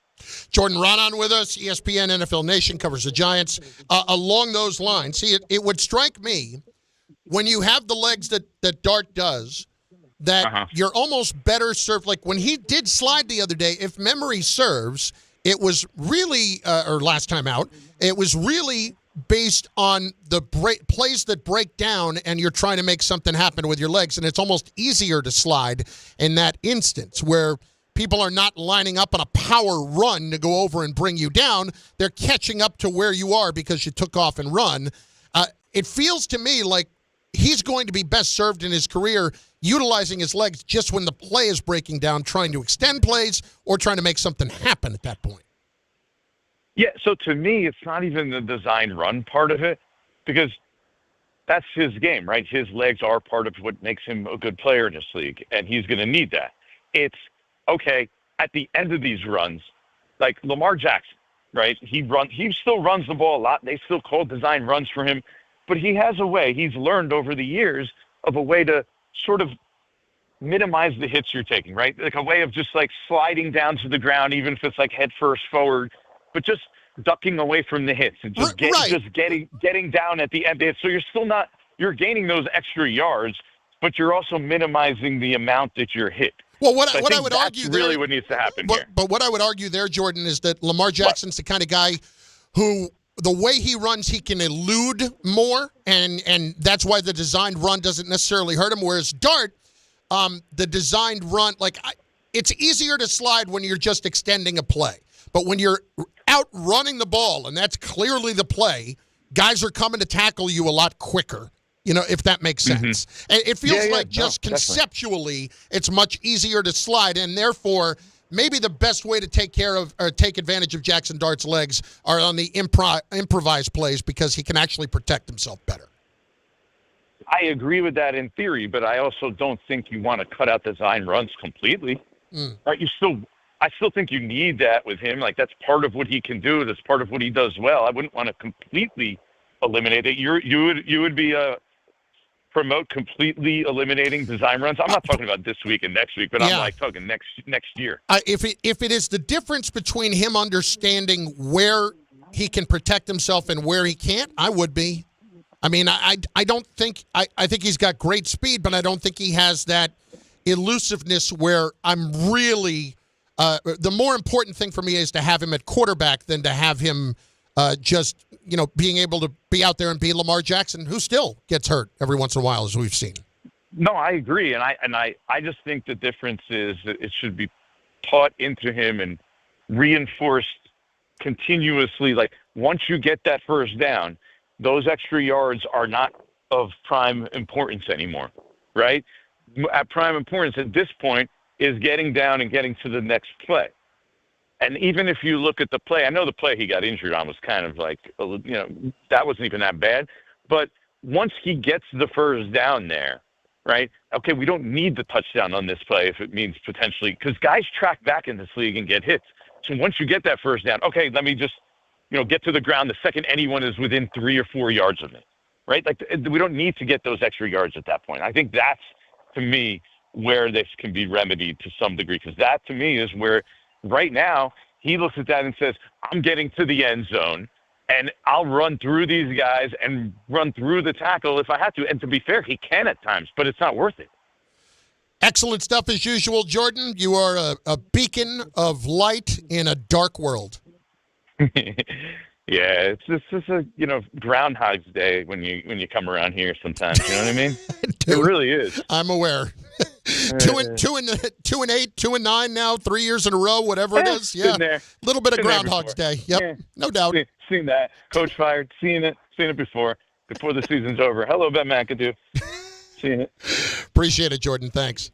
Jordan Raanan with us, ESPN NFL Nation, covers the Giants. Along those lines, see, it would strike me, when you have the legs that Dart does, that you're almost better served. Like when he did slide the other day, if memory serves, it was really, or last time out, it was really based on the plays that break down and you're trying to make something happen with your legs, and it's almost easier to slide in that instance where people are not lining up on a power run to go over and bring you down. They're catching up to where you are because you took off and run. It feels to me like he's going to be best served in his career utilizing his legs just when the play is breaking down, trying to extend plays or trying to make something happen at that point. Yeah, so to me, it's not even the design run part of it, because that's his game, right? His legs are part of what makes him a good player in this league, and he's going to need that. It's, okay, at the end of these runs, like Lamar Jackson, right? He still runs the ball a lot. They still call design runs for him, but he has a way, he's learned over the years of a way to sort of minimize the hits you're taking, right? Like a way of just like sliding down to the ground, even if it's like head first forward, but just ducking away from the hits and just getting down at the end. So you're still not, you're gaining those extra yards, but you're also minimizing the amount that you're hit. Well, what I would argue that's really what needs to happen here. But what I would argue there, Jordan, is that Lamar Jackson's the kind of guy who, the way he runs, he can elude more, and that's why the designed run doesn't necessarily hurt him. Whereas Dart, the designed run, it's easier to slide when you're just extending a play. But when you're out running the ball, and that's clearly the play, guys are coming to tackle you a lot quicker, if that makes sense. And it feels conceptually, it's much easier to slide, and therefore maybe the best way to take care of or take advantage of Jackson Dart's legs are on the improvised plays, because he can actually protect himself better. I agree with that in theory, but I also don't think you want to cut out design runs completely. Right? I still think you need that with him. Like, that's part of what he can do. That's part of what he does well. I wouldn't want to completely eliminate it. You would be promote completely eliminating design runs. I'm not talking about this week and next week, but I'm talking next year. If it is the difference between him understanding where he can protect himself and where he can't, I would be. I mean, I don't think – I think he's got great speed, but I don't think he has that elusiveness where I'm really the more important thing for me is to have him at quarterback than to have him just, being able to be out there and be Lamar Jackson, who still gets hurt every once in a while, as we've seen. No, I agree. And I just think the difference is that it should be taught into him and reinforced continuously. Like, once you get that first down, those extra yards are not of prime importance anymore, right? At prime importance at this point is getting down and getting to the next play. And even if you look at the play, I know the play he got injured on was kind of like, that wasn't even that bad. But once he gets the first down there, right? Okay, we don't need the touchdown on this play if it means potentially, because guys track back in this league and get hits. So once you get that first down, okay, let me just, get to the ground the second anyone is within 3 or 4 yards of me, right? Like, we don't need to get those extra yards at that point. I think that's, to me, where this can be remedied to some degree, because that, to me, is where right now he looks at that and says, I'm getting to the end zone, and I'll run through these guys and run through the tackle if I have to. And to be fair, he can at times, but it's not worth it. Excellent stuff as usual, Jordan. You are a beacon of light in a dark world. Yeah, it's just a Groundhog's Day when you come around here sometimes. You know what I mean? Dude, it really is. I'm aware. 2 and 8, 2 and 9 now, 3 years in a row, whatever it is. Yeah, a little bit of Groundhog's Day. Yep, no doubt. Seen that. Coach fired. Seen it before the season's over. Hello, Ben McAdoo. Seen it. Appreciate it, Jordan. Thanks.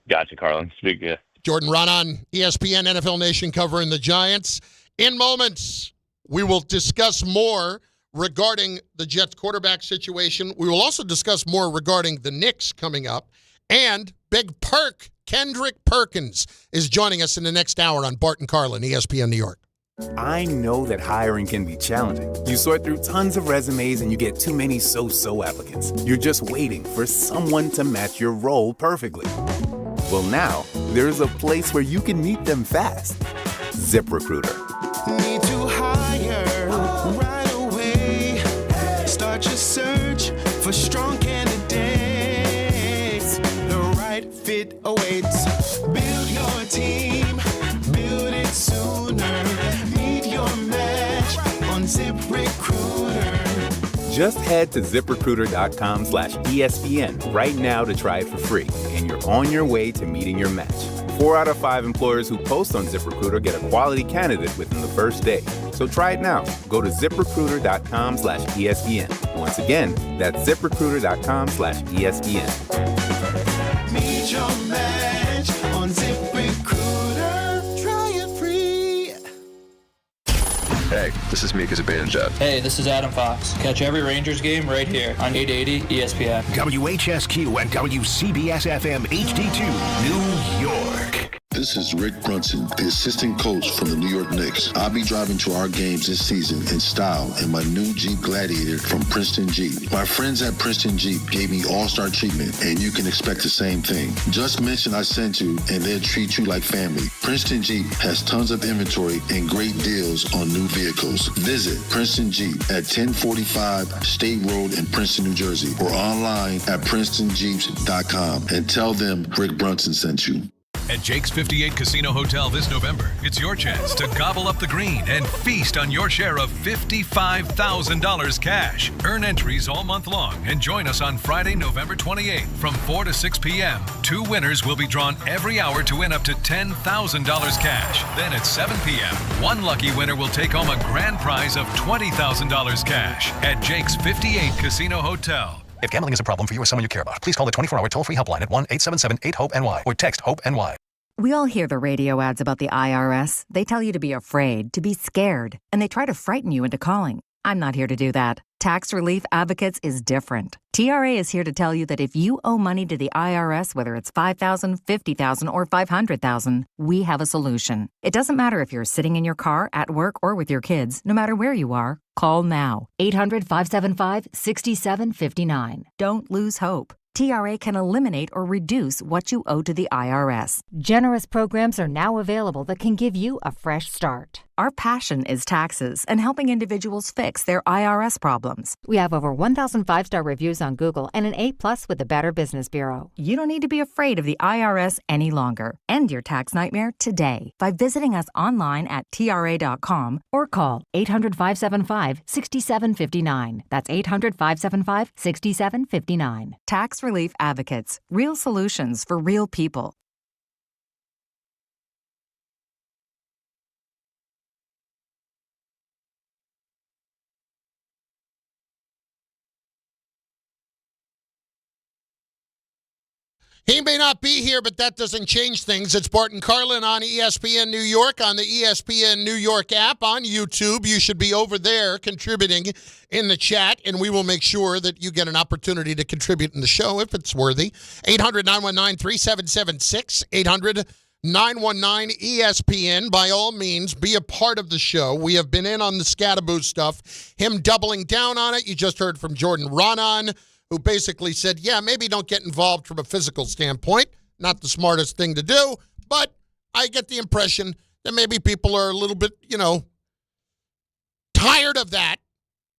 Gotcha, Carlin. Speak. Yeah. Jordan Raanan, ESPN NFL Nation covering the Giants. In moments, we will discuss more regarding the Jets quarterback situation. We will also discuss more regarding the Knicks coming up. And Big Perk, Kendrick Perkins, is joining us in the next hour on Bart Carlin, ESPN New York. I know that hiring can be challenging. You sort through tons of resumes and you get too many so-so applicants. You're just waiting for someone to match your role perfectly. Well, now, there's a place where you can meet them fast. ZipRecruiter. Need to hire right away. Start your search for strong candidates. The right fit awaits. Build your team. Build it sooner. Meet your match on ZipRecruiter. Just head to ZipRecruiter.com/ESPN right now to try it for free, and you're on your way to meeting your match. 4 out of 5 employers who post on ZipRecruiter get a quality candidate within the first day. So try it now. Go to ZipRecruiter.com/ESPN. Once again, that's ZipRecruiter.com/ESPN. Meet your match on ZipRecruiter. Try it free. Hey, this is Mika Zibanejad. Hey, this is Adam Fox. Catch every Rangers game right here on 880 ESPN. WHSQ and WCBS-FM HD2, New York. This is Rick Brunson, the assistant coach from the New York Knicks. I'll be driving to our games this season in style in my new Jeep Gladiator from Princeton Jeep. My friends at Princeton Jeep gave me all-star treatment, and you can expect the same thing. Just mention I sent you, and they'll treat you like family. Princeton Jeep has tons of inventory and great deals on new vehicles. Visit Princeton Jeep at 1045 State Road in Princeton, New Jersey, or online at PrincetonJeeps.com and tell them Rick Brunson sent you. At Jake's 58 Casino Hotel this November, it's your chance to gobble up the green and feast on your share of $55,000 cash. Earn entries all month long and join us on Friday, November 28th from 4 to 6 p.m. 2 winners will be drawn every hour to win up to $10,000 cash. Then at 7 p.m., 1 lucky winner will take home a grand prize of $20,000 cash at Jake's 58 Casino Hotel. If gambling is a problem for you or someone you care about, please call the 24-hour toll-free helpline at 1-877-8-HOPE-NY or text HOPE-NY. We all hear the radio ads about the IRS. They tell you to be afraid, to be scared, and they try to frighten you into calling. I'm not here to do that. Tax Relief Advocates is different. TRA is here to tell you that if you owe money to the IRS, whether it's $5,000, $50,000, or $500,000, we have a solution. It doesn't matter if you're sitting in your car, at work, or with your kids. No matter where you are, call now. 800-575-6759. Don't lose hope. TRA can eliminate or reduce what you owe to the IRS. Generous programs are now available that can give you a fresh start. Our passion is taxes and helping individuals fix their IRS problems. We have over 1,000 5-star reviews on Google and an A+ with the Better Business Bureau. You don't need to be afraid of the IRS any longer. End your tax nightmare today by visiting us online at TRA.com or call 800-575-6759. That's 800-575-6759. Tax Relief Advocates. Real solutions for real people. He may not be here, but that doesn't change things. It's Bart Carlin on ESPN New York, on the ESPN New York app, on YouTube. You should be over there contributing in the chat, and we will make sure that you get an opportunity to contribute in the show if it's worthy. 800-919-3776, 800-919-ESPN. By all means, be a part of the show. We have been in on the Skattebo stuff, him doubling down on it. You just heard from Jordan Raanan, who basically said, yeah, maybe don't get involved from a physical standpoint. Not the smartest thing to do, but I get the impression that maybe people are a little bit, tired of that,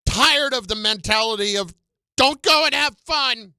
tired of the mentality of don't go and have fun.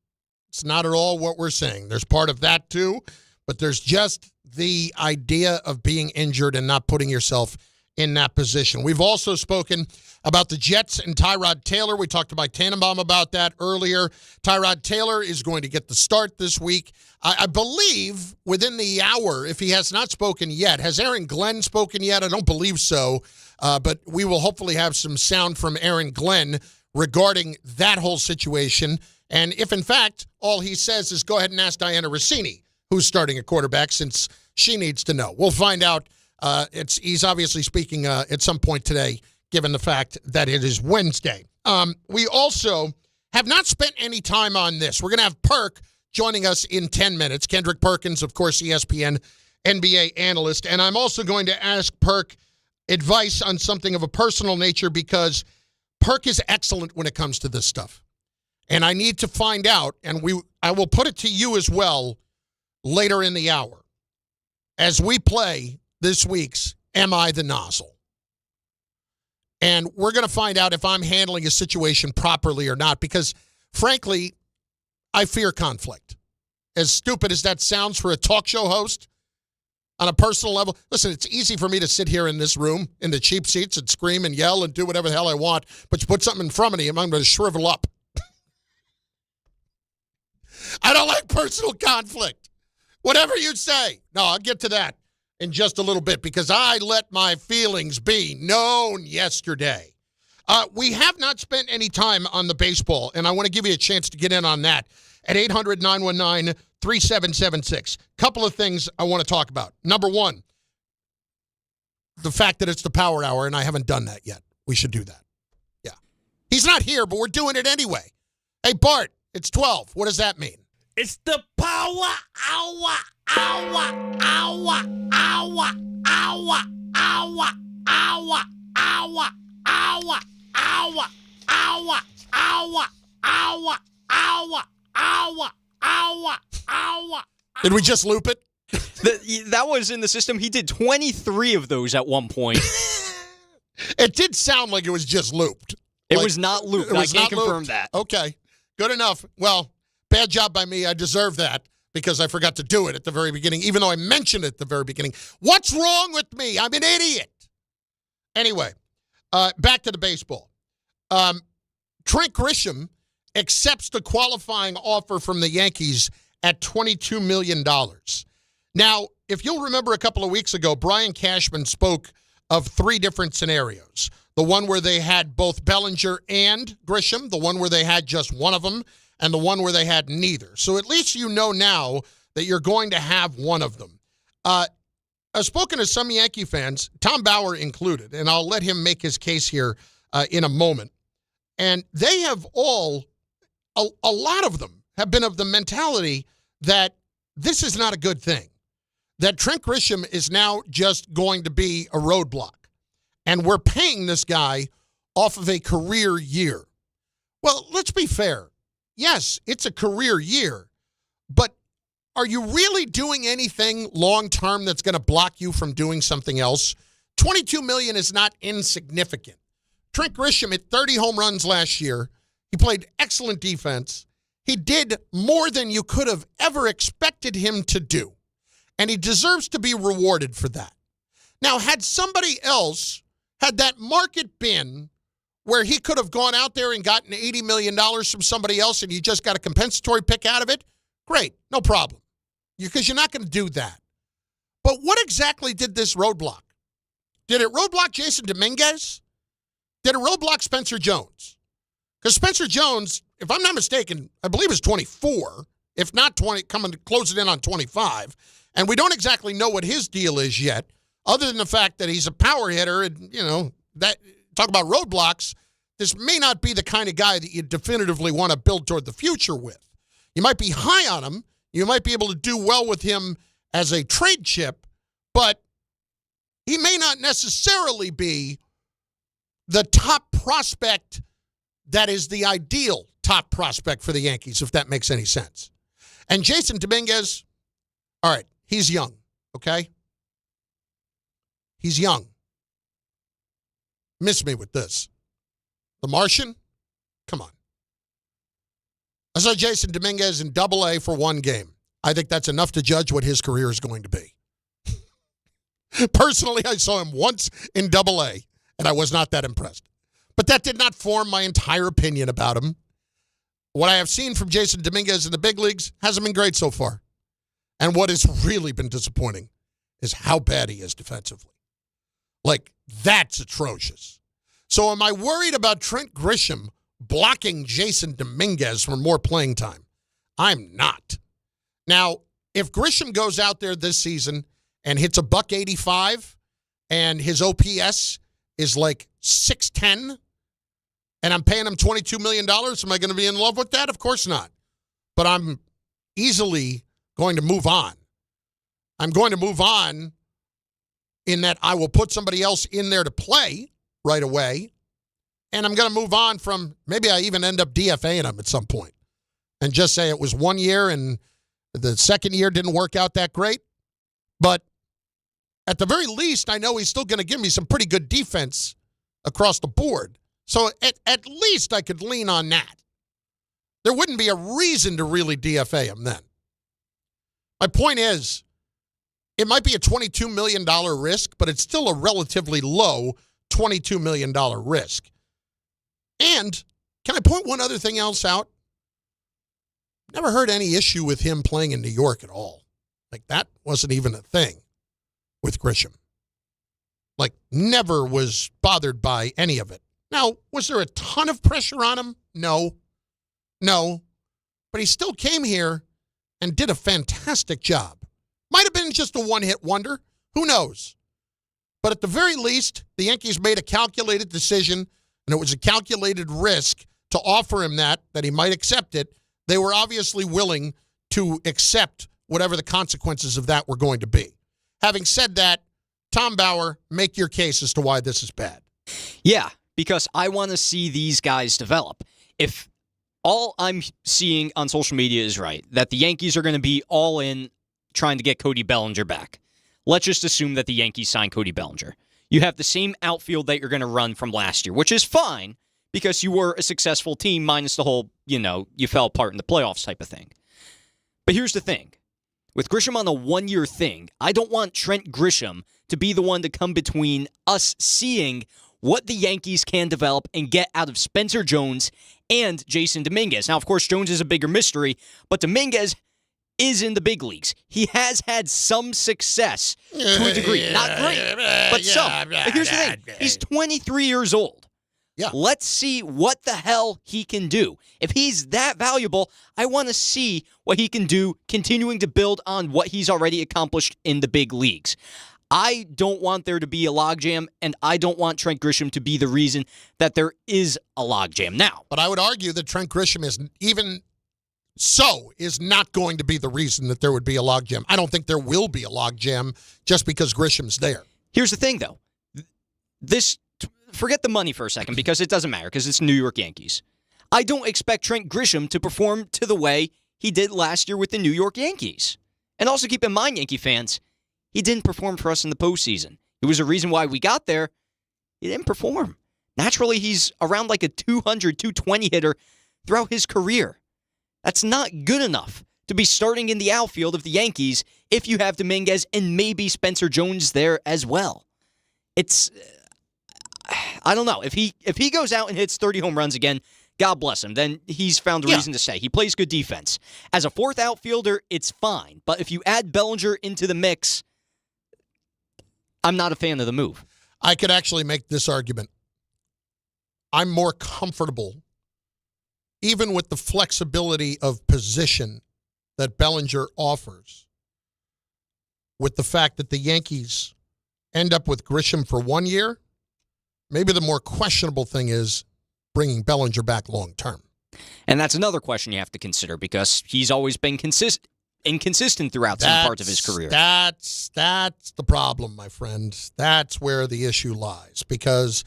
It's not at all what we're saying. There's part of that too, but there's just the idea of being injured and not putting yourself in that position. We've also spoken about the Jets and Tyrod Taylor. We talked about Tannenbaum about that earlier. Tyrod Taylor is going to get the start this week. I believe within the hour, if he has not spoken yet. Has Aaron Glenn spoken yet? I don't believe so. But we will hopefully have some sound from Aaron Glenn regarding that whole situation. And if, in fact, all he says is go ahead and ask Diana Rossini. who's starting at quarterback since she needs to know. We'll find out. He's obviously speaking at some point today, given the fact that it is Wednesday. We also have not spent any time on this. We're going to have Perk joining us in 10 minutes. Kendrick Perkins, of course, ESPN NBA analyst. And I'm also going to ask Perk advice on something of a personal nature because Perk is excellent when it comes to this stuff. And I need to find out, and I will put it to you as well later in the hour as we play this week's Am I the Nozzle? And we're going to find out if I'm handling a situation properly or not because, frankly, I fear conflict. As stupid as that sounds for a talk show host, on a personal level, listen, it's easy for me to sit here in this room in the cheap seats and scream and yell and do whatever the hell I want, but you put something in front of me and I'm going to shrivel up. I don't like personal conflict. Whatever you say. No, I'll get to that in just a little bit because I let my feelings be known yesterday. We have not spent any time on the baseball, and I want to give you a chance to get in on that at 800-919-3776. Couple of things I want to talk about. Number one, the fact that it's the Power Hour, and I haven't done that yet. We should do that. Yeah. He's not here, but we're doing it anyway. Hey, Bart, it's 12. What does that mean? It's the Power Hour, hour, hour, hour, hour, hour, hour, hour, hour, hour, hour, hour, hour, hour. Did we just loop it? That was in the system. He did 23 of those at one point. It did sound like it was just looped. It was not looped. I can confirm that. Okay, good enough. Well, bad job by me. I deserve that because I forgot to do it at the very beginning, even though I mentioned it at the very beginning. What's wrong with me? I'm an idiot. Anyway, back to the baseball. Trent Grisham accepts the qualifying offer from the Yankees at $22 million. Now, if you'll remember a couple of weeks ago, Brian Cashman spoke of three different scenarios. The one where they had both Bellinger and Grisham, the one where they had just one of them, and the one where they had neither. So at least you know now that you're going to have one of them. I've spoken to some Yankee fans, Tom Bauer included, and I'll let him make his case here in a moment. And they have all, a lot of them have been of the mentality that this is not a good thing. That Trent Grisham is now just going to be a roadblock. And we're paying this guy off of a career year. Well, let's be fair. Yes, it's a career year. But are you really doing anything long-term that's going to block you from doing something else? $22 million is not insignificant. Trent Grisham hit 30 home runs last year. He played excellent defense. He did more than you could have ever expected him to do. And he deserves to be rewarded for that. Now, had somebody else, had that market been where he could have gone out there and gotten $80 million from somebody else and you just got a compensatory pick out of it, great, no problem. Because you're not going to do that. But what exactly did this roadblock? Did it roadblock Jason Dominguez? Did it roadblock Spencer Jones? Because Spencer Jones, if I'm not mistaken, I believe is 24, if not 20, coming to close it in on 25. And we don't exactly know what his deal is yet, other than the fact that he's a power hitter. And, you know, that talk about roadblocks, this may not be the kind of guy that you definitively want to build toward the future with. You might be high on him. You might be able to do well with him as a trade chip, but he may not necessarily be the top prospect that is the ideal top prospect for the Yankees, if that makes any sense. And Jason Dominguez, all right, he's young, okay? He's young. Miss me with this. The Martian? Come on. I saw Jason Dominguez in Double-A for one game. I think that's enough to judge what his career is going to be. Personally, I saw him once in Double-A, and I was not that impressed. But that did not form my entire opinion about him. What I have seen from Jason Dominguez in the big leagues hasn't been great so far. And what has really been disappointing is how bad he is defensively. Like, that's atrocious. So am I worried about Trent Grisham blocking Jason Dominguez for more playing time? I'm not. Now, if Grisham goes out there this season and hits a $185 and his OPS is like 610 and I'm paying him $22 million, am I going to be in love with that? Of course not. But I'm easily going to move on. I'm going to move on in that I will put somebody else in there to play right away, and I'm going to move on from maybe I even end up DFAing him at some point and just say it was 1 year and the second year didn't work out that great. But at the very least, I know he's still going to give me some pretty good defense across the board. So at least I could lean on that. There wouldn't be a reason to really DFA him then. My point is, it might be a $22 million risk, but it's still a relatively low $22 million risk. And can I point one other thing else out? Never heard any issue with him playing in New York at all. Like, that wasn't even a thing with Grisham. Like, never was bothered by any of it. Now, was there a ton of pressure on him? No. But he still came here and did a fantastic job. Might have been just a one-hit wonder. Who knows? But at the very least, the Yankees made a calculated decision, and it was a calculated risk to offer him that he might accept it. They were obviously willing to accept whatever the consequences of that were going to be. Having said that, Tom Bauer, make your case as to why this is bad. Yeah, because I want to see these guys develop. If all I'm seeing on social media is right, that the Yankees are going to be all in trying to get Cody Bellinger back. Let's just assume that the Yankees sign Cody Bellinger. You have the same outfield that you're going to run from last year, which is fine because you were a successful team minus the whole, you fell apart in the playoffs type of thing. But here's the thing. With Grisham on a one-year thing, I don't want Trent Grisham to be the one to come between us seeing what the Yankees can develop and get out of Spencer Jones and Jason Dominguez. Now, of course, Jones is a bigger mystery, but Dominguez is in the big leagues. He has had some success to a degree. Not great, but some. But here's the thing. He's 23 years old. Yeah. Let's see what the hell he can do. If he's that valuable, I want to see what he can do continuing to build on what he's already accomplished in the big leagues. I don't want there to be a logjam, and I don't want Trent Grisham to be the reason that there is a logjam now. But I would argue that Trent Grisham is not going to be the reason that there would be a logjam. I don't think there will be a logjam just because Grisham's there. Here's the thing, though. Forget the money for a second because it doesn't matter because it's New York Yankees. I don't expect Trent Grisham to perform to the way he did last year with the New York Yankees. And also keep in mind, Yankee fans, he didn't perform for us in the postseason. It was a reason why we got there. He didn't perform. Naturally, he's around like a 200, 220 hitter throughout his career. That's not good enough to be starting in the outfield of the Yankees if you have Dominguez and maybe Spencer Jones there as well. I don't know. If he goes out and hits 30 home runs again, God bless him. Then he's found a reason to stay. He plays good defense. As a fourth outfielder, it's fine. But if you add Bellinger into the mix, I'm not a fan of the move. I could actually make this argument. I'm more comfortable, even with the flexibility of position that Bellinger offers, with the fact that the Yankees end up with Grisham for 1 year. Maybe the more questionable thing is bringing Bellinger back long term. And that's another question you have to consider because he's always been inconsistent throughout some parts of his career. That's the problem, my friend. That's where the issue lies. Because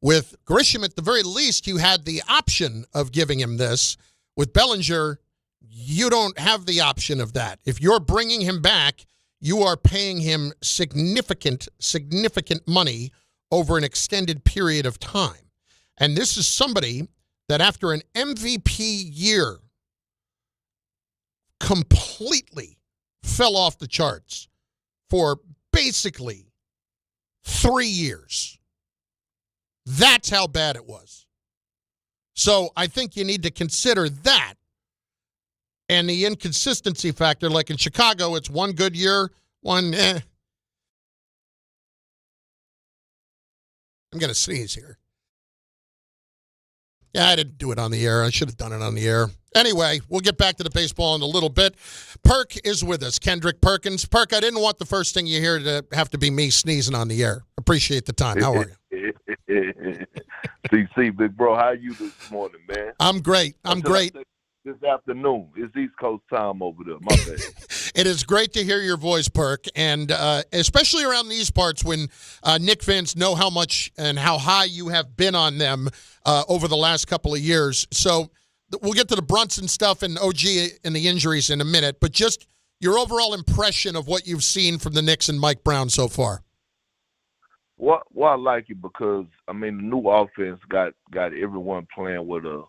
with Grisham, at the very least, you had the option of giving him this. With Bellinger, you don't have the option of that. If you're bringing him back, you are paying him significant money over an extended period of time. And this is somebody that after an MVP year completely fell off the charts for basically 3 years. That's how bad it was. So I think you need to consider that and the inconsistency factor. Like in Chicago, it's one good year, one I'm going to sneeze here. Yeah, I didn't do it on the air. I should have done it on the air. Anyway, we'll get back to the baseball in a little bit. Perk is with us, Kendrick Perkins. Perk, I didn't want the first thing you hear to have to be me sneezing on the air. Appreciate the time. How are you? CC, big bro, how you this morning, man? I'm great. I'm great. This afternoon. It's East Coast time over there. My bad. It is great to hear your voice, Perk, and especially around these parts when Knick fans know how much and how high you have been on them over the last couple of years. So we'll get to the Brunson stuff and OG and the injuries in a minute, but just your overall impression of what you've seen from the Knicks and Mike Brown so far. Well, I like it because, I mean, the new offense got everyone playing with a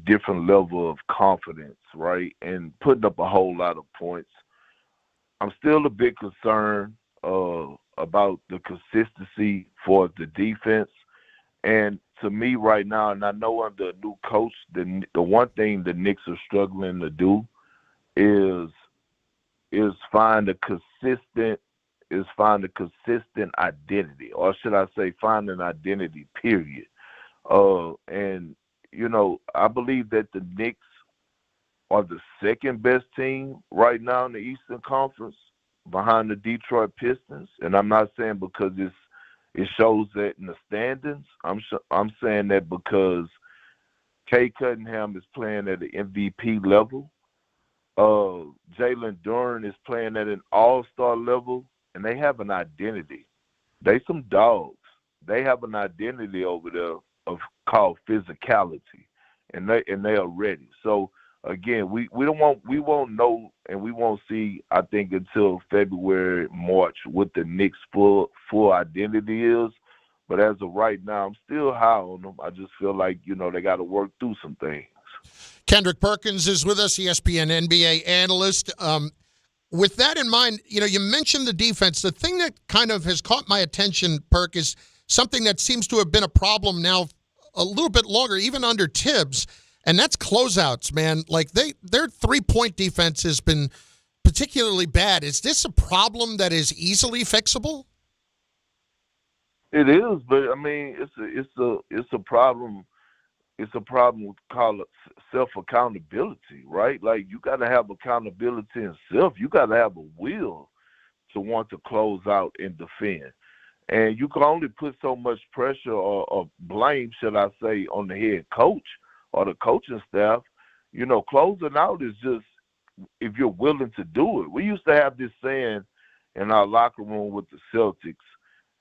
different level of confidence, right? And putting up a whole lot of points. I'm still a bit concerned about the consistency for the defense. And to me right now, and I know under a new coach, the one thing the Knicks are struggling to do is find a consistent identity, or should I say find an identity, period. And I believe that the Knicks are the second best team right now in the Eastern Conference behind the Detroit Pistons. And I'm not saying because it shows that in the standings. I'm saying that because Kay Cunningham is playing at an MVP level. Jalen Duren is playing at an all-star level, and they have an identity. They some dogs. They have an identity over there called physicality, and they are ready. So again, we won't know, and we won't see, I think, until February, March what the Knicks' full identity is. But as of right now, I'm still high on them. I just feel like they got to work through some things. Kendrick Perkins is with us, ESPN NBA analyst. With that in mind, you mentioned the defense. The thing that kind of has caught my attention, Perk, is something that seems to have been a problem now a little bit longer, even under Tibbs, and that's closeouts, man. Like their three-point defense has been particularly bad. Is this a problem that is easily fixable? It is, but I mean, it's a problem. It's a problem called self-accountability, right? Like you got to have accountability in self. You got to have a will to want to close out and defend. And you can only put so much pressure or blame, should I say, on the head coach or the coaching staff. Closing out is just if you're willing to do it. We used to have this saying in our locker room with the Celtics,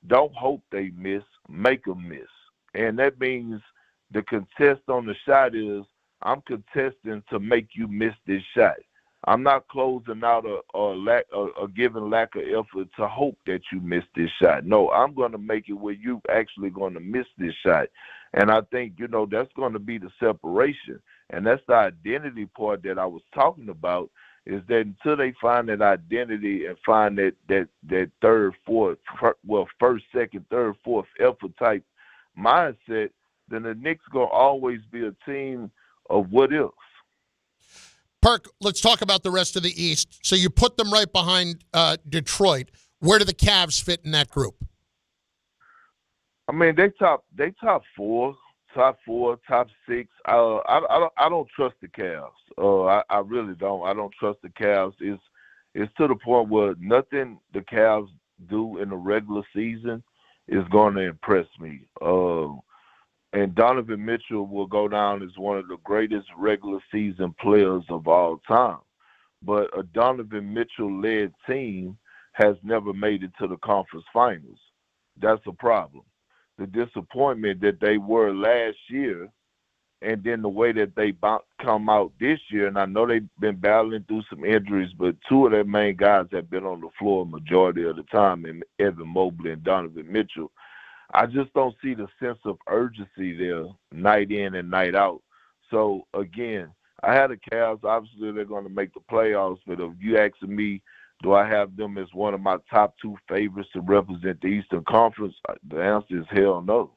don't hope they miss, make them miss. And that means the contest on the shot is I'm contesting to make you miss this shot. I'm not closing out or giving lack of effort to hope that you miss this shot. No, I'm going to make it where you actually going to miss this shot. And I think, that's going to be the separation. And that's the identity part that I was talking about, is that until they find that identity and find that third, fourth, first, second, third, fourth effort type mindset, then the Knicks going to always be a team of what ifs. Perk, let's talk about the rest of the East. So you put them right behind Detroit. Where do the Cavs fit in that group? I mean, they top four, top six. I don't trust the Cavs. I really don't. I don't trust the Cavs. It's to the point where nothing the Cavs do in the regular season is going to impress me. And Donovan Mitchell will go down as one of the greatest regular season players of all time. But a Donovan Mitchell-led team has never made it to the conference finals. That's a problem. The disappointment that they were last year, and then the way that they come out this year, and I know they've been battling through some injuries, but two of their main guys have been on the floor majority of the time, and Evan Mobley and Donovan Mitchell. I just don't see the sense of urgency there night in and night out. So, again, I had the Cavs. Obviously, they're going to make the playoffs. But if you asking me, do I have them as one of my top two favorites to represent the Eastern Conference, the answer is hell no.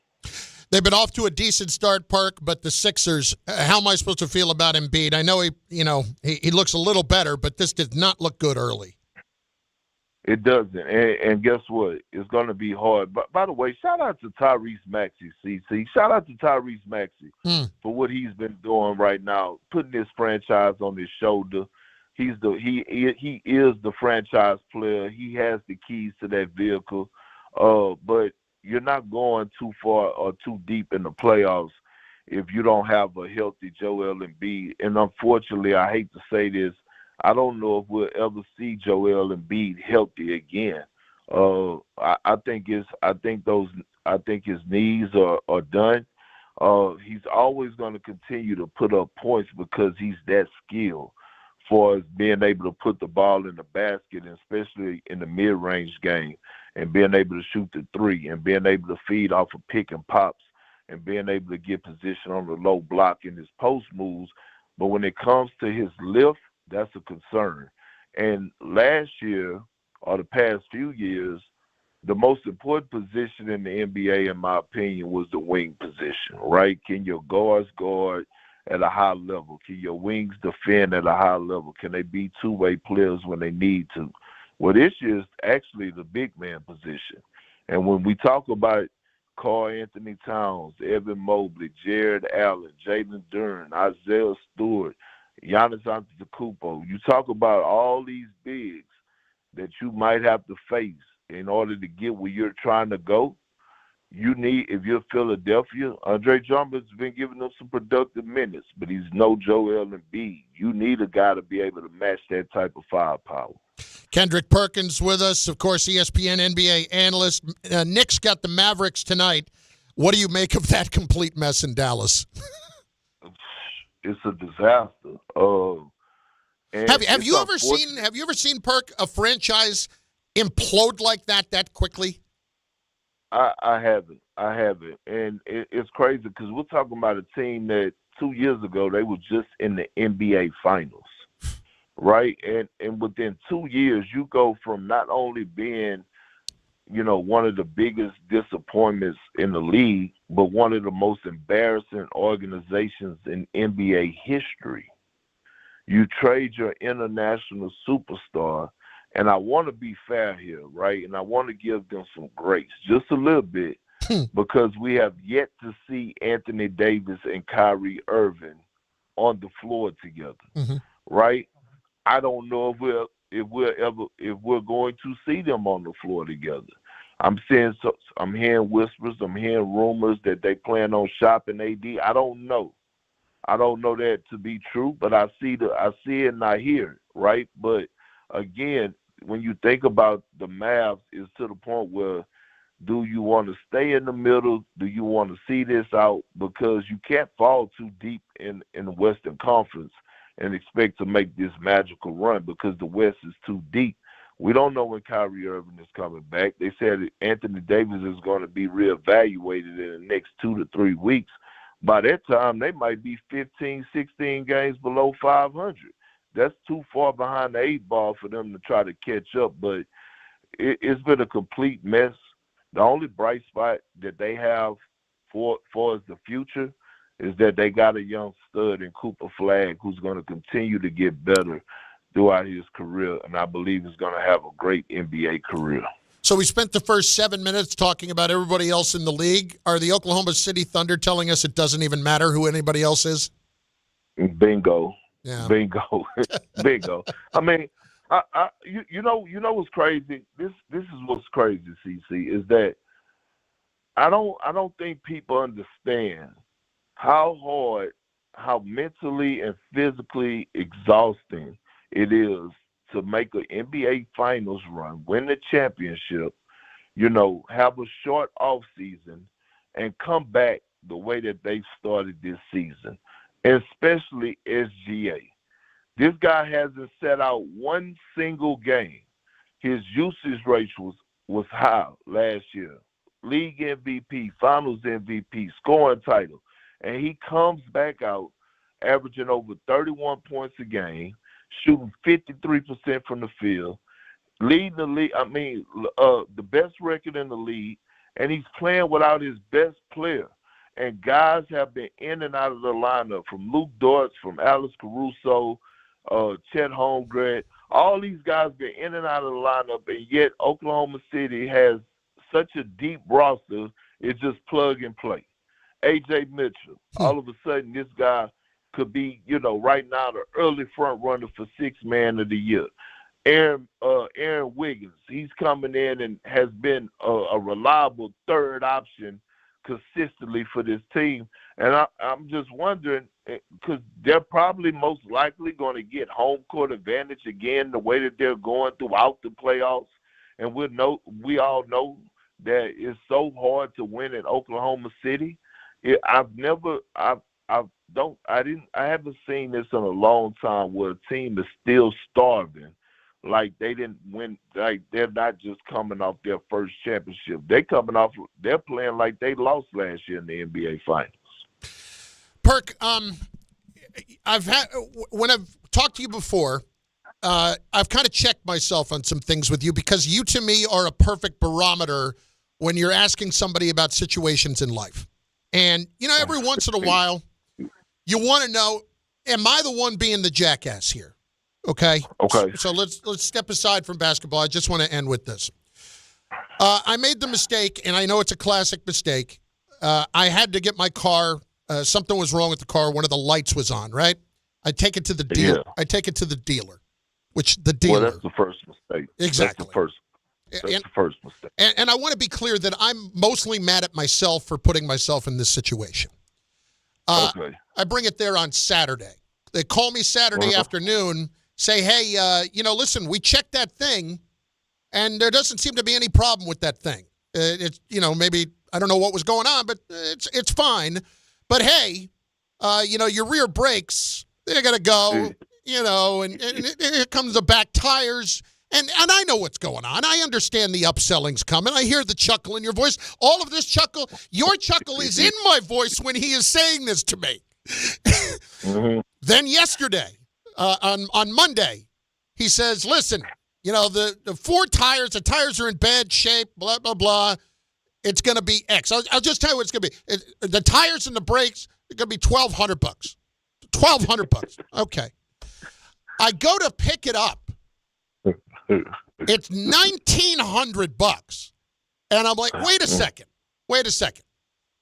They've been off to a decent start, Park, but the Sixers, how am I supposed to feel about Embiid? I know he looks a little better, but this did not look good early. It doesn't. And guess what? It's going to be hard. But by the way, shout out to Tyrese Maxey, CC. Shout out to Tyrese Maxey for what he's been doing right now, putting his franchise on his shoulder. He is the franchise player. He has the keys to that vehicle. But you're not going too far or too deep in the playoffs if you don't have a healthy Joel Embiid. And unfortunately, I hate to say this, I don't know if we'll ever see Joel Embiid healthy again. I think his knees are done. He's always going to continue to put up points because he's that skilled for being able to put the ball in the basket, and especially in the mid-range game, and being able to shoot the three, and being able to feed off of pick and pops, and being able to get position on the low block in his post moves. But when it comes to his lift, that's a concern. And last year, or the past few years, the most important position in the NBA, in my opinion, was the wing position, right? Can your guards guard at a high level? Can your wings defend at a high level? Can they be two-way players when they need to? Well, this year is actually the big man position. And when we talk about Karl Anthony Towns, Evan Mobley, Jared Allen, Jalen Duren, Isaiah Stewart, Giannis Antetokounmpo, you talk about all these bigs that you might have to face in order to get where you're trying to go. You need, if you're Philadelphia, Andre Drummond's been giving them some productive minutes, but he's no Joel Embiid. You need a guy to be able to match that type of firepower. Kendrick Perkins with us, of course, ESPN NBA analyst. Knicks got the Mavericks tonight. What do you make of that complete mess in Dallas? It's a disaster. Have you ever seen Perk, a franchise implode like that quickly? I haven't. And it's crazy because we're talking about a team that 2 years ago they were just in the NBA Finals, right? And within 2 years you go from not only being, one of the biggest disappointments in the league, but one of the most embarrassing organizations in NBA history. You trade your international superstar, and I want to be fair here, right? And I want to give them some grace, just a little bit, because we have yet to see Anthony Davis and Kyrie Irving on the floor together, right? I don't know if we're going to see them on the floor together. I'm hearing whispers, I'm hearing rumors that they plan on shopping AD. I don't know that to be true, but I see it and I hear it, right? But again, when you think about the Mavs, it's to the point where, do you want to stay in the middle? Do you want to see this out? Because you can't fall too deep in the Western Conference and expect to make this magical run, because the West is too deep. We don't know when Kyrie Irving is coming back. They said Anthony Davis is going to be reevaluated in the next 2 to 3 weeks. By that time, they might be 15, 16 games below 500. That's too far behind the 8 ball for them to try to catch up. But it's been a complete mess. The only bright spot that they have for the future is that they got a young stud in Cooper Flag who's going to continue to get better throughout his career, and I believe he's going to have a great NBA career. So we spent the first 7 minutes talking about everybody else in the league. Are the Oklahoma City Thunder telling us it doesn't even matter who anybody else is? Bingo. Yeah. Bingo. Bingo. I mean, you know what's crazy? This is what's crazy, CC, is that I don't think people understand how hard, how mentally and physically exhausting it is to make an NBA Finals run, win the championship, have a short off season, and come back the way that they started this season, especially SGA. This guy hasn't set out one single game. His usage rate was high last year. League MVP, Finals MVP, scoring title. And he comes back out averaging over 31 points a game, shooting 53% from the field, leading the league. The best record in the league, and he's playing without his best player. And guys have been in and out of the lineup, from Luke Dort, from Alex Caruso, Chet Holmgren, All these guys been in and out of the lineup, and yet Oklahoma City has such a deep roster. It's just plug and play. A.J. Mitchell, all of a sudden this guy could be, right now the early front runner for Sixth Man of the Year. Aaron Wiggins, he's coming in and has been a reliable third option consistently for this team. And I'm just wondering, because they're probably most likely going to get home court advantage again the way that they're going throughout the playoffs. And we all know that it's so hard to win at Oklahoma City. I haven't seen this in a long time where a team is still starving. Like they didn't win, like they're not just coming off their first championship. They're playing like they lost last year in the NBA Finals. Perk, when I've talked to you before, I've kind of checked myself on some things with you because you to me are a perfect barometer when you're asking somebody about situations in life. And, every once in a while, you want to know, am I the one being the jackass here? Okay. So let's step aside from basketball. I just want to end with this. I made the mistake, and I know it's a classic mistake. I had to get my car. Something was wrong with the car. One of the lights was on, right? I take it to the dealer. Yeah. I take it to the dealer, which the dealer. Well, that's the first mistake. Exactly. That's the first mistake. And I want to be clear that I'm mostly mad at myself for putting myself in this situation. Okay. I bring it there on Saturday. They call me Saturday afternoon, say, hey, listen, we checked that thing, and there doesn't seem to be any problem with that thing. It's, maybe, I don't know what was going on, but it's fine. But, hey, your rear brakes, they got to go, and here comes the back tires. And I know what's going on. I understand the upselling's coming. I hear the chuckle in your voice. All of this chuckle, your chuckle is in my voice when he is saying this to me. Mm-hmm. Then yesterday, on Monday, he says, listen, the four tires, the tires are in bad shape, blah, blah, blah. It's going to be X. I'll just tell you what it's going to be. The tires and the brakes, it's going to be $1,200. $1,200. Okay. I go to pick it up. It's $1,900. And I'm like, wait a second.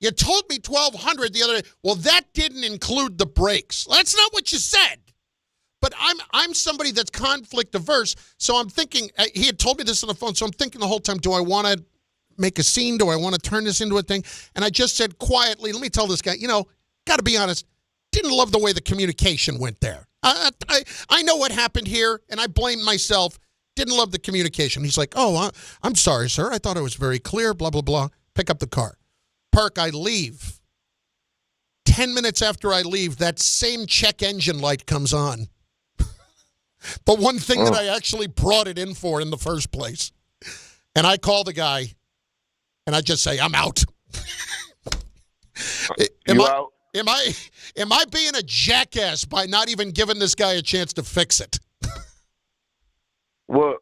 You told me $1,200 the other day. Well, that didn't include the brakes. That's not what you said. But I'm somebody that's conflict averse, so I'm thinking, he had told me this on the phone, so I'm thinking the whole time, do I want to make a scene? Do I want to turn this into a thing? And I just said quietly, let me tell this guy, got to be honest, didn't love the way the communication went there. I know what happened here, and I blame myself. Didn't love the communication. He's like, oh, I'm sorry, sir. I thought it was very clear, blah, blah, blah. Pick up the car. Perk, I leave. 10 minutes after I leave, that same check engine light comes on. The one thing that I actually brought it in for in the first place. And I call the guy, and I just say, I'm out. Am I being a jackass by not even giving this guy a chance to fix it? Well,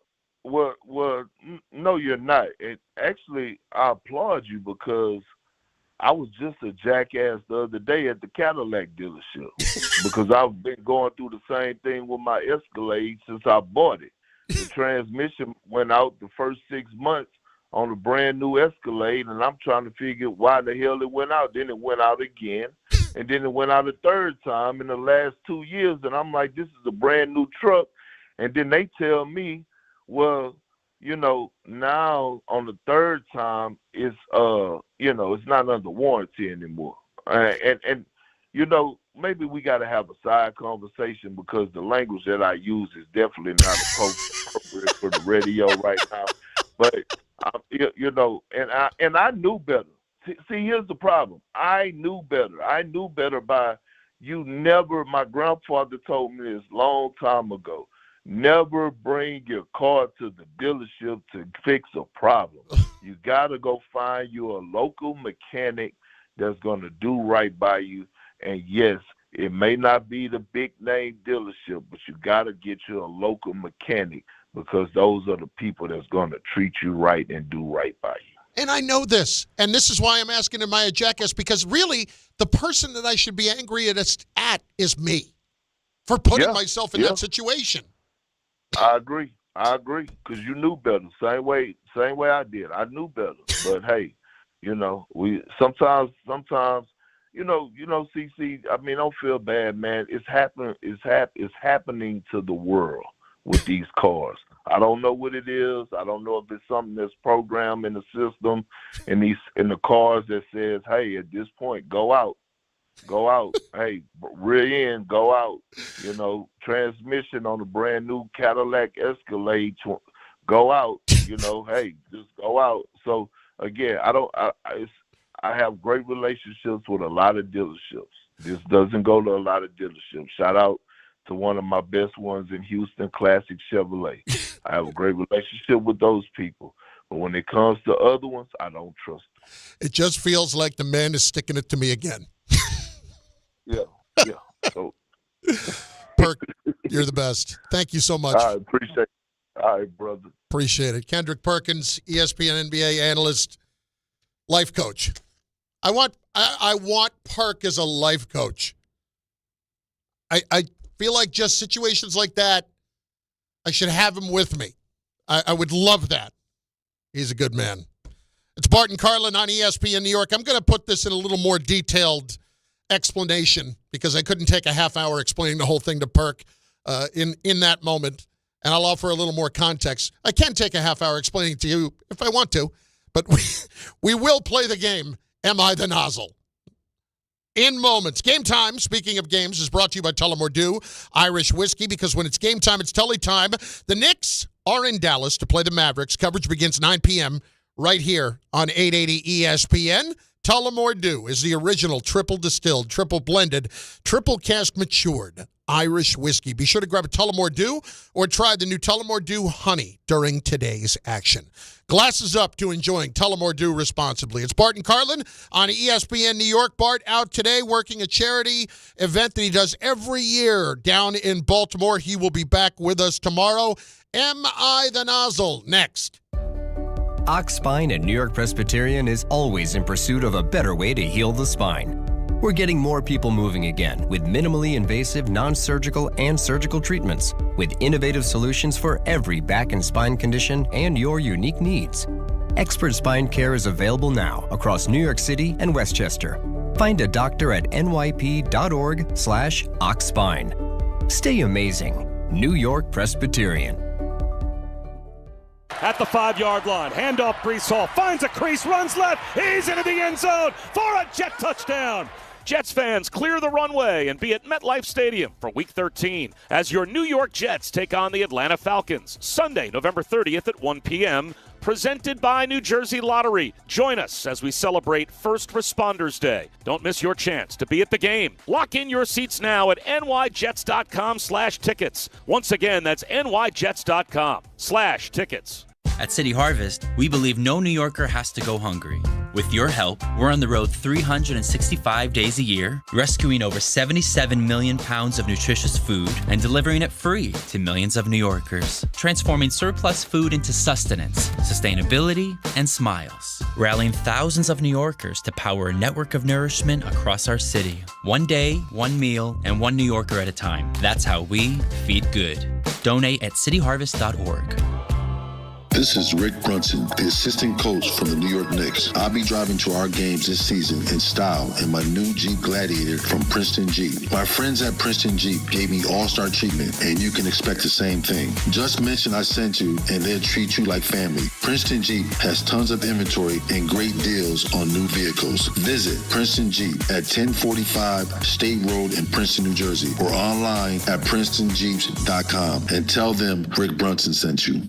no, you're not. Actually, I applaud you because I was just a jackass the other day at the Cadillac dealership because I've been going through the same thing with my Escalade since I bought it. The transmission went out the first 6 months on a brand new Escalade, and I'm trying to figure why the hell it went out. Then it went out again, and then it went out a third time in the last 2 years, and I'm like, this is a brand new truck. And then they tell me, well, now on the third time, it's it's not under warranty anymore. And maybe we got to have a side conversation because the language that I use is definitely not appropriate for the radio right now. But and I knew better. See, here's the problem. I knew better. I knew better by my grandfather told me this long time ago. Never bring your car to the dealership to fix a problem. You got to go find you a local mechanic that's going to do right by you. And yes, it may not be the big name dealership, but you got to get you a local mechanic because those are the people that's going to treat you right and do right by you. And I know this, and this is why I'm asking, am I a jackass? Because really, the person that I should be angry at is me for putting myself in that situation. I agree. Because you knew better. Same way I did. I knew better. But hey, we sometimes, CC. I mean, don't feel bad, man. It's happening. It's happening to the world with these cars. I don't know what it is. I don't know if it's something that's programmed in the system, in the cars that says, hey, at this point, go out. Hey, rear end, go out. Transmission on a brand new Cadillac Escalade, go out. Hey, just go out. So again, I have great relationships with a lot of dealerships. This doesn't go to a lot of dealerships. Shout out to one of my best ones in Houston, Classic Chevrolet. I have a great relationship with those people. But when it comes to other ones, I don't trust them. It just feels like the man is sticking it to me again. Yeah. So. Perk, you're the best. Thank you so much. I appreciate it. All right, brother. Appreciate it. Kendrick Perkins, ESPN NBA analyst, life coach. I want Perk as a life coach. I feel like just situations like that, I should have him with me. I would love that. He's a good man. It's Bart and Carlin on ESPN New York. I'm going to put this in a little more detailed explanation because I couldn't take a half hour explaining the whole thing to Perk in that moment, and I'll offer a little more context. I can take a half hour explaining to you if I want to, but we will play the game, Am I the Nozzle? In moments. Game time, speaking of games, is brought to you by Tullamore Dew Irish Whiskey, because when it's game time, it's Tully time. The Knicks are in Dallas to play the Mavericks. Coverage begins 9 p.m. right here on 880 ESPN. Tullamore Dew is the original triple distilled, triple blended, triple cask matured Irish whiskey. Be sure to grab a Tullamore Dew or try the new Tullamore Dew Honey during today's action. Glasses up to enjoying Tullamore Dew responsibly. It's Bart and Carlin on ESPN New York. Bart out today working a charity event that he does every year down in Baltimore. He will be back with us tomorrow. Am I the Nozzle? Next. Ox Spine at New York Presbyterian is always in pursuit of a better way to heal the spine. We're getting more people moving again with minimally invasive, non-surgical, and surgical treatments with innovative solutions for every back and spine condition and your unique needs. Expert spine care is available now across New York City and Westchester. Find a doctor at nyp.org/oxspine. Stay amazing. New York Presbyterian. At the 5-yard line, handoff Breece Hall, finds a crease, runs left, he's into the end zone for a Jet touchdown. Jets fans, clear the runway and be at MetLife Stadium for Week 13 as your New York Jets take on the Atlanta Falcons, Sunday, November 30th at 1 p.m., presented by New Jersey Lottery. Join us as we celebrate First Responders Day. Don't miss your chance to be at the game. Lock in your seats now at nyjets.com/tickets. Once again, that's nyjets.com/tickets. At City Harvest, we believe no New Yorker has to go hungry. With your help, we're on the road 365 days a year, rescuing over 77 million pounds of nutritious food and delivering it free to millions of New Yorkers, transforming surplus food into sustenance, sustainability, and smiles, rallying thousands of New Yorkers to power a network of nourishment across our city. One day, one meal, and one New Yorker at a time. That's how we feed good. Donate at cityharvest.org. This is Rick Brunson, the assistant coach from the New York Knicks. I'll be driving to our games this season in style in my new Jeep Gladiator from Princeton Jeep. My friends at Princeton Jeep gave me all-star treatment, and you can expect the same thing. Just mention I sent you, and they'll treat you like family. Princeton Jeep has tons of inventory and great deals on new vehicles. Visit Princeton Jeep at 1045 State Road in Princeton, New Jersey, or online at PrincetonJeeps.com and tell them Rick Brunson sent you.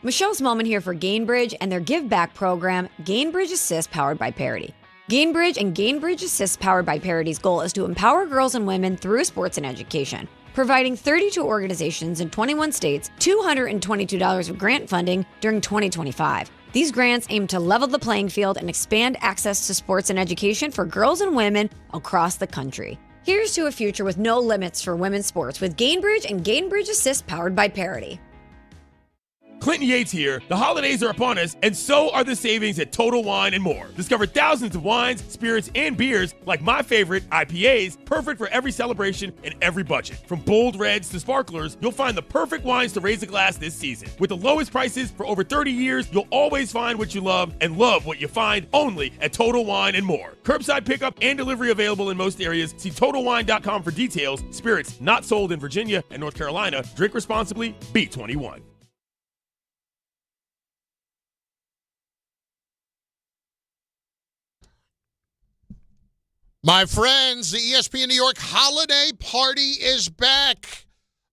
Michelle Smallman here for Gainbridge and their Give Back program, Gainbridge Assist, powered by Parity. Gainbridge and Gainbridge Assist, powered by Parity's goal is to empower girls and women through sports and education, providing 32 organizations in 21 states $222 of grant funding during 2025. These grants aim to level the playing field and expand access to sports and education for girls and women across the country. Here's to a future with no limits for women's sports with Gainbridge and Gainbridge Assist, powered by Parity. Clinton Yates here. The holidays are upon us, and so are the savings at Total Wine & More. Discover thousands of wines, spirits, and beers like my favorite, IPAs, perfect for every celebration and every budget. From bold reds to sparklers, you'll find the perfect wines to raise a glass this season. With the lowest prices for over 30 years, you'll always find what you love and love what you find only at Total Wine & More. Curbside pickup and delivery available in most areas. See TotalWine.com for details. Spirits not sold in Virginia and North Carolina. Drink responsibly. Be 21. My friends, the ESPN New York holiday party is back.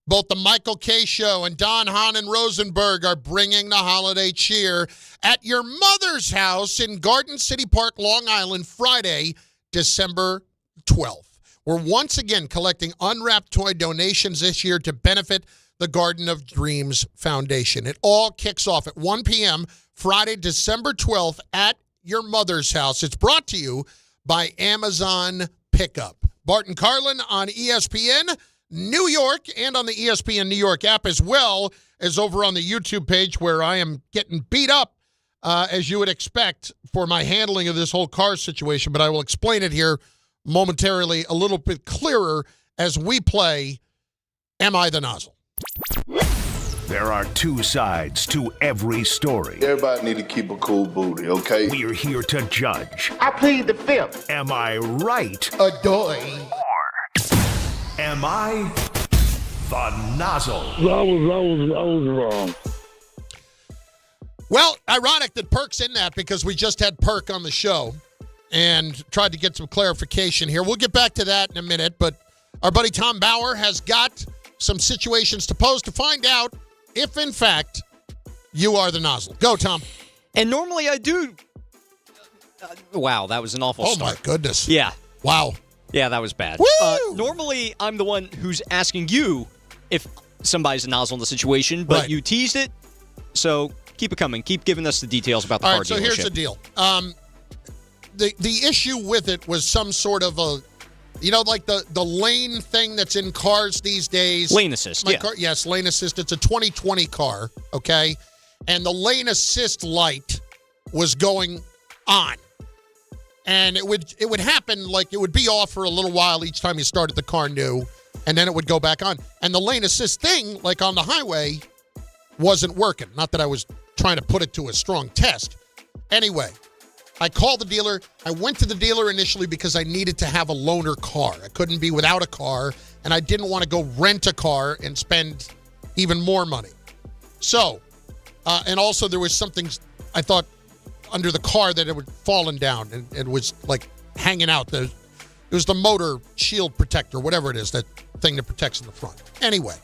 Both the Michael K. Show and Don Hahn and Rosenberg are bringing the holiday cheer at your mother's house in Garden City Park, Long Island, Friday, December 12th. We're once again collecting unwrapped toy donations this year to benefit the Garden of Dreams Foundation. It all kicks off at 1 p.m. Friday, December 12th at your mother's house. It's brought to you by Amazon Pickup. Bart Carlin on ESPN New York and on the ESPN New York app, as well as over on the YouTube page where I am getting beat up, as you would expect, for my handling of this whole car situation. But I will explain it here momentarily a little bit clearer as we play Am I the Nozzle? There are two sides to every story. Everybody need to keep a cool booty, okay? We're here to judge. I plead the fifth. Am I right? Adoy. Or am I the nozzle? I was wrong. Well, ironic that Perk's in that because we just had Perk on the show and tried to get some clarification here. We'll get back to that in a minute, but our buddy Tom Bauer has got some situations to pose to find out if, in fact, you are the nozzle. Go, Tom. And normally I do. Wow, that was an awful start. Oh, my goodness. Yeah. Wow. Yeah, that was bad. Normally I'm the one who's asking you if somebody's a nozzle in the situation, but Right. you teased it, so keep it coming. Keep giving us the details about the All car right, so dealership. here's the deal. The issue with it was some sort of a, like the lane thing that's in cars these days. Lane assist, yeah. Yes, lane assist. It's a 2020 car, okay? And the lane assist light was going on. And it would happen, like it would be off for a little while each time you started the car new, and then it would go back on. And the lane assist thing, like on the highway, wasn't working. Not that I was trying to put it to a strong test. Anyway, I called the dealer. I went to the dealer initially because I needed to have a loaner car. I couldn't be without a car, and I didn't want to go rent a car and spend even more money. So, and also there was something I thought under the car that it had fallen down and it was like hanging out. It was the motor shield protector, whatever it is, that thing that protects in the front. Anyway,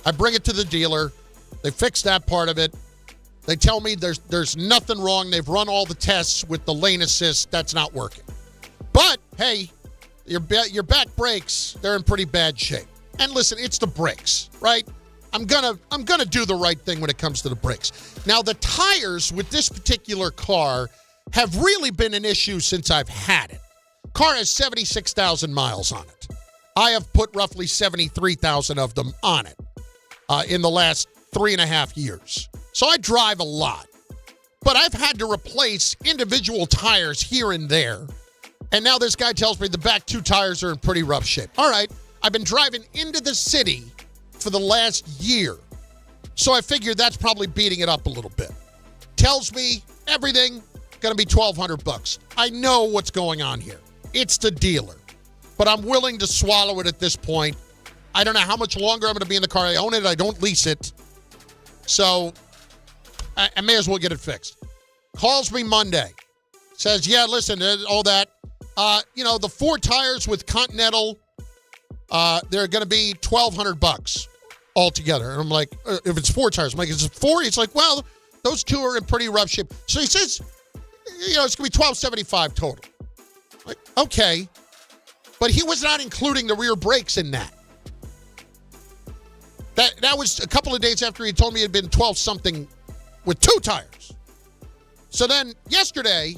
I bring it to the dealer. They fix that part of it. They tell me there's nothing wrong. They've run all the tests with the lane assist. That's not working. But, hey, your back brakes, they're in pretty bad shape. And listen, it's the brakes, right? I'm gonna do the right thing when it comes to the brakes. Now, the tires with this particular car have really been an issue since I've had it. Car has 76,000 miles on it. I have put roughly 73,000 of them on it in the last 3.5 years. So I drive a lot. But I've had to replace individual tires here and there. And now this guy tells me the back two tires are in pretty rough shape. All right, I've been driving into the city for the last year. So I figured that's probably beating it up a little bit. Tells me everything going to be $1,200. I know what's going on here. It's the dealer. But I'm willing to swallow it at this point. I don't know how much longer I'm going to be in the car. I own it. I don't lease it. So I may as well get it fixed. Calls me Monday. Says, yeah, listen, all that. The 4 tires with Continental, they're going to be $1,200 altogether. And I'm like, if it's 4 tires, I'm like, is it 4? He's like, well, those 2 are in pretty rough shape. So he says, it's going to be $1,275 total. I'm like, okay. But he was not including the rear brakes in that. That was a couple of days after he told me it had been 12-something with 2 tires. So then yesterday,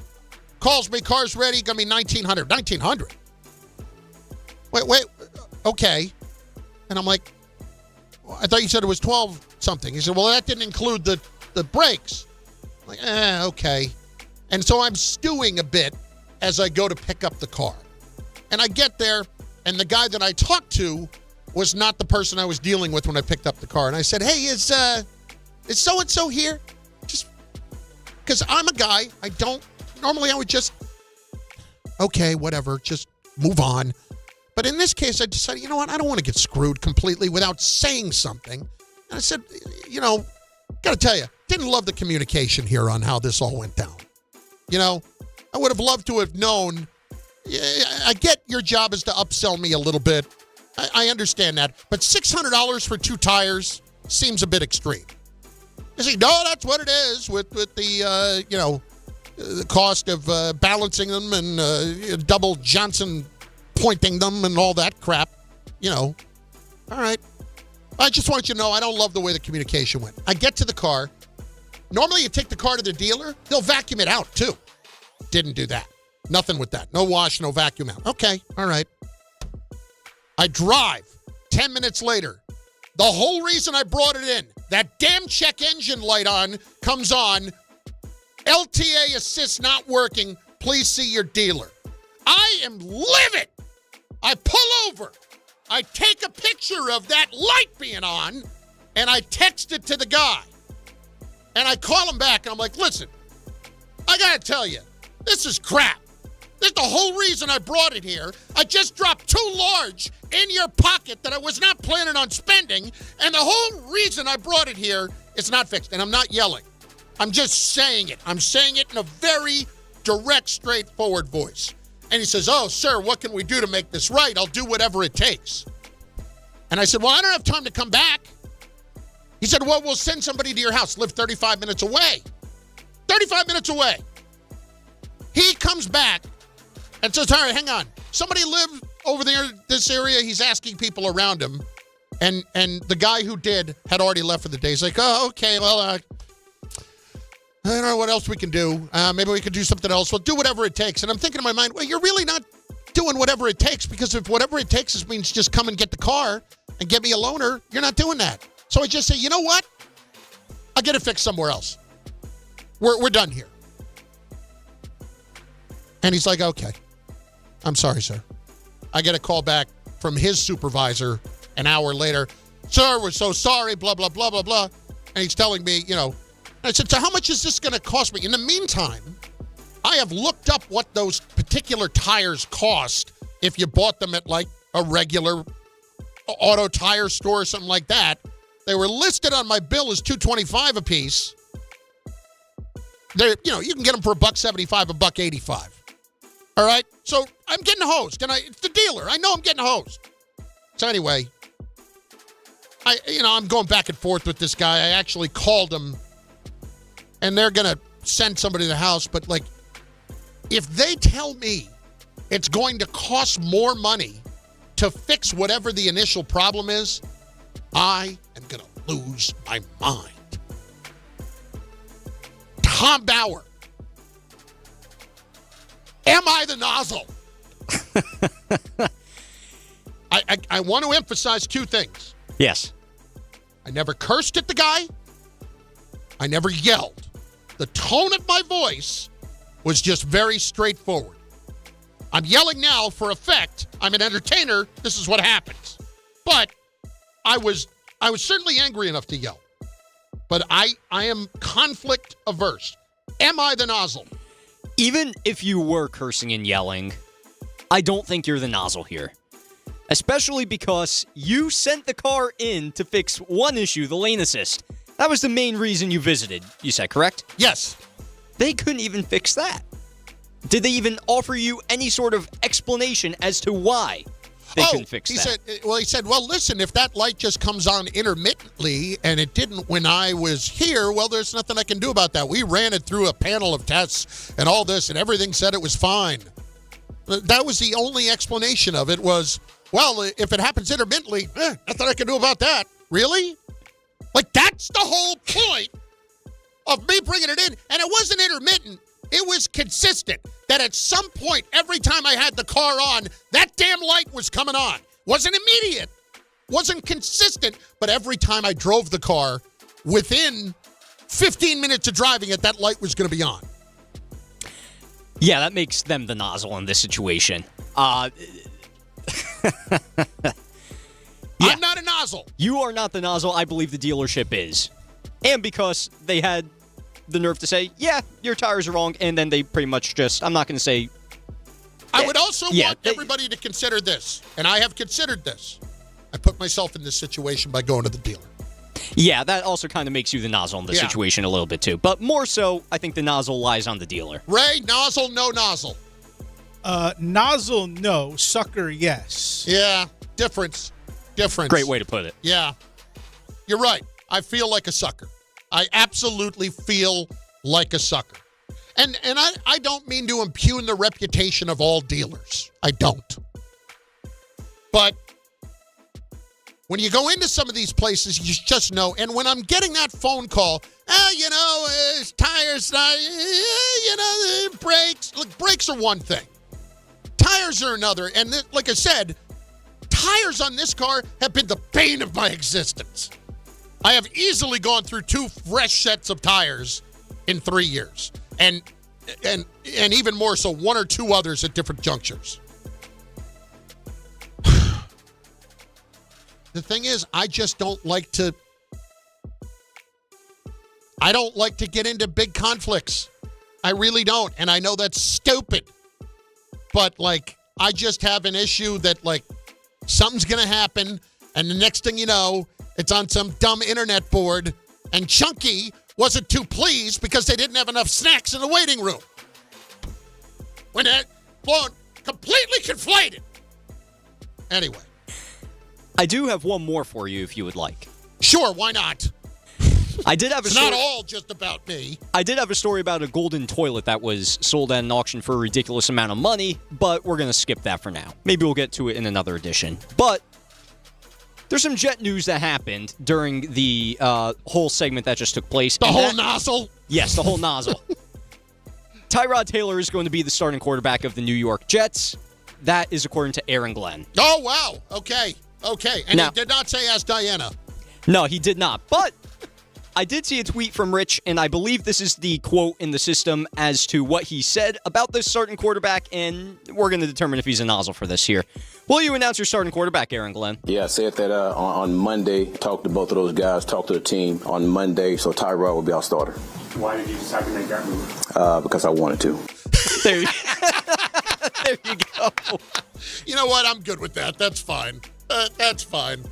calls me, car's ready, going to be $1,900. $1,900? Wait, okay. And I'm like, I thought you said it was 12-something. He said, well, that didn't include the the brakes. I'm like, okay. And so I'm stewing a bit as I go to pick up the car. And I get there, and the guy that I talked to was not the person I was dealing with when I picked up the car. And I said, hey, is so-and-so here? Just because I'm a guy, normally I would just, okay, whatever, just move on. But in this case, I decided, you know what, I don't want to get screwed completely without saying something. And I said, got to tell you, didn't love the communication here on how this all went down. I would have loved to have known. I get your job is to upsell me a little bit. I understand that. But $600 for 2 tires seems a bit extreme. You say, no, that's what it is with the, the cost of balancing them and double Johnson pointing them and all that crap. All right. I just want you to know I don't love the way the communication went. I get to the car. Normally you take the car to the dealer. They'll vacuum it out, too. Didn't do that. Nothing with that. No wash, no vacuum out. Okay. All right. I drive. 10 minutes later. The whole reason I brought it in, that damn check engine light comes on. LTA assist not working. Please see your dealer. I am livid. I pull over. I take a picture of that light being on, and I text it to the guy. And I call him back, and I'm like, listen, I got to tell you, this is crap. That's the whole reason I brought it here. I just dropped 2 large in your pocket that I was not planning on spending, and the whole reason I brought it here is not fixed. And I'm not yelling. I'm just saying it. I'm saying it in a very direct, straightforward voice. And he says, oh, sir, what can we do to make this right? I'll do whatever it takes. And I said, well, I don't have time to come back. He said, well, we'll send somebody to your house. Live 35 minutes away. 35 minutes away. He comes back and says, all right, hang on. Somebody lived over there, this area. He's asking people around him. And the guy who did had already left for the day. He's like, oh, okay, well, I don't know what else we can do. Maybe we can do something else. We'll do whatever it takes. And I'm thinking in my mind, well, you're really not doing whatever it takes, because if whatever it takes means just come and get the car and get me a loaner, you're not doing that. So I just say, you know what? I'll get it fixed somewhere else. We're done here. And he's like, okay. I'm sorry, sir. I get a call back from his supervisor an hour later. Sir, we're so sorry, blah, blah, blah, blah, blah. And he's telling me, I said, so how much is this going to cost me? In the meantime, I have looked up what those particular tires cost if you bought them at like a regular auto tire store or something like that. They were listed on my bill as $225 a piece. They're, you can get them for $1.75, $1.85. All right? So I'm getting hosed, and it's the dealer. I know I'm getting hosed. So anyway, I'm going back and forth with this guy. I actually called him, and they're going to send somebody to the house. But, if they tell me it's going to cost more money to fix whatever the initial problem is, I am going to lose my mind. Tom Bauer. Am I the nozzle? I want to emphasize 2 things. Yes. I never cursed at the guy. I never yelled. The tone of my voice was just very straightforward. I'm yelling now for effect. I'm an entertainer. This is what happens. But I was certainly angry enough to yell. But I am conflict averse. Am I the nozzle? Even if you were cursing and yelling, I don't think you're the nozzle here. Especially because you sent the car in to fix one issue, the lane assist. That was the main reason you visited, you said, correct? Yes. They couldn't even fix that. Did they even offer you any sort of explanation as to why they couldn't fix that? He said, well, listen, if that light just comes on intermittently and it didn't when I was here, well, there's nothing I can do about that. We ran it through a panel of tests and all this, and everything said it was fine. That was the only explanation of it was, well, if it happens intermittently, nothing I can do about that. Really? That's the whole point of me bringing it in. And it wasn't intermittent. It was consistent that at some point, every time I had the car on, that damn light was coming on. Wasn't immediate. Wasn't consistent. But every time I drove the car within 15 minutes of driving it, that light was going to be on. Yeah, that makes them the nozzle in this situation. I'm not a nozzle. You are not the nozzle. I believe the dealership is. And because they had the nerve to say, yeah, your tires are wrong, and then they pretty much just, I'm not going to say. I would also want everybody to consider this, and I have considered this. I put myself in this situation by going to the dealer. Yeah, that also kind of makes you the nozzle in this situation a little bit too. But more so, I think the nozzle lies on the dealer. Ray, nozzle, no nozzle? Nozzle, no. Sucker, yes. Yeah, difference. Great way to put it. Yeah, you're right. I feel like a sucker. I absolutely feel like a sucker. And I don't mean to impugn the reputation of all dealers. I don't. But when you go into some of these places, you just know. And when I'm getting that phone call, tires, brakes. Look, brakes are one thing. Tires are another. And like I said, tires on this car have been the bane of my existence. I have easily gone through 2 fresh sets of tires in 3 years. And even more so, 1 or 2 others at different junctures. The thing is, I just don't like to get into big conflicts. I really don't. And I know that's stupid. But, I just have an issue that, something's going to happen. And the next thing you know, it's on some dumb internet board. And Chunky wasn't too pleased because they didn't have enough snacks in the waiting room. When that blown completely conflated. Anyway. I do have one more for you if you would like. Sure, why not? I did have it's not all just about me. I did have a story about a golden toilet that was sold at an auction for a ridiculous amount of money, but we're going to skip that for now. Maybe we'll get to it in another edition. But there's some Jet news that happened during the whole segment that just took place. The whole nozzle? Yes, the whole nozzle. Tyrod Taylor is going to be the starting quarterback of the New York Jets. That is according to Aaron Glenn. Oh, wow. Okay. And he did not say ask Diana. No, he did not. But I did see a tweet from Rich, and I believe this is the quote in the system as to what he said about this starting quarterback, and we're going to determine if he's a nozzle for this here. Will you announce your starting quarterback, Aaron Glenn? Yeah, I said that on Monday. Talked to both of those guys, talked to the team on Monday, so Tyrod will be our starter. Why did you decide to make that move? Because I wanted to. There you go. You know what? I'm good with that. That's fine. That's fine.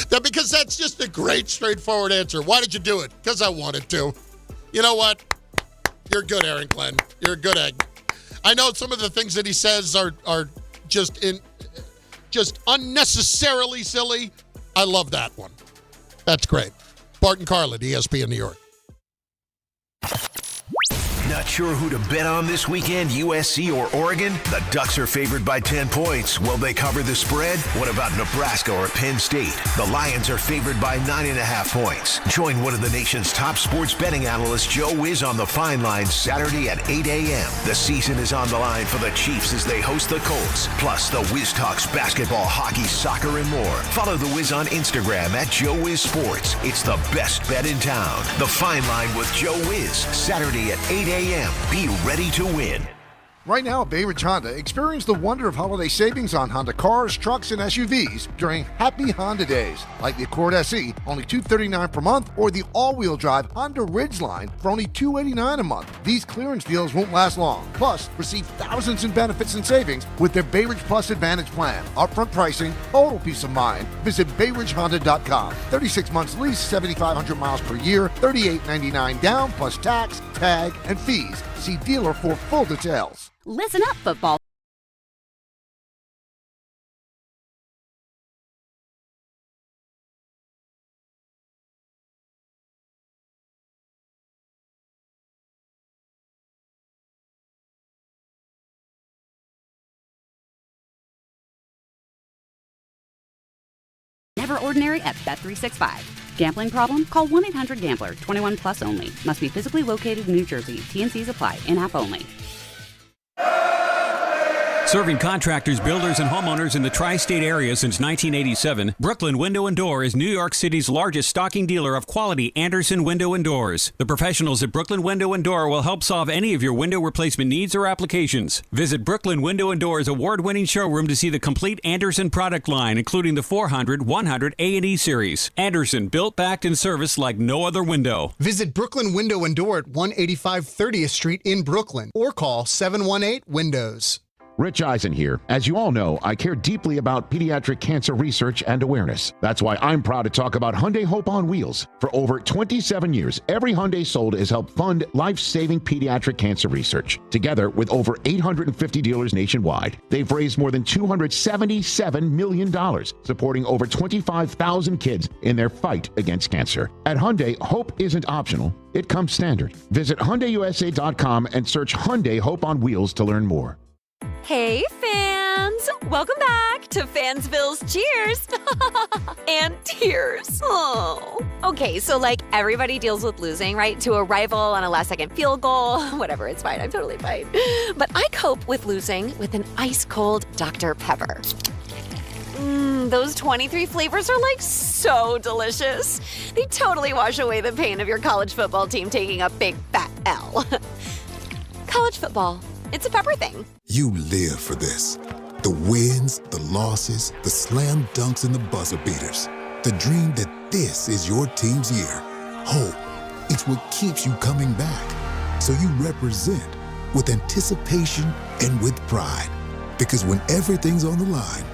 Because that's just a great, straightforward answer. Why did you do it? Because I wanted to. You know what? You're good, Aaron Glenn. You're a good egg. I know some of the things that he says are just unnecessarily silly. I love that one. That's great. Bart Carlin, ESPN New York. Not sure who to bet on this weekend, USC or Oregon? The Ducks are favored by 10 points. Will they cover the spread? What about Nebraska or Penn State? The Lions are favored by 9.5 points. Join one of the nation's top sports betting analysts, Joe Wiz, on the Fine Line Saturday at 8 a.m. The season is on the line for the Chiefs as they host the Colts. Plus, the Wiz talks basketball, hockey, soccer, and more. Follow the Wiz on Instagram at Joe Wiz Sports. It's the best bet in town. The Fine Line with Joe Wiz, Saturday at 8 a.m. Be ready to win. Right now at Bay Ridge Honda, experience the wonder of holiday savings on Honda cars, trucks, and SUVs during Happy Honda Days, like the Accord SE, only $239 per month, or the all-wheel drive Honda Ridgeline for only $289 a month. These clearance deals won't last long. Plus, receive thousands in benefits and savings with their Bay Ridge Plus Advantage plan. Upfront pricing, total peace of mind. Visit BayRidgeHonda.com. 36 months lease, 7,500 miles per year, $38.99 down, plus tax, tag, and fees. See dealer for full details. Listen up, football. Never ordinary at Bet365. Gambling problem? Call 1-800-GAMBLER. 21 plus only. Must be physically located in New Jersey. T&Cs apply. In-app only. Serving contractors, builders, and homeowners in the tri-state area since 1987, Brooklyn Window & Door is New York City's largest stocking dealer of quality Andersen window and doors. The professionals at Brooklyn Window & Door will help solve any of your window replacement needs or applications. Visit Brooklyn Window & Door's award-winning showroom to see the complete Andersen product line, including the 400, 100, A&E series. Andersen, built, backed, and serviced like no other window. Visit Brooklyn Window & Door at 185 30th Street in Brooklyn or call 718-WINDOWS. Rich Eisen here. As you all know, I care deeply about pediatric cancer research and awareness. That's why I'm proud to talk about Hyundai Hope on Wheels. For over 27 years, every Hyundai sold has helped fund life-saving pediatric cancer research. Together with over 850 dealers nationwide, they've raised more than $277 million, supporting over 25,000 kids in their fight against cancer. At Hyundai, hope isn't optional. It comes standard. Visit HyundaiUSA.com and search Hyundai Hope on Wheels to learn more. Hey, fans! Welcome back to Fansville's Cheers and Tears. Oh. Okay, so like everybody deals with losing, right? To a rival on a last-second field goal. Whatever, it's fine. I'm totally fine. But I cope with losing with an ice-cold Dr. Pepper. Those 23 flavors are like so delicious. They totally wash away the pain of your college football team taking a big fat L. College football. It's a pepper thing. You live for this. The wins, the losses, the slam dunks, and the buzzer beaters. The dream that this is your team's year. Hope, it's what keeps you coming back. So you represent with anticipation and with pride. Because when everything's on the line,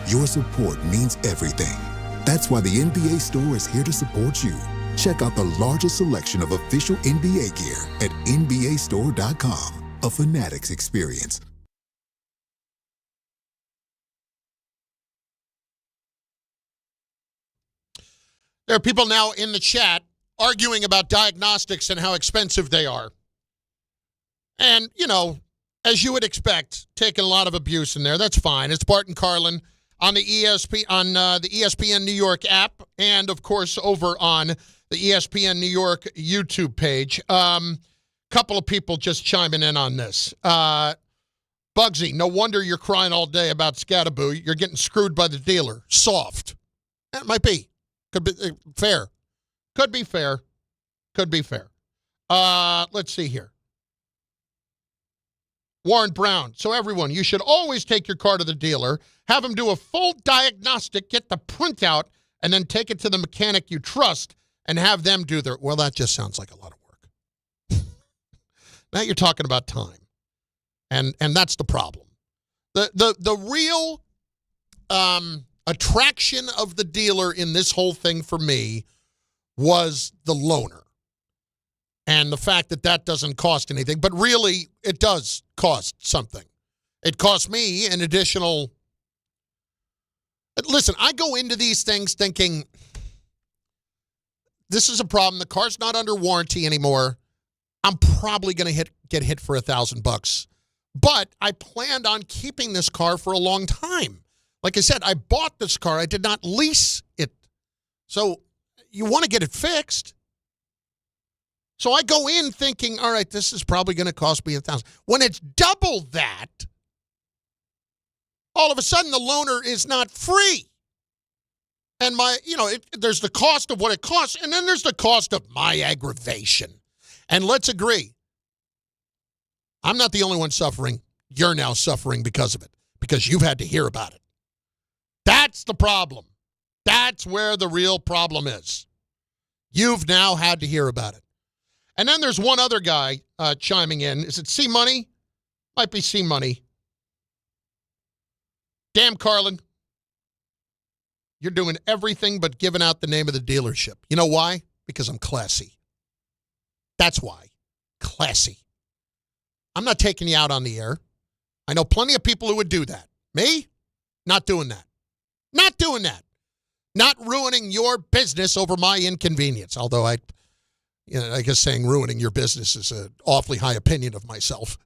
your support means everything. That's why the NBA store is here to support you. Check out the largest selection of official NBA gear at NBAstore.com. A Fanatics experience. There are people now in the chat arguing about diagnostics and how expensive they are. And, you know, as you would expect, taking a lot of abuse in there. That's fine. It's Bart Carlin on the ESPN New York app and, of course, over on the ESPN New York YouTube page. Couple of people just chiming in on this. Bugsy, no wonder you're crying all day about Skattebo. You're getting screwed by the dealer. Soft. That might be. Could be fair. Could be fair. Could be fair. Let's see here. Warren Brown. So everyone, you should always take your car to the dealer, have him do a full diagnostic, get the printout, and then take it to the mechanic you trust and have them do their... Well, that just sounds like a lot of work. Now you're talking about time, and that's the problem. The real attraction of the dealer in this whole thing for me was the loaner, and the fact that doesn't cost anything. But really, it does cost something. It cost me an additional. Listen, I go into these things thinking this is a problem. The car's not under warranty anymore. I'm probably going to get hit for $1,000, but I planned on keeping this car for a long time. Like I said, I bought this car. I did not lease it. So you want to get it fixed. So I go in thinking, all right, this is probably going to cost me $1,000. When it's double that, all of a sudden the loaner is not free. And there's the cost of what it costs, and then there's the cost of my aggravation. And let's agree, I'm not the only one suffering. You're now suffering because of it, because you've had to hear about it. That's the problem. That's where the real problem is. You've now had to hear about it. And then there's one other guy chiming in. Is it C Money? Might be C Money. Damn, Carlin. You're doing everything but giving out the name of the dealership. You know why? Because I'm classy. That's why. Classy. I'm not taking you out on the air. I know plenty of people who would do that. Me? Not doing that. Not doing that. Not ruining your business over my inconvenience. Although I guess saying ruining your business is an awfully high opinion of myself.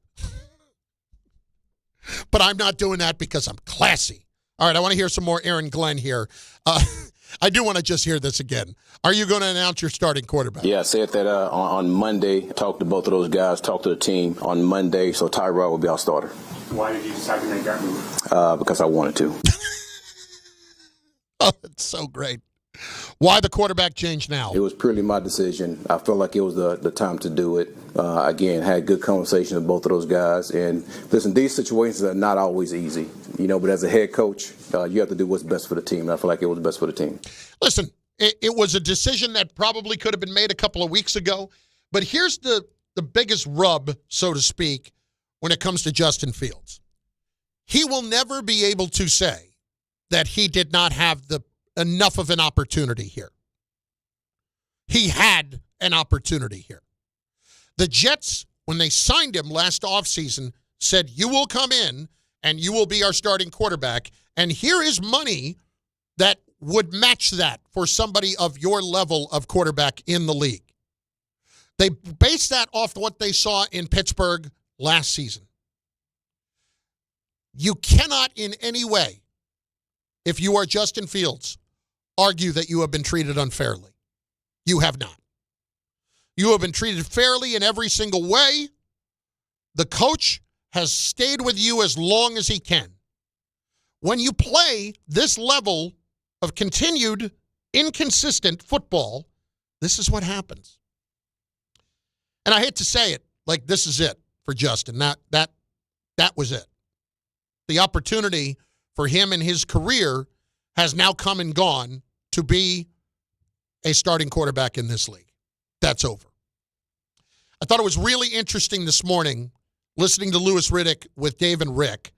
But I'm not doing that because I'm classy. All right, I want to hear some more Aaron Glenn here. I do want to just hear this again. Are you going to announce your starting quarterback? Yeah, I said that on Monday. Talked to both of those guys, talked to the team on Monday, so Tyrod will be our starter. Why did you decide to make that move? Because I wanted to. Oh, it's so great. Why the quarterback change now? It was purely my decision. I felt like it was the time to do it. Again, had good conversation with both of those guys. And listen, these situations are not always easy, but as a head coach, you have to do what's best for the team. And I feel like it was best for the team. Listen, it was a decision that probably could have been made a couple of weeks ago. But here's the biggest rub, so to speak, when it comes to Justin Fields. He will never be able to say that he did not have enough of an opportunity here. He had an opportunity here. The Jets, when they signed him last offseason, said, you will come in and you will be our starting quarterback. And here is money that would match that for somebody of your level of quarterback in the league. They based that off what they saw in Pittsburgh last season. You cannot in any way, if you are Justin Fields, argue that you have been treated unfairly. You have not. You have been treated fairly in every single way. The coach has stayed with you as long as he can. When you play this level of continued inconsistent football, this is what happens. And I hate to say it, like this is it for Justin. That was it. The opportunity for him in his career has now come and gone to be a starting quarterback in this league. That's over. I thought it was really interesting this morning listening to Louis Riddick with Dave and Rick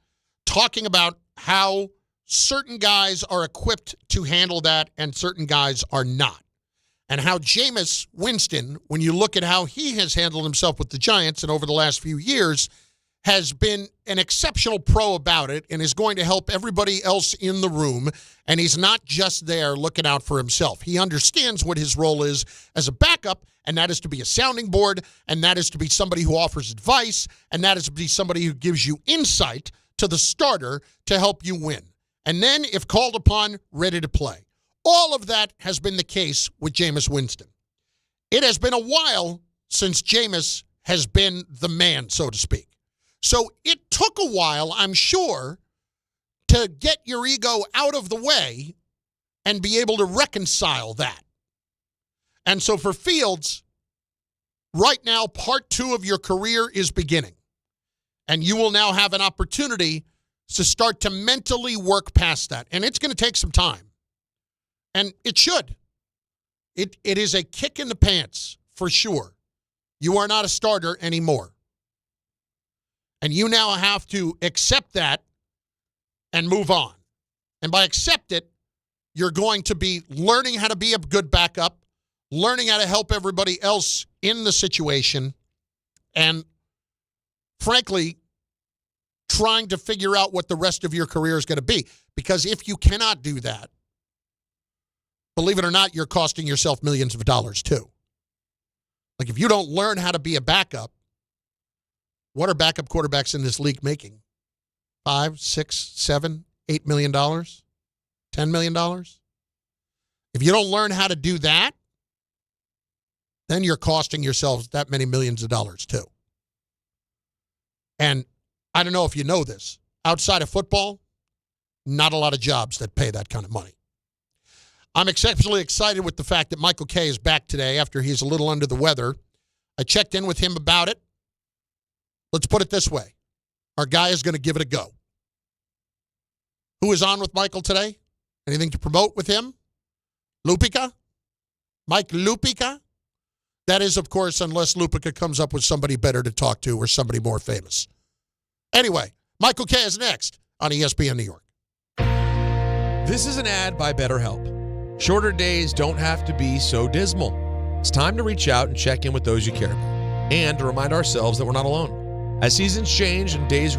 talking about how certain guys are equipped to handle that and certain guys are not. And how Jameis Winston, when you look at how he has handled himself with the Giants and over the last few years, has been an exceptional pro about it and is going to help everybody else in the room. And he's not just there looking out for himself. He understands what his role is as a backup, and that is to be a sounding board, and that is to be somebody who offers advice, and that is to be somebody who gives you insight to the starter to help you win. And then, if called upon, ready to play. All of that has been the case with Jameis Winston. It has been a while since Jameis has been the man, so to speak. So it took a while, I'm sure, to get your ego out of the way and be able to reconcile that. And so for Fields, right now, part 2 of your career is beginning. And you will now have an opportunity to start to mentally work past that. And it's going to take some time. And it should. It is a kick in the pants, for sure. You are not a starter anymore. And you now have to accept that and move on. And by accept it, you're going to be learning how to be a good backup, learning how to help everybody else in the situation, and frankly, trying to figure out what the rest of your career is going to be. Because if you cannot do that, believe it or not, you're costing yourself millions of dollars too. Like if you don't learn how to be a backup, what are backup quarterbacks in this league making? $5, $6, $7, $8 million? $10 million? If you don't learn how to do that, then you're costing yourselves that many millions of dollars too. And I don't know if you know this. Outside of football, not a lot of jobs that pay that kind of money. I'm exceptionally excited with the fact that Michael Kay is back today after he's a little under the weather. I checked in with him about it. Let's put it this way. Our guy is going to give it a go. Who is on with Michael today? Anything to promote with him? Lupica? Mike Lupica? That is, of course, unless Lupica comes up with somebody better to talk to or somebody more famous. Anyway, Michael Kay is next on ESPN New York. This is an ad by BetterHelp. Shorter days don't have to be so dismal. It's time to reach out and check in with those you care about. And to remind ourselves that we're not alone. As seasons change and days